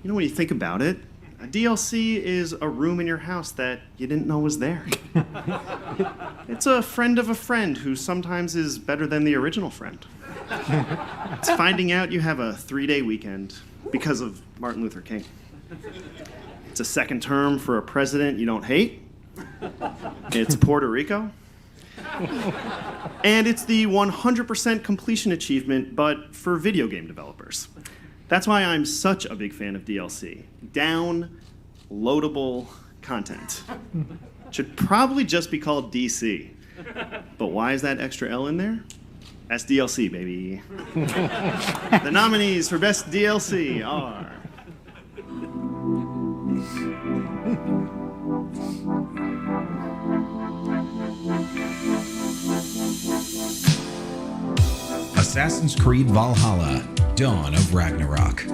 When you think about it, a DLC is a room in your house that you didn't know was there. It's a friend of a friend who sometimes is better than the original friend. It's finding out you have a 3-day weekend because of Martin Luther King. It's a second term for a president you don't hate. It's Puerto Rico. And it's the 100% completion achievement, but for video game developers. That's why I'm such a big fan of DLC. Downloadable content. Should probably just be called DC. But why is that extra L in there? That's DLC, baby. The nominees for Best DLC are...
Assassin's Creed Valhalla, Dawn of Ragnarok.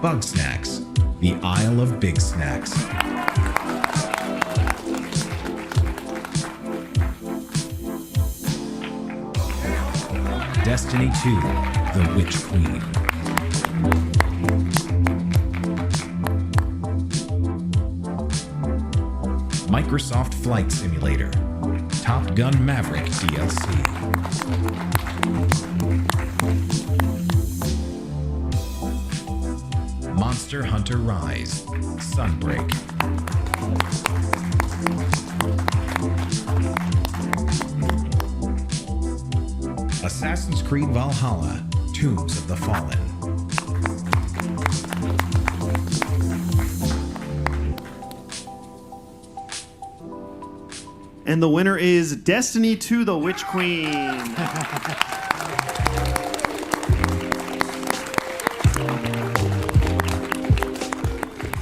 Bug Snacks, The Isle of Big Snacks. Destiny 2: The Witch Queen. Microsoft Flight Simulator, Top Gun Maverick DLC. Monster Hunter Rise, Sunbreak. Assassin's Creed Valhalla, Tombs of the Fallen.
And the winner is Destiny 2: The Witch Queen.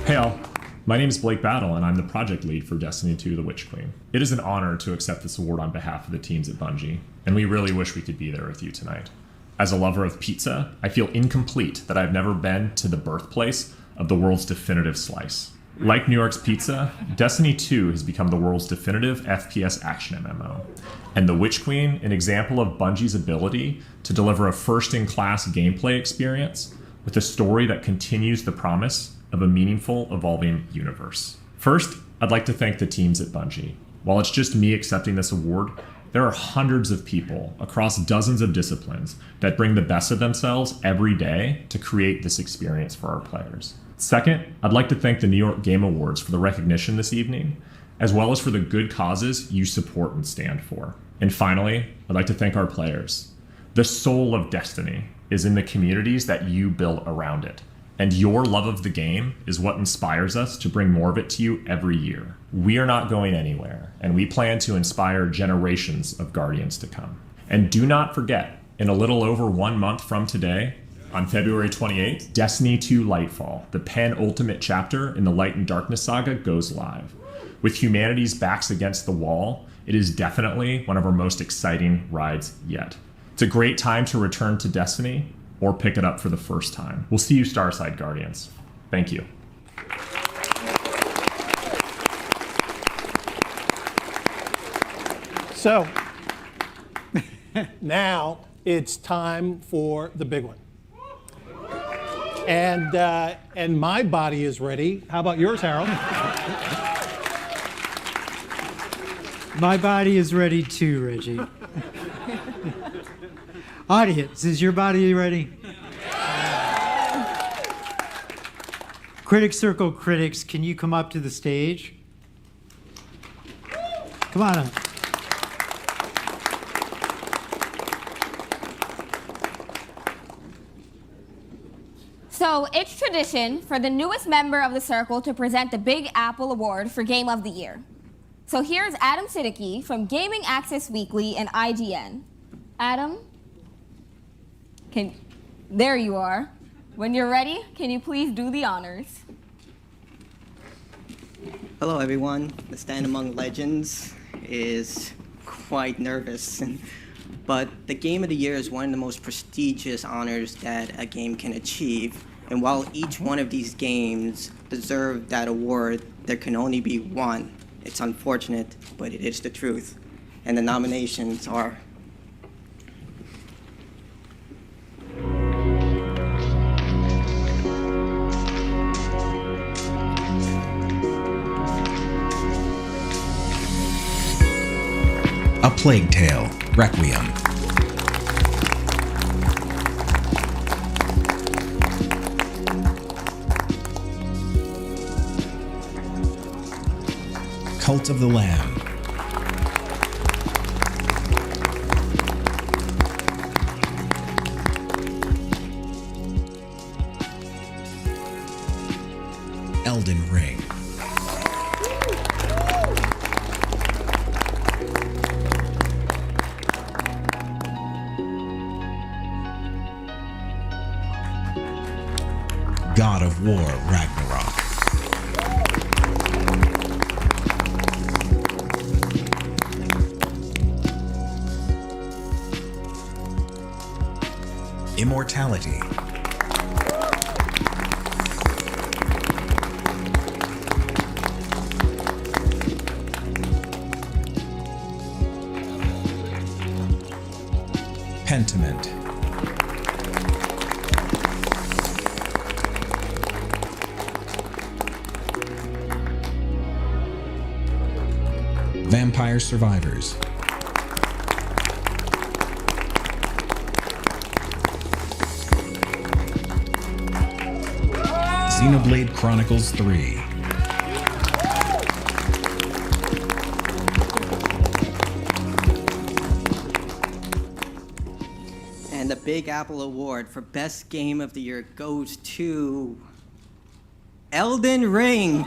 Hey all, my name is Blake Battle and I'm the project lead for Destiny 2: The Witch Queen. It is an honor to accept this award on behalf of the teams at Bungie, and we really wish we could be there with you tonight. As a lover of pizza, I feel incomplete that I've never been to the birthplace of the world's definitive slice. Like New York's pizza, Destiny 2 has become the world's definitive FPS action MMO. And The Witch Queen, an example of Bungie's ability to deliver a first-in-class gameplay experience with a story that continues the promise of a meaningful, evolving universe. First, I'd like to thank the teams at Bungie. While it's just me accepting this award, there are hundreds of people across dozens of disciplines that bring the best of themselves every day to create this experience for our players. Second, I'd like to thank the New York Game Awards for the recognition this evening, as well as for the good causes you support and stand for. And finally, I'd like to thank our players. The soul of Destiny is in the communities that you build around it. And your love of the game is what inspires us to bring more of it to you every year. We are not going anywhere, and we plan to inspire generations of Guardians to come. And do not forget, in a little over 1 month from today, on February 28th, Destiny 2 Lightfall, the penultimate chapter in the Light and Darkness saga, goes live. With humanity's backs against the wall, it is definitely one of our most exciting rides yet. It's a great time to return to Destiny or pick it up for the first time. We'll see you Starside Guardians. Thank you.
So, now it's time for the big one. And my body is ready. How about yours, Harold?
My body is ready too, Reggie. Audience, is your body ready? Critic Circle critics, can you come up to the stage? Come on up.
So it's tradition for the newest member of the circle to present the Big Apple Award for Game of the Year. So here's Adam Siddiqui from Gaming Access Weekly and IGN. Adam, there you are. When you're ready, can you please do the honors?
Hello everyone. The stand among legends is quite nervous. But the Game of the Year is one of the most prestigious honors that a game can achieve. And while each one of these games deserve that award, there can only be one. It's unfortunate, but it is the truth. And the nominations are
A Plague Tale: Requiem. Cult of the Lamb. Elden Ring. God of War: Ragnarok. Immortality. Pentiment. Vampire Survivors. Xenoblade Chronicles 3.
And the Big Apple Award for Best Game of the Year goes to Elden Ring.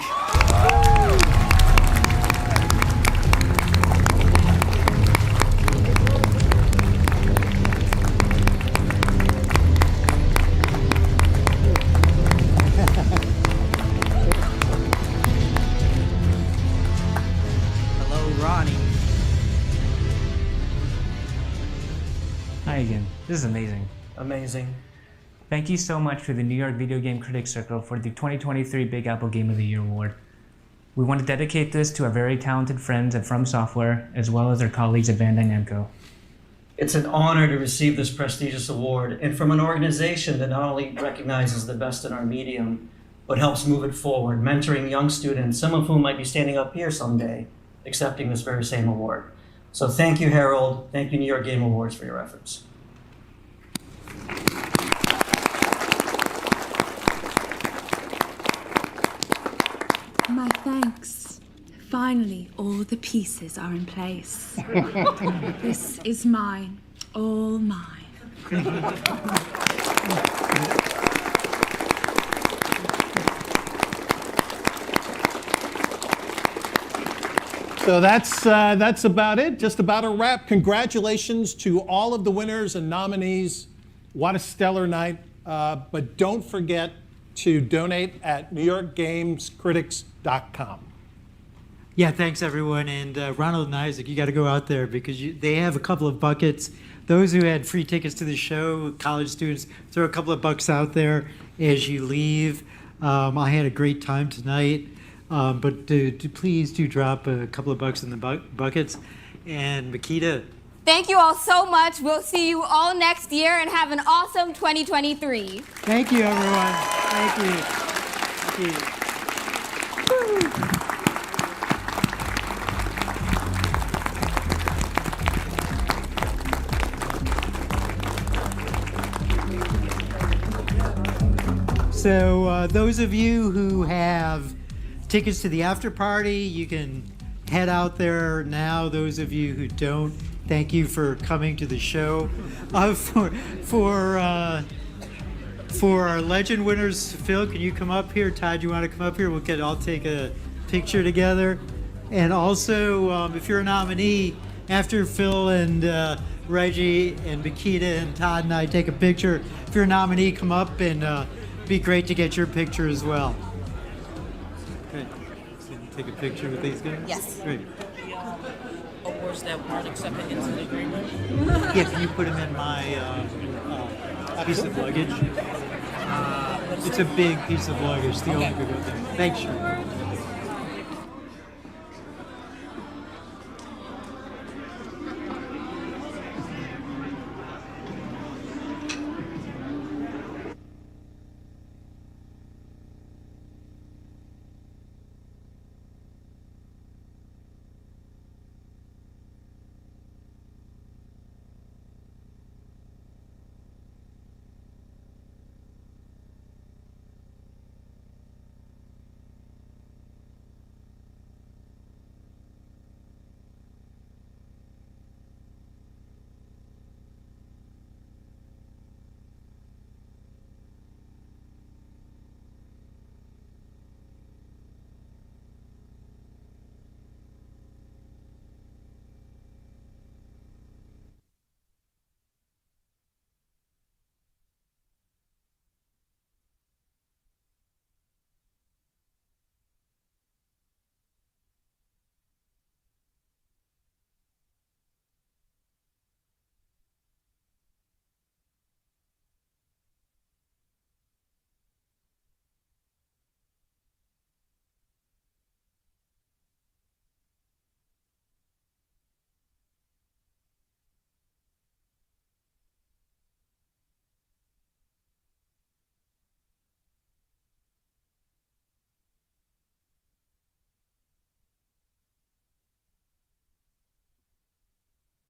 Hi again. This is amazing.
Amazing.
Thank you so much to the New York Video Game Critics Circle for the 2023 Big Apple Game of the Year Award. We want to dedicate this to our very talented friends at From Software, as well as our colleagues at Bandai Namco.
It's an honor to receive this prestigious award, and from an organization that not only recognizes the best in our medium, but helps move it forward, mentoring young students, some of whom might be standing up here someday, accepting this very same award. So thank you, Harold. Thank you, New York Game Awards, for your efforts.
My thanks. Finally, all the pieces are in place. This is mine, all mine.
So that's about it, just about a wrap. Congratulations to all of the winners and nominees. What a stellar night. But don't forget to donate at NewYorkGamesCritics.com.
Yeah, thanks everyone. And Ronald and Isaac, you got to go out there because they have a couple of buckets. Those who had free tickets to the show, college students, throw a couple of bucks out there as you leave. I had a great time tonight. But please do drop a couple of bucks in the buckets. And Makita.
Thank you all so much. We'll see you all next year and have an awesome 2023.
Thank you, everyone. Thank you. Thank you. So those of you who have tickets to the after party, you can head out there now. Those of you who don't, thank you for coming to the show. For our legend winners, Phil, can you come up here? Todd, you want to come up here? We'll all take a picture together. And also, if you're a nominee, after Phil and Reggie and Makita and Todd and I take a picture, if you're a nominee, come up and it'd be great to get your picture as well. Good. So take a picture with these guys?
Yes.
Great.
Awards that weren't accepted into the agreement?
Yeah, can you put them in my piece of luggage? It's a big piece of luggage. The only good thing. Thanks, sure.